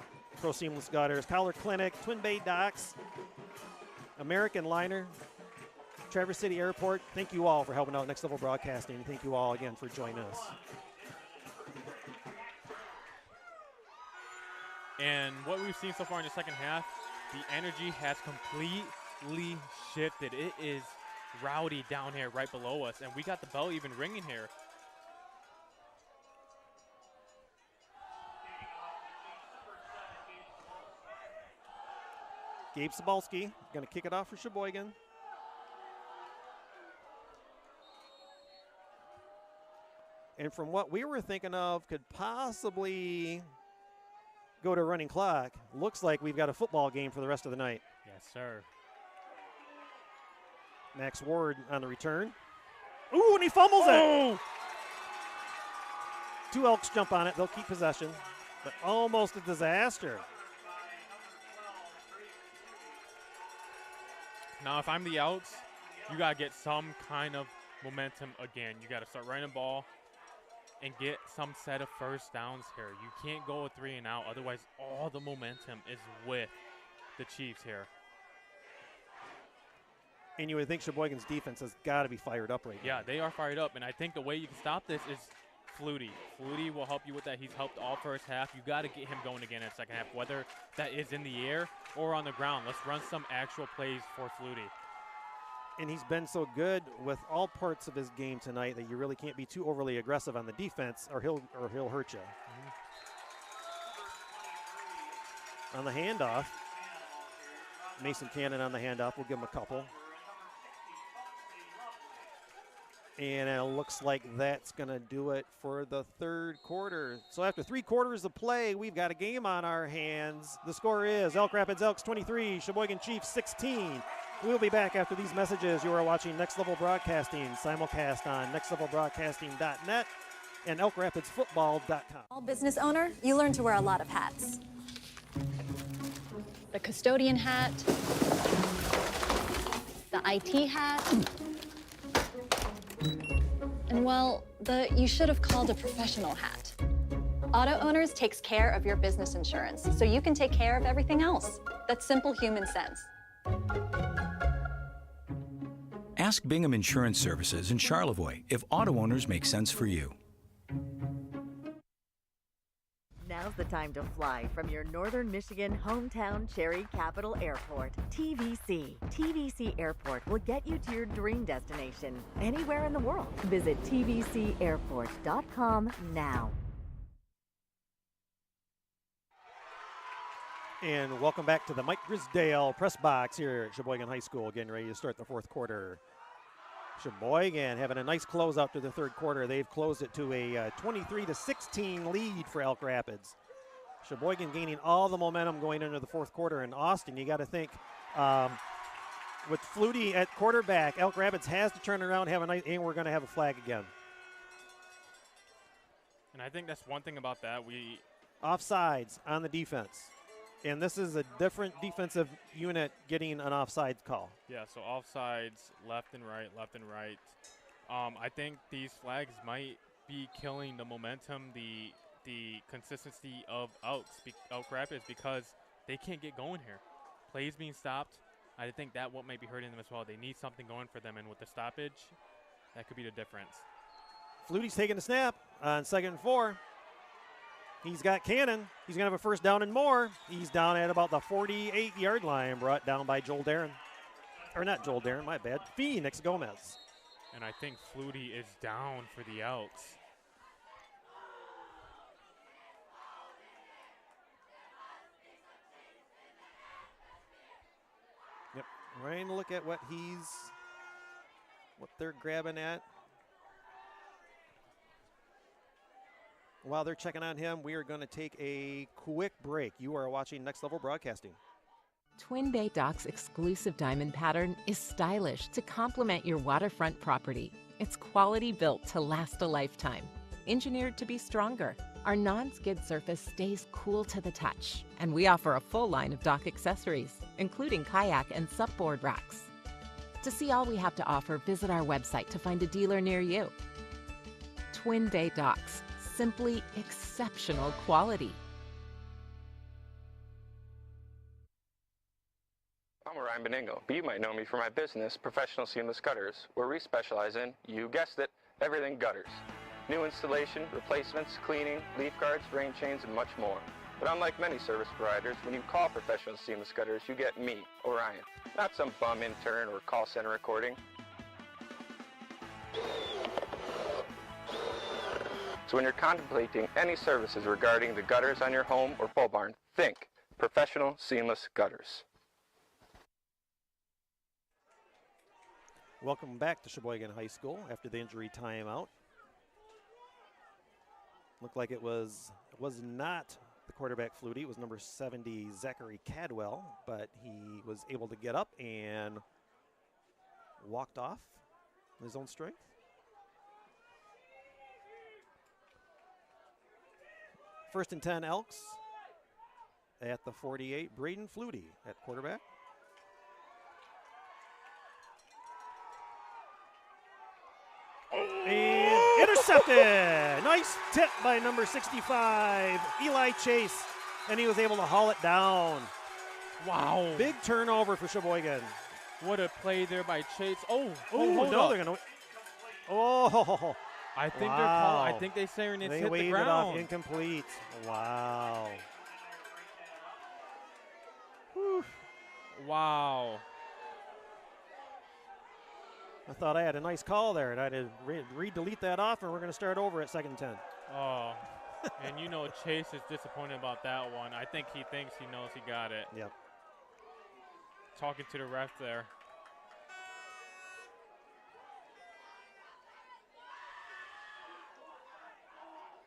Pro Seamless Gutters, Collar Clinic, Twin Bay Docks, American Liner, Traverse City Airport. Thank you all for helping out Next Level Broadcasting. Thank you all again for joining us. And what we've seen so far in the second half, the energy has completely shifted. It is rowdy down here right below us, and we got the bell even ringing here. Gabe Sobalski going to kick it off for Cheboygan. And from what we were thinking of, could possibly go to running clock. Looks like we've got a football game for the rest of the night. Yes, sir. Max Ward on the return. Ooh, and he fumbles it. 2 Elks jump on it. They'll keep possession, but almost a disaster. Now, if I'm the Elks, you got to get some kind of momentum again. You got to start running the ball and get some set of first downs here. You can't go with 3 and out. Otherwise, all the momentum is with the Chiefs here. And you would think Sheboygan's defense has got to be fired up right now. Yeah, they are fired up. And I think the way you can stop this is Flutie. Flutie will help you with that. He's helped all first half. You got to get him going again in the second half, whether that is in the air or on the ground. Let's run some actual plays for Flutie. And he's been so good with all parts of his game tonight that you really can't be too overly aggressive on the defense, or he'll hurt you. On the handoff, Mason Cannon on the handoff. We'll give him a couple. And it looks like that's going to do it for the third quarter. So after 3 quarters of play, we've got a game on our hands. The score is Elk Rapids Elks 23, Cheboygan Chiefs 16. We'll be back after these messages. You are watching Next Level Broadcasting, simulcast on nextlevelbroadcasting.net and elkrapidsfootball.com. All business owner, you learn to wear a lot of hats. The custodian hat, the IT hat, and well, the you should have called a professional hat. Auto Owners takes care of your business insurance, so you can take care of everything else. That's simple human sense. Ask Bingham Insurance Services in Charlevoix if auto owners make sense for you. Now's the time to fly from your Northern Michigan hometown Cherry Capital Airport. TVC. TVC Airport will get you to your dream destination anywhere in the world. Visit tvcairport.com now. And welcome back to the Mike Grisdale press box here at Cheboygan High School, getting ready to start the fourth quarter. Cheboygan having a nice close out to the third quarter. They've closed it to a 23-16 lead for Elk Rapids. Cheboygan gaining all the momentum going into the fourth quarter. And Austin, you got to think, with Flutie at quarterback, Elk Rapids has to turn around, have a nice, and we're going to have a flag again. And I think that's one thing about that. Offsides on the defense. And this is a different defensive unit getting an offside call. Yeah, so offsides, left and right, left and right. I think these flags might be killing the momentum, the consistency of Elk Rapids, because they can't get going here. Plays being stopped. I think that what might be hurting them as well. They need something going for them, and with the stoppage, that could be the difference. Flutie's taking the snap on 2nd and 4. He's got Cannon. He's going to have a first down and more. He's down at about the 48-yard line, brought down by Joel Darren. Or not Joel Darren, my bad. Phoenix Gomez. And I think Flutie is down for the Elks. Yep, trying to look at what they're grabbing at. While they're checking on him, we are going to take a quick break. You are watching Next Level Broadcasting. Twin Bay Dock's exclusive diamond pattern is stylish to complement your waterfront property. It's quality built to last a lifetime. Engineered to be stronger, our non-skid surface stays cool to the touch, and we offer a full line of dock accessories, including kayak and supboard racks. To see all we have to offer, visit our website to find a dealer near you. Twin Bay Docks. Simply exceptional quality. I'm Ryan Beningo, but you might know me for my business, Professional Seamless Gutters, where we specialize in, you guessed it, everything gutters. New installation, replacements, cleaning, leaf guards, rain chains, and much more. But unlike many service providers, when you call Professional Seamless Gutters, you get me, Orion, not some bum intern or call center recording. So when you're contemplating any services regarding the gutters on your home or pole barn, think Professional Seamless Gutters. Welcome back to Cheboygan High School after the injury timeout. Looked like it was not the quarterback Flutie. It was number 70, Zachary Cadwell, but he was able to get up and walked off on his own strength. First and 10 Elks at the 48. Braden Flutie at quarterback. And intercepted. Nice tip by number 65, Eli Chase. And he was able to haul it down. Wow. Big turnover for Cheboygan. What a play there by Chase. Oh, no, they're going to. Oh. I think wow. they're calling. I think they saying it's hit the ground. It off incomplete. Wow. Whew. Wow. I thought I had a nice call there, and I had to delete that off, and we're going to start over at 2nd and 10. Oh, and you know Chase is disappointed about that one. I think he thinks he knows he got it. Yep. Talking to the ref there.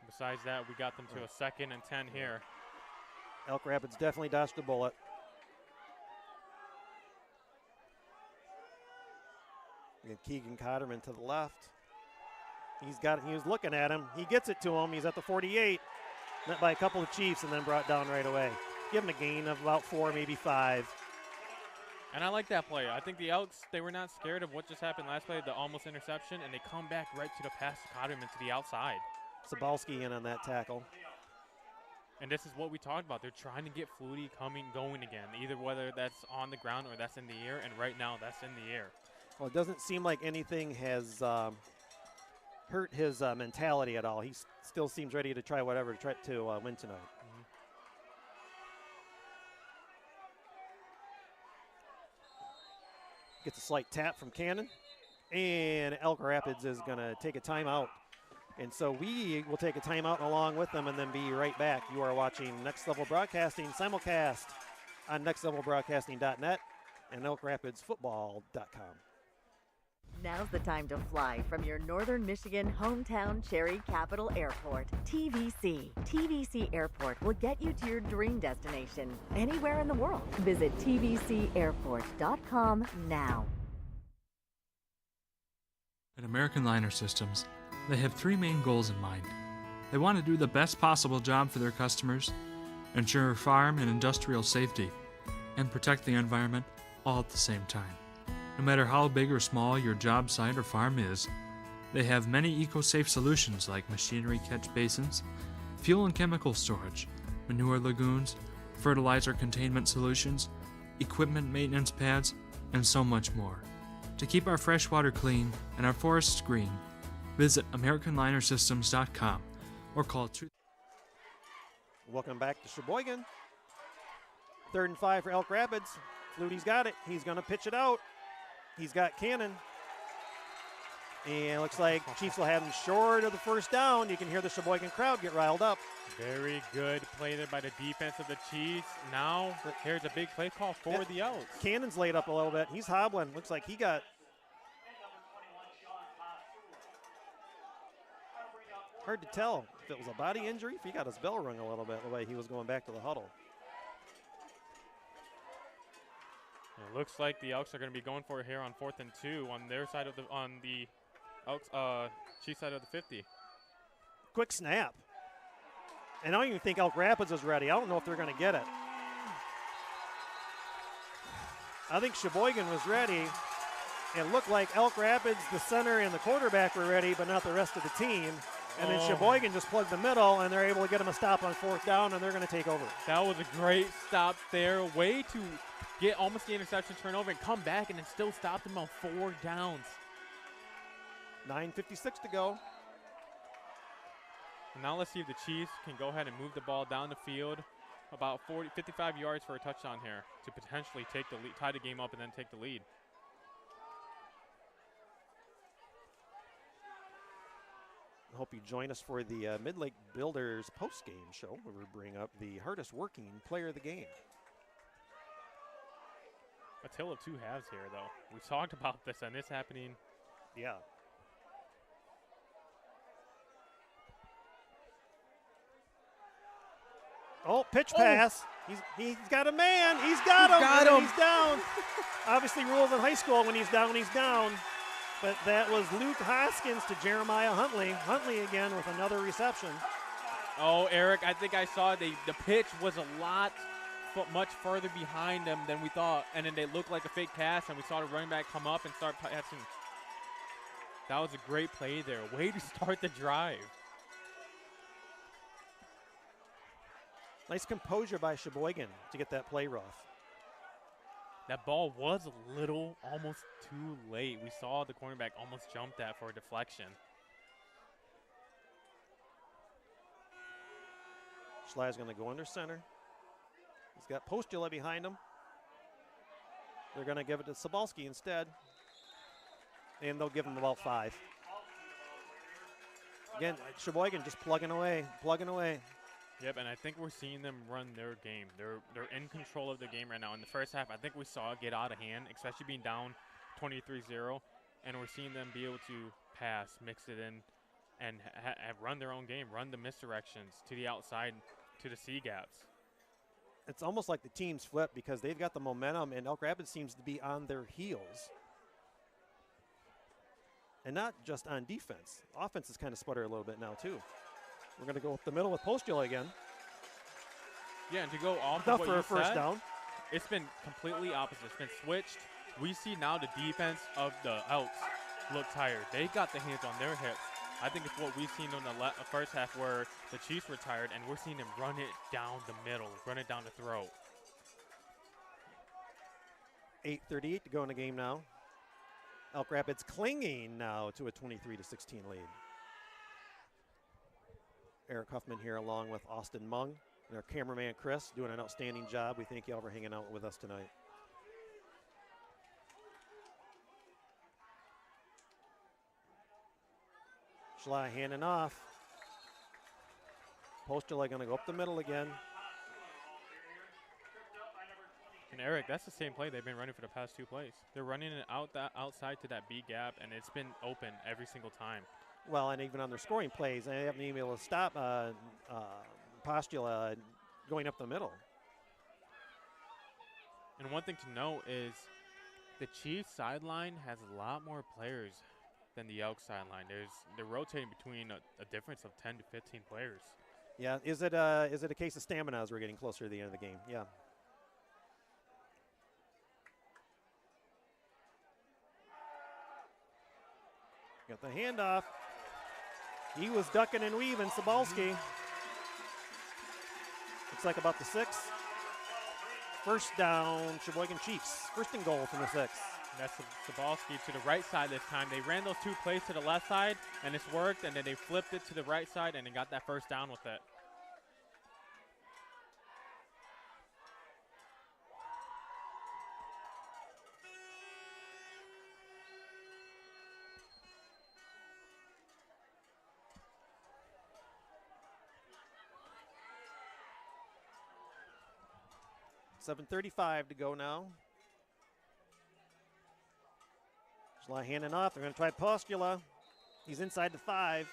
Besides that, we got them to a 2nd and 10 here. Elk Rapids definitely dodged a bullet. And Keegan Cotterman to the left. He was looking at him. He gets it to him. He's at the 48. Met by a couple of Chiefs and then brought down right away. Give him a gain of about 4, maybe 5. And I like that play. I think the Elks, they were not scared of what just happened last play, the almost interception, and they come back right to the pass to Cotterman to the outside. Sabalski in on that tackle. And this is what we talked about. They're trying to get Flutie going again, either whether that's on the ground or that's in the air, and right now that's in the air. Well, it doesn't seem like anything has hurt his mentality at all. He still seems ready to try whatever to try to win tonight. Mm-hmm. Gets a slight tap from Cannon, and Elk Rapids is going to take a timeout. And so we will take a timeout along with them and then be right back. You are watching Next Level Broadcasting simulcast on nextlevelbroadcasting.net and elkrapidsfootball.com. Now's the time to fly from your Northern Michigan hometown Cherry Capital Airport. TVC. TVC Airport will get you to your dream destination anywhere in the world. Visit tvcairport.com now. At American Liner Systems, they have 3 main goals in mind. They want to do the best possible job for their customers, ensure farm and industrial safety, and protect the environment all at the same time. No matter how big or small your job site or farm is, they have many eco-safe solutions like machinery catch basins, fuel and chemical storage, manure lagoons, fertilizer containment solutions, equipment maintenance pads, and so much more. To keep our fresh water clean and our forests green, visit AmericanLinerSystems.com or call 2. Welcome back to Cheboygan. 3rd and 5 for Elk Rapids. Flutie's got it. He's going to pitch it out. He's got Cannon. And it looks like Chiefs will have him short of the first down. You can hear the Cheboygan crowd get riled up. Very good play there by the defense of the Chiefs. Now, here's a big play call for the Elks. Cannon's laid up a little bit. He's hobbling. Looks like he got hard to tell if it was a body injury, if he got his bell rung a little bit the way he was going back to the huddle. It looks like the Elks are going to be going for it here on 4th and 2 on their side of the Elks Chiefs side of the 50. Quick snap. And I don't even think Elk Rapids is ready. I don't know if they're going to get it. I think Cheboygan was ready. It looked like Elk Rapids, the center and the quarterback were ready, but not the rest of the team. And then Cheboygan just plugged the middle, and they're able to get him a stop on 4th down, and they're going to take over. That was a great stop there. Way to get almost the interception turnover and come back and then still stop them on 4 downs. 9:56 to go. And now let's see if the Chiefs can go ahead and move the ball down the field about 55 yards for a touchdown here to potentially take the lead, tie the game up and then take the lead. I hope you join us for the Mid-Lake Builders post-game show where we bring up the hardest working player of the game. A tale of 2 halves here, though. We've talked about this and this happening. Yeah. Oh, pitch pass. He's got a man. He's got him. He's down. Obviously rules in high school when he's down, he's down. But that was Luke Hoskins to Jeremiah Huntley. Huntley again with another reception. Oh, Eric, I think I saw the pitch was much further behind them than we thought. And then they looked like a fake pass, and we saw the running back come up and start passing. That was a great play there. Way to start the drive. Nice composure by Cheboygan to get that play rough. That ball was a little almost too late. We saw the cornerback almost jump that for a deflection. Schley's going to go under center. He's got Postula behind him. They're going to give it to Sabalski instead. and they'll give them about 5. Again, Cheboygan just plugging away. Yep, and I think we're seeing them run their game. They're in control of the game right now. In the first half, I think we saw it get out of hand, especially being down 23-0, and we're seeing them be able to pass, mix it in, and run their own game, run the misdirections to the outside, to the C gaps. It's almost like the teams flip because they've got the momentum, and Elk Rapids seems to be on their heels. And not just on defense. Offense is kind of sputter a little bit now, too. We're going to go up the middle with Postula again. Yeah, and to go off Enough of what for you a first said, down. It's been completely opposite. It's been switched. We see now the defense of the Elks look tired. They got the hands on their hips. I think it's what we've seen in the first half where the Chiefs were tired, and we're seeing them run it down the middle, run it down the throat. 8:38 to go in the game now. Elk Rapids clinging now to a 23-16 lead. Eric Huffman here along with Austin Mung and our cameraman Chris doing an outstanding job. We thank y'all for hanging out with us tonight. Schley handing off. Postula going to go up the middle again. And Eric, that's the same play they've been running for the past 2 plays. They're running it outside to that B gap, and it's been open every single time. Well, and even on their scoring plays, they haven't been able to stop Postula going up the middle. And one thing to note is the Chiefs sideline has a lot more players than the Elks sideline. They're rotating between a difference of 10 to 15 players. Yeah, is it a case of stamina as we're getting closer to the end of the game? Yeah. Got the handoff. He was ducking and weaving, Sobalski. Looks like about the 6. First down, Cheboygan Chiefs. First and goal from the 6. That's Sobalski to the right side this time. They ran those 2 plays to the left side, and it's worked, and then they flipped it to the right side, and they got that first down with it. $7:35 to go now. Schley handing off. They're going to try Postula. He's inside the 5.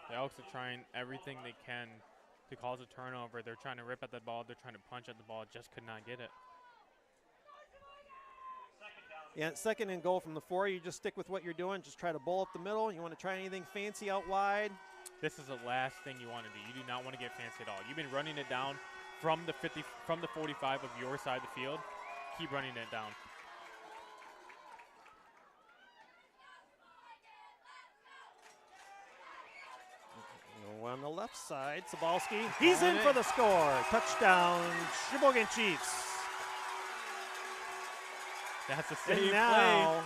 The Elks are trying everything they can to cause a turnover. They're trying to rip at the ball. They're trying to punch at the ball. Just could not get it. Yeah, second and goal from the 4. You just stick with what you're doing. Just try to bowl up the middle. You want to try anything fancy out wide? This is the last thing you want to do. You do not want to get fancy at all. You've been running it down from the 45 of your side of the field. Keep running it down. On the left side, Sobalski. He's in for the score. Touchdown, Cheboygan Chiefs. That's the same and now,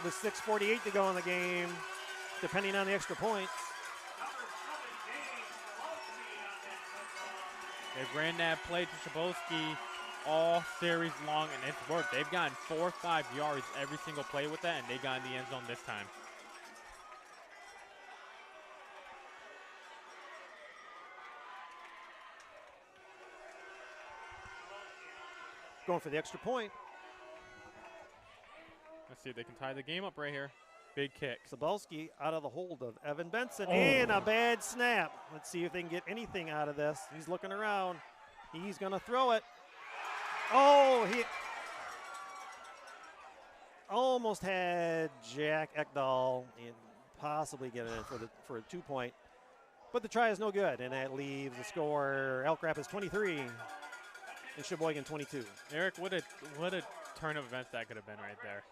with 6:48 to go in the game, depending on the extra points. They ran that play to Cheboygan all series long, and it's worked. They've gotten 4 or 5 yards every single play with that, and they got in the end zone this time. Going for the extra point. Let's see if they can tie the game up right here. Big kick. Sobalski out of the hold of Evan Benson. And a bad snap. Let's see if they can get anything out of this. He's looking around. He's going to throw it. Oh, he almost had Jack Ekdahl and possibly get it in for a 2-point. But the try is no good, and that leaves the score Elk Rapids 23 and Cheboygan 22. Eric, what a turn of events that could have been right there.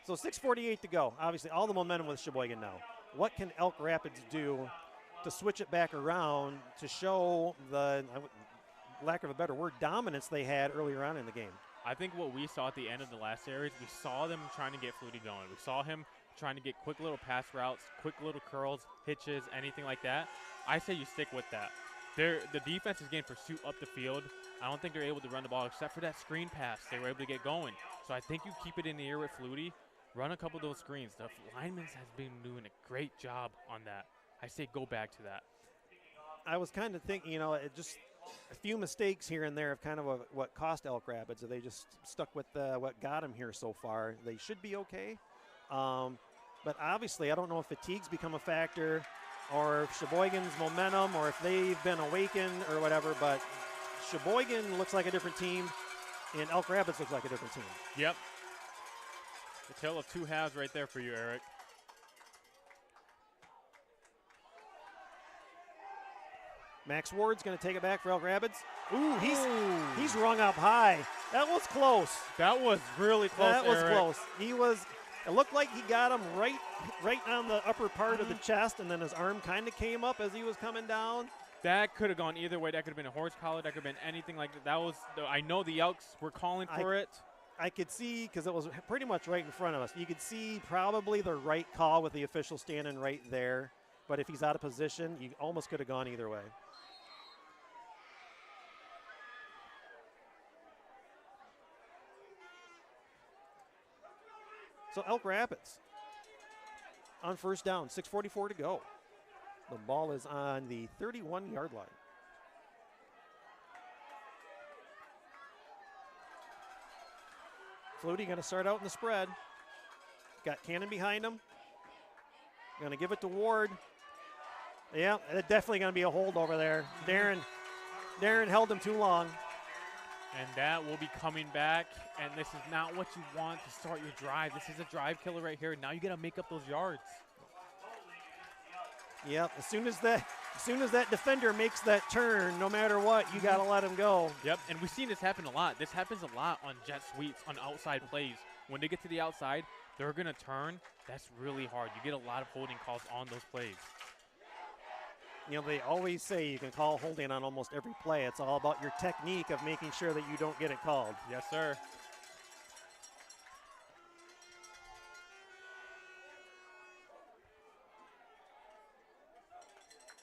So 6:48 to go. Obviously, all the momentum with Cheboygan now. What can Elk Rapids do to switch it back around to show the, lack of a better word, dominance they had earlier on in the game? I think what we saw at the end of the last series, we saw them trying to get Flutie going. We saw him trying to get quick little pass routes, quick little curls, hitches, anything like that. I say you stick with that. the defense is getting pursuit up the field. I don't think they're able to run the ball except for that screen pass. They were able to get going. So I think you keep it in the air with Flutie, run a couple of those screens. The linemen has been doing a great job on that. I say go back to that. I was kind of thinking, it just a few mistakes here and there of kind of what cost Elk Rapids. They just stuck with what got them here so far. They should be okay. But obviously, I don't know if fatigue's become a factor or if Cheboygan's momentum or if they've been awakened or whatever. But Cheboygan looks like a different team, and Elk Rapids looks like a different team. Yep. The tale of two halves right there for you, Eric. Max Ward's going to take it back for Elk Rapids. Ooh, he's rung up high. That was close. That was really close, That was Eric. close. It looked like he got him right on the upper part of the chest, and then his arm kind of came up as he was coming down. That could have gone either way. That could have been a horse collar. That could have been anything like that. That was, I know the Elks were calling for it. I could see, because it was pretty much right in front of us, you could see probably the right call with the official standing right there. But if he's out of position, you almost could have gone either way. So Elk Rapids on first down, 6:44 to go. The ball is on the 31-yard line. Flutie going to start out in the spread. Got Cannon behind him. Going to give it to Ward. Yeah, it's definitely going to be a hold over there. Darren held him too long. And that will be coming back. And this is not what you want to start your drive. This is a drive killer right here. Now you got to make up those yards. Yep, as soon as that defender makes that turn, no matter what, you got to let him go. Yep, and we've seen this happen a lot. This happens a lot on jet sweeps, on outside plays. When they get to the outside, they're going to turn. That's really hard. You get a lot of holding calls on those plays. They always say you can call holding on almost every play. It's all about your technique of making sure that you don't get it called. Yes, sir.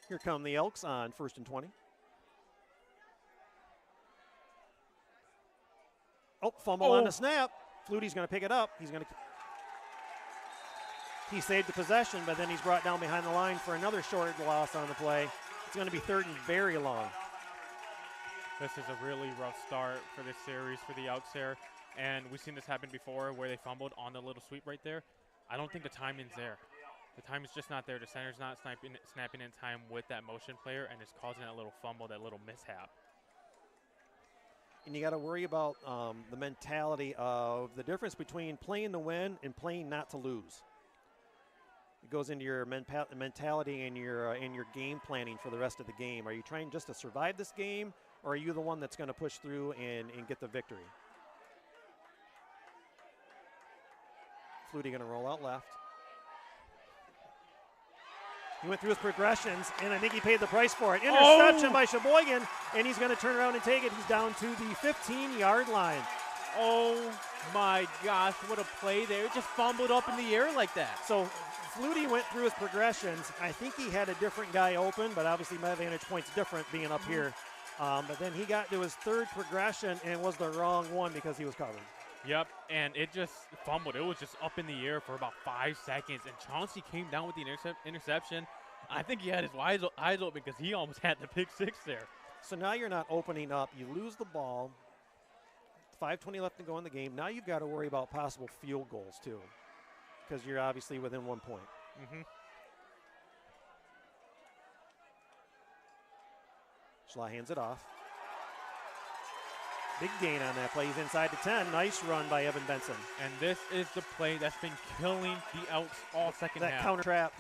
Here come the Elks on 1st and 20. Oh, fumble on the snap. Flutie's going to pick it up. He saved the possession, but then he's brought down behind the line for another short loss on the play. It's going to be 3rd and very long. This is a really rough start for this series for the Elks here. And we've seen this happen before where they fumbled on the little sweep right there. I don't think the timing's there. The time is just not there. The center's not snapping in time with that motion player, and it's causing that little fumble, that little mishap. And you got to worry about the mentality of the difference between playing to win and playing not to lose. It goes into your mentality and your game planning for the rest of the game. Are you trying just to survive this game, or are you the one that's going to push through and get the victory? Flutie going to roll out left. He went through his progressions, and I think he paid the price for it. Interception by Cheboygan, and he's going to turn around and take it. He's down to the 15-yard line. Oh, my gosh, what a play there. It just fumbled up in the air like that. So Flutie went through his progressions. I think he had a different guy open, but obviously my vantage point's different being up here. But then he got to his 3rd progression and was the wrong one because he was covered. Yep, and it just fumbled. It was just up in the air for about 5 seconds, and Chauncey came down with the interception. I think he had his eyes open because he almost had the pick 6 there. So now you're not opening up. You lose the ball. 5:20 left to go in the game. Now you've got to worry about possible field goals, too, because you're obviously within 1 point. Schla hands it off. Big gain on that play. He's inside the 10. Nice run by Evan Benson. And this is the play that's been killing the Elks all second half. That counter trap.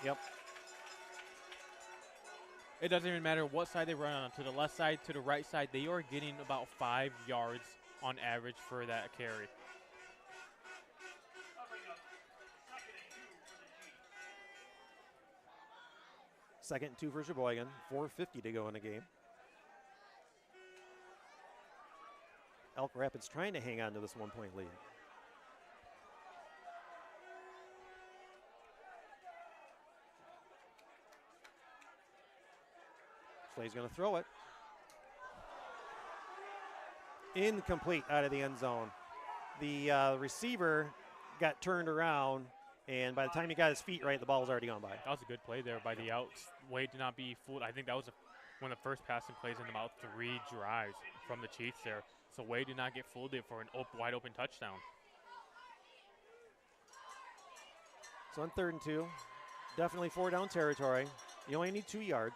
Yep. It doesn't even matter what side they run on, to the left side, to the right side. They are getting about 5 yards on average for that carry. Second and 2 for Cheboygan. 4:50 to go in the game. Elk Rapids trying to hang on to this 1-point lead. Schla So he's going to throw it. Incomplete out of the end zone. The receiver got turned around, and by the time he got his feet right, the ball was already gone by. That was a good play there by the Elks. Wade did not be fooled. I think that was one of the first passing plays in about 3 drives from the Chiefs there. So Wade did not get fooled there for an wide open touchdown. So on 3rd and 2, definitely 4 down territory. You only need 2 yards.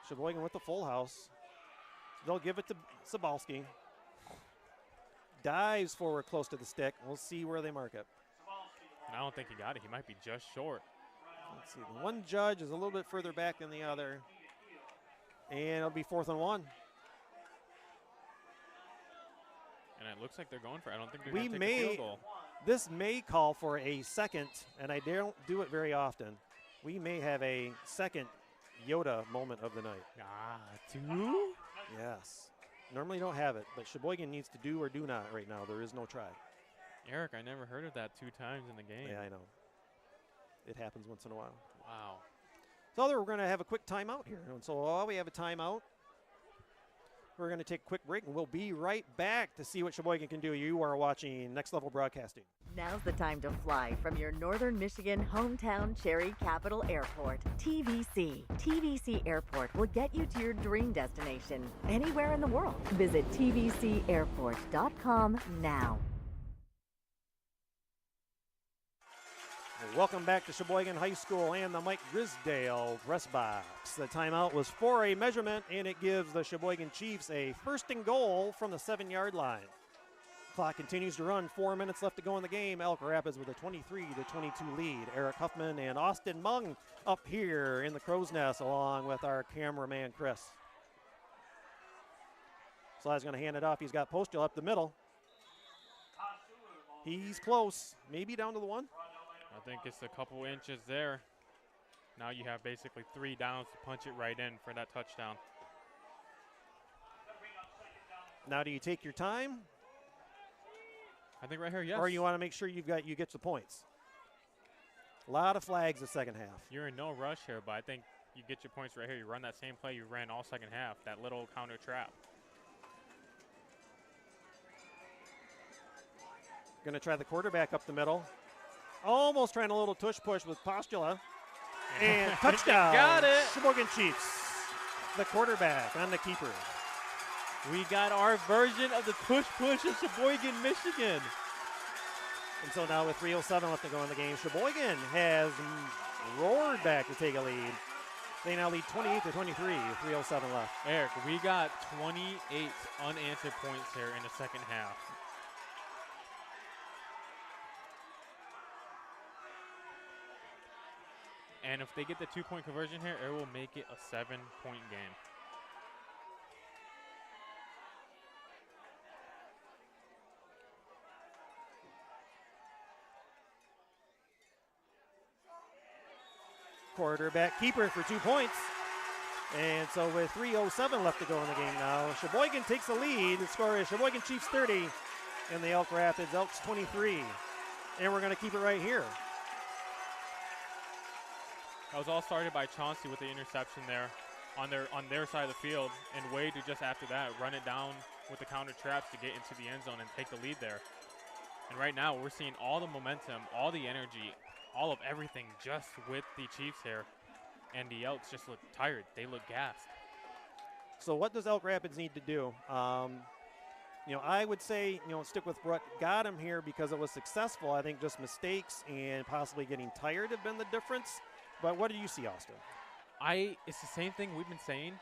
Cheboygan with the full house. They'll give it to Sobalski. Dives forward close to the stick. We'll see where they mark it. And I don't think he got it. He might be just short. Let's see. The one judge is a little bit further back than the other. And it'll be 4th and 1. And it looks like they're going for it. I don't think they're going to take a field goal. This may call for a second, and I don't do it very often. We may have a second Yoda moment of the night. Ah, 2? Yes. Normally don't have it, but Cheboygan needs to do or do not right now. There is no try. Eric, I never heard of that 2 times in the game. Yeah, I know. It happens once in a while. Wow. So we're going to have a quick timeout here. And so while we have a timeout, we're going to take a quick break, and we'll be right back to see what Cheboygan can do. You are watching Next Level Broadcasting. Now's the time to fly from your Northern Michigan hometown Cherry Capital Airport, TVC. TVC Airport will get you to your dream destination anywhere in the world. Visit tvcairport.com now. Welcome back to Cheboygan High School and the Mike Grisdale press box. The timeout was for a measurement, and it gives the Cheboygan Chiefs a 1st and goal from the 7-yard line. Clock continues to run. 4 minutes left to go in the game. Elk Rapids with a 23-22 lead. Eric Huffman and Austin Mung up here in the crow's nest along with our cameraman Chris. Sly's going to hand it off. He's got Postal up the middle. He's close, maybe down to the 1. I think it's a couple inches there. Now you have basically 3 downs to punch it right in for that touchdown. Now do you take your time? I think right here, yes. Or you want to make sure you get the points? A lot of flags the second half. You're in no rush here, but I think you get your points right here. You run that same play you ran all second half, that little counter trap. Going to try the quarterback up the middle. Almost trying a little tush push with Postula. And touchdown. Got it. Sheboygan Chiefs. The quarterback on the keeper. We got our version of the tush push of Cheboygan, Michigan. And so now with 3:07 left to go in the game, Cheboygan has roared back to take a lead. They now lead 28-23, 3:07 left. Eric, we got 28 unanswered points here in the second half. And if they get the 2-point conversion here, it will make it a 7-point game. Quarterback keeper for 2 points. And so with 3:07 left to go in the game now, Cheboygan takes the lead. The score is Cheboygan Chiefs 30 and the Elk Rapids Elks 23. And we're going to keep it right here. That was all started by Chauncey with the interception there on their side of the field, and Wade to just after that run it down with the counter traps to get into the end zone and take the lead there. And right now we're seeing all the momentum, all the energy, all of everything just with the Chiefs here, and the Elks just look tired. They look gassed. So what does Elk Rapids need to do? I would say, stick with what got him here because it was successful. I think just mistakes and possibly getting tired have been the difference. But what do you see, Austin? It's the same thing we've been saying.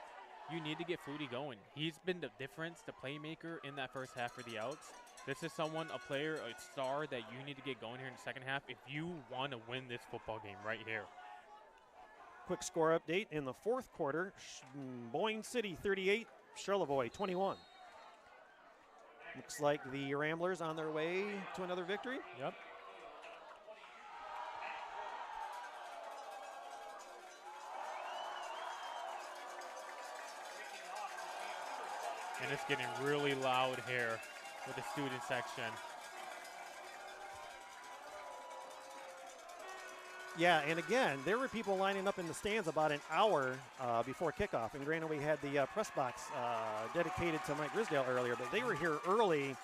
You need to get Flutie going. He's been the difference, the playmaker in that first half for the Elks. This is someone, a player, a star that you need to get going here in the second half if you want to win this football game right here. Quick score update in the fourth quarter. Boyne City 38, Charlevoix 21. Looks like the Ramblers on their way to another victory. Yep. And it's getting really loud here with the student section. Yeah, and again, there were people lining up in the stands about an hour before kickoff. And granted, we had the press box dedicated to Mike Grisdale earlier, but they were here early,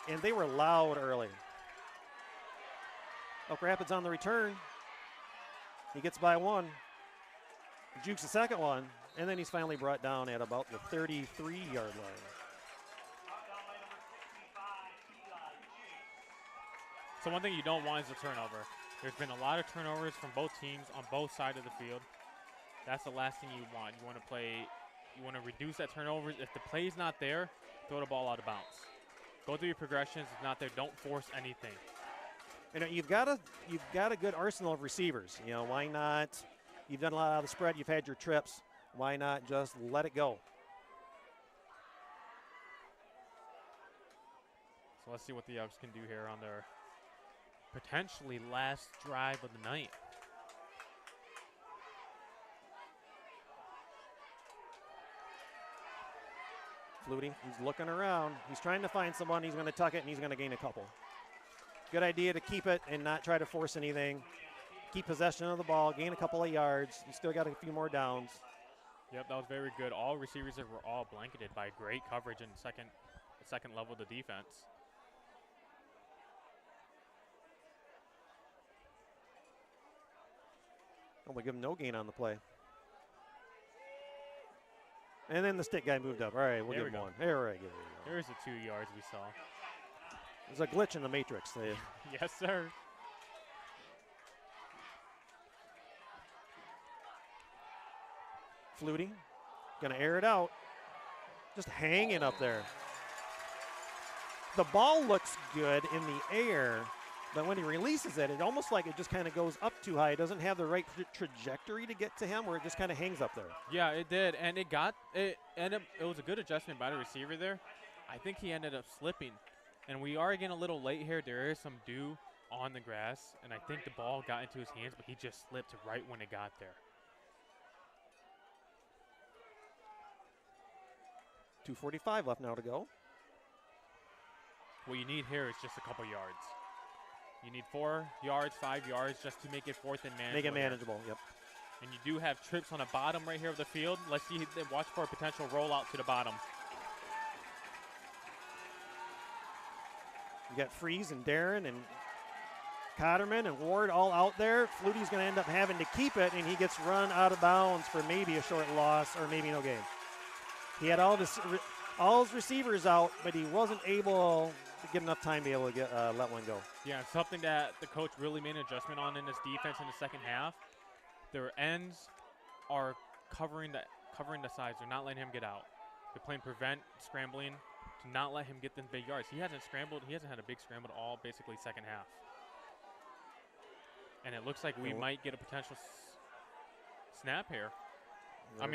and they were loud early. Elk Rapids on the return. He gets by one, jukes the second one, and then he's finally brought down at about the 33-yard line. So one thing you don't want is a turnover. There's been a lot of turnovers from both teams on both sides of the field. That's the last thing you want. You want to reduce that turnovers. If the play's not there, throw the ball out of bounds. Go through your progressions. If not there, don't force anything. You know, you've got a good arsenal of receivers. You know, why not? You've done a lot out of the spread. You've had your trips. Why not just let it go? So let's see what the Elks can do here on their potentially last drive of the night. Flutie, he's looking around. He's trying to find someone. He's going to tuck it, and he's going to gain a couple. Good idea to keep it and not try to force anything. Keep possession of the ball, gain a couple of yards. You still got a few more downs. Yep, that was very good. All receivers there were all blanketed by great coverage in the second level of the defense. Oh, we give him no gain on the play. And then the stick guy moved up. All right, we'll give him one. All right, give it. There's the 2 yards we saw. There's a glitch in the matrix. Yes, sir. Flutie, gonna air it out. Just hanging up there. The ball looks good in the air, but when he releases it, it almost like it just kind of goes up too high. It doesn't have the right trajectory to get to him, where it just kind of hangs up there. Yeah, it did, and it was a good adjustment by the receiver there. I think he ended up slipping, and we are getting a little late here. There is some dew on the grass, and I think the ball got into his hands, but he just slipped right when it got there. 2:45 left now to go. What you need here is just a couple yards. You need 4 yards, 5 yards, just to make it fourth and manageable. Make it manageable, yep. And you do have trips on the bottom right here of the field. Let's see, watch for a potential rollout to the bottom. You got Freeze and Darren and Cotterman and Ward all out there. Flutie's going to end up having to keep it, and he gets run out of bounds for maybe a short loss or maybe no gain. He had all his receivers out, but he wasn't able to get enough time to be able to get let one go. Yeah, something that the coach really made an adjustment on in this defense in the second half. Their ends are covering the sides. They're not letting him get out. They're playing prevent, scrambling to not let him get them big yards. He hasn't scrambled. He hasn't had a big scramble at all, basically second half. And it looks like we might get a potential snap here.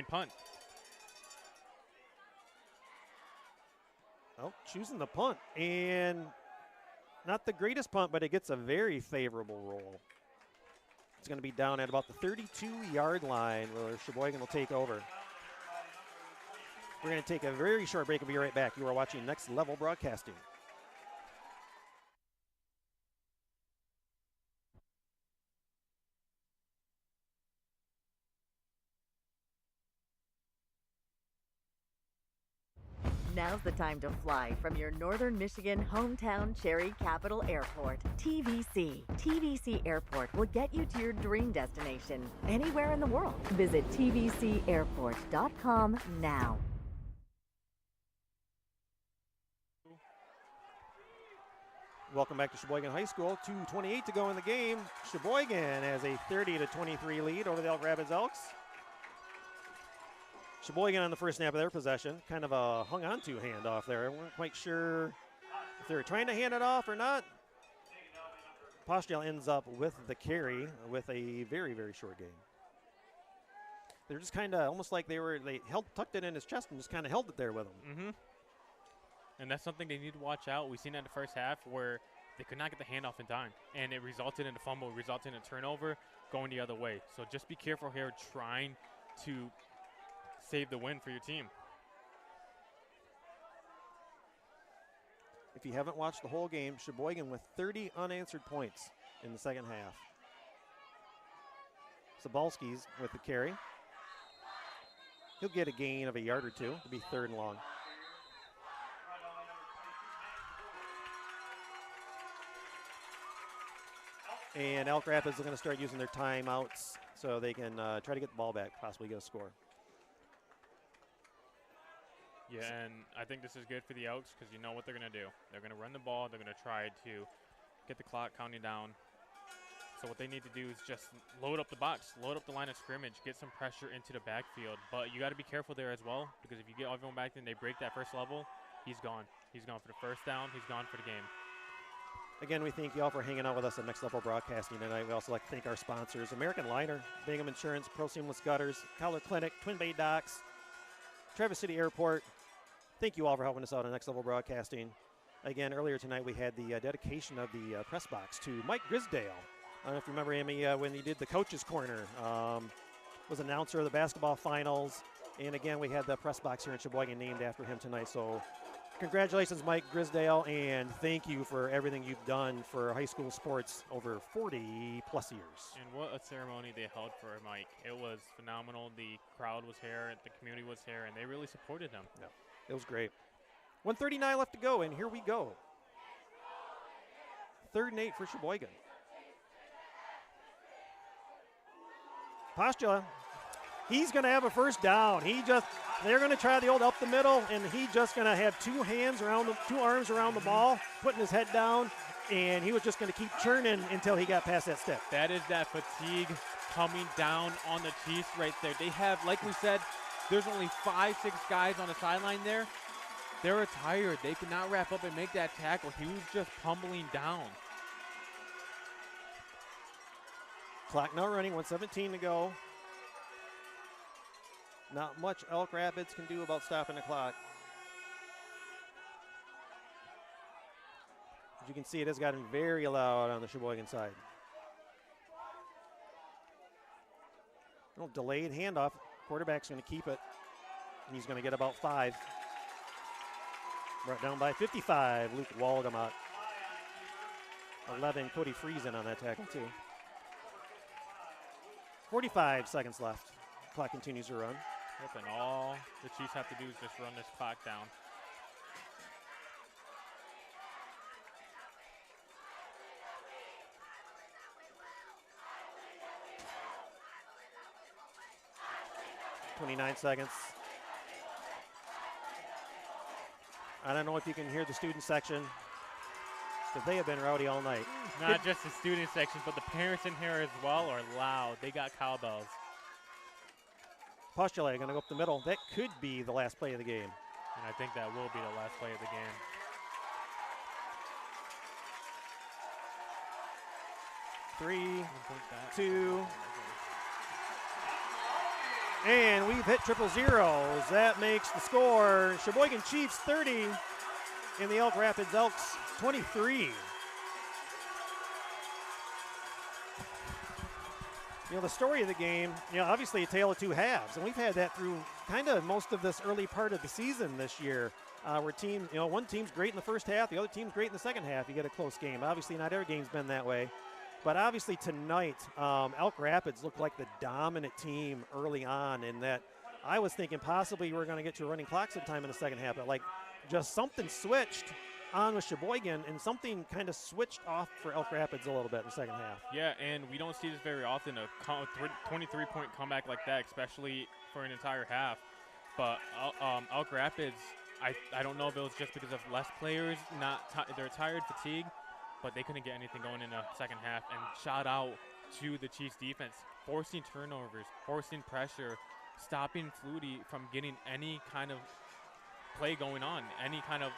Punt. Oh, choosing the punt. And not the greatest punt, but it gets a very favorable roll. It's going to be down at about the 32-yard line where Cheboygan will take over. We're going to take a very short break and be right back. You are watching Next Level Broadcasting. Now's the time to fly from your Northern Michigan hometown Cherry Capital Airport. TVC. TVC Airport will get you to your dream destination anywhere in the world. Visit tvcairport.com now. Welcome back to Cheboygan High School. 2:28 to go in the game. Cheboygan has a 30-23 lead over the Elk Rapids Elks. Cheboygan on the first snap of their possession, kind of a hung-on-to handoff there. I wasn't quite sure if they were trying to hand it off or not. Postel ends up with the carry with a very, very short gain. They're just kind of almost like they tucked it in his chest and just kind of held it there with him. Mm-hmm. And that's something they need to watch out. We've seen that in the first half where they could not get the handoff in time, and it resulted in a fumble, resulted in a turnover going the other way. So just be careful here trying to save the win for your team. If you haven't watched the whole game, Cheboygan with 30 unanswered points in the second half. Sobalski's with the carry. He'll get a gain of a yard or two to be 3rd and long. And Elk Rapids are going to start using their timeouts so they can try to get the ball back, possibly get a score. Yeah, and I think this is good for the Elks because you know what they're going to do. They're going to run the ball. They're going to try to get the clock counting down. So what they need to do is just load up the box, load up the line of scrimmage, get some pressure into the backfield. But you got to be careful there as well because if you get everyone back and they break that first level, he's gone. He's gone for the first down. He's gone for the game. Again, we thank you all for hanging out with us at Next Level Broadcasting tonight. We also like to thank our sponsors, American Liner, Bingham Insurance, Pro Seamless Gutters, Collar Clinic, Twin Bay Docks, Traverse City Airport. Thank you all for helping us out on Next Level Broadcasting. Again, earlier tonight we had the dedication of the press box to Mike Grisdale. I don't know if you remember him when he did the Coach's Corner, was announcer of the basketball finals. And again, we had the press box here in Cheboygan named after him tonight. So congratulations, Mike Grisdale, and thank you for everything you've done for high school sports over 40-plus years. And what a ceremony they held for Mike. It was phenomenal. The crowd was here, the community was here, and they really supported him. Yeah, it was great. 1:39 left to go, and here we go. 3rd and 8 for Cheboygan. Postula, he's going to have a first down. They're going to try the old up the middle, and he's just going to have two arms around the ball, putting his head down, and he was just going to keep churning until he got past that step. That is that fatigue coming down on the Chiefs right there. They have, like we said, there's only 5-6 guys on the sideline there. They were tired. They could not wrap up and make that tackle. He was just pummeling down. Clock now running, 1:17 to go. Not much Elk Rapids can do about stopping the clock. As you can see, it has gotten very loud on the Cheboygan side. A little delayed handoff. Quarterback's going to keep it. And he's going to get about 5. Brought down by 55. Luke Waldemott. 11. Cody Friesen on that tackle, too. 45 seconds left. Clock continues to run. Yep, and all the Chiefs have to do is just run this clock down. .29 seconds. I don't know if you can hear the student section, because they have been rowdy all night. Not just the student section, but the parents in here as well are loud. They got cowbells. Postulate going to go up the middle. That could be the last play of the game. And I think that will be the last play of the game. Three, 2, and we've hit triple zeros. That makes the score Cheboygan Chiefs 30 and the Elk Rapids Elks 23. You know, the story of the game, obviously a tale of two halves, and we've had that through kind of most of this early part of the season this year, where teams, one team's great in the first half, the other team's great in the second half. You get a close game. Obviously, not every game's been that way, but obviously tonight, Elk Rapids looked like the dominant team early on, in that I was thinking possibly we're going to get to a running clock sometime in the second half, but just something switched on with Cheboygan, and something kind of switched off for Elk Rapids a little bit in the second half. Yeah, and we don't see this very often, a 23-point comeback like that, especially for an entire half. But Elk Rapids, I don't know if it was just because of less players, they're tired, fatigue, but they couldn't get anything going in the second half. And shout out to the Chiefs defense, forcing turnovers, forcing pressure, stopping Flutie from getting any kind of play going on, any kind of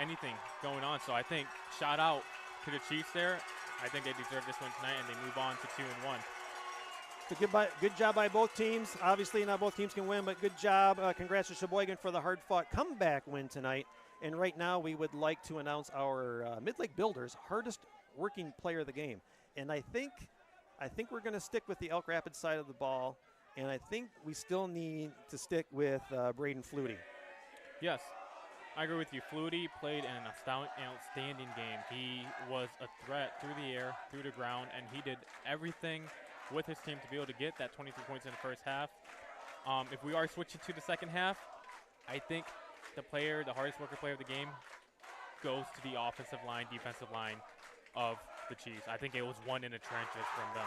anything going on. So I think shout out to the Chiefs there. I think they deserve this one tonight, and they move on to 2-1. Good job by both teams. Obviously, not both teams can win, but good job. Congrats to Cheboygan for the hard-fought comeback win tonight. And right now, we would like to announce our Mid-Lake Builders hardest working player of the game. And I think we're going to stick with the Elk Rapids side of the ball, and I think we still need to stick with Braden Flutie. Yes, I agree with you. Flutie played an outstanding game. He was a threat through the air, through the ground, and he did everything with his team to be able to get that 23 points in the first half. If we are switching to the second half, I think the hardest worker player of the game goes to the offensive line, defensive line of the Chiefs. I think it was won in the trenches from them.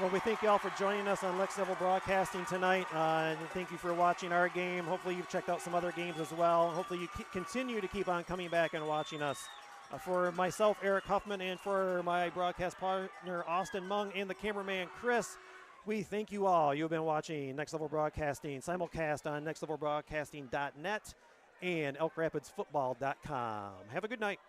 Well, we thank you all for joining us on Lex Level Broadcasting tonight. And thank you for watching our game. Hopefully you've checked out some other games as well. Hopefully you continue to keep on coming back and watching us. For myself, Eric Huffman, and for my broadcast partner, Austin Mung, and the cameraman, Chris, we thank you all. You've been watching Next Level Broadcasting, simulcast on nextlevelbroadcasting.net and elkrapidsfootball.com. Have a good night.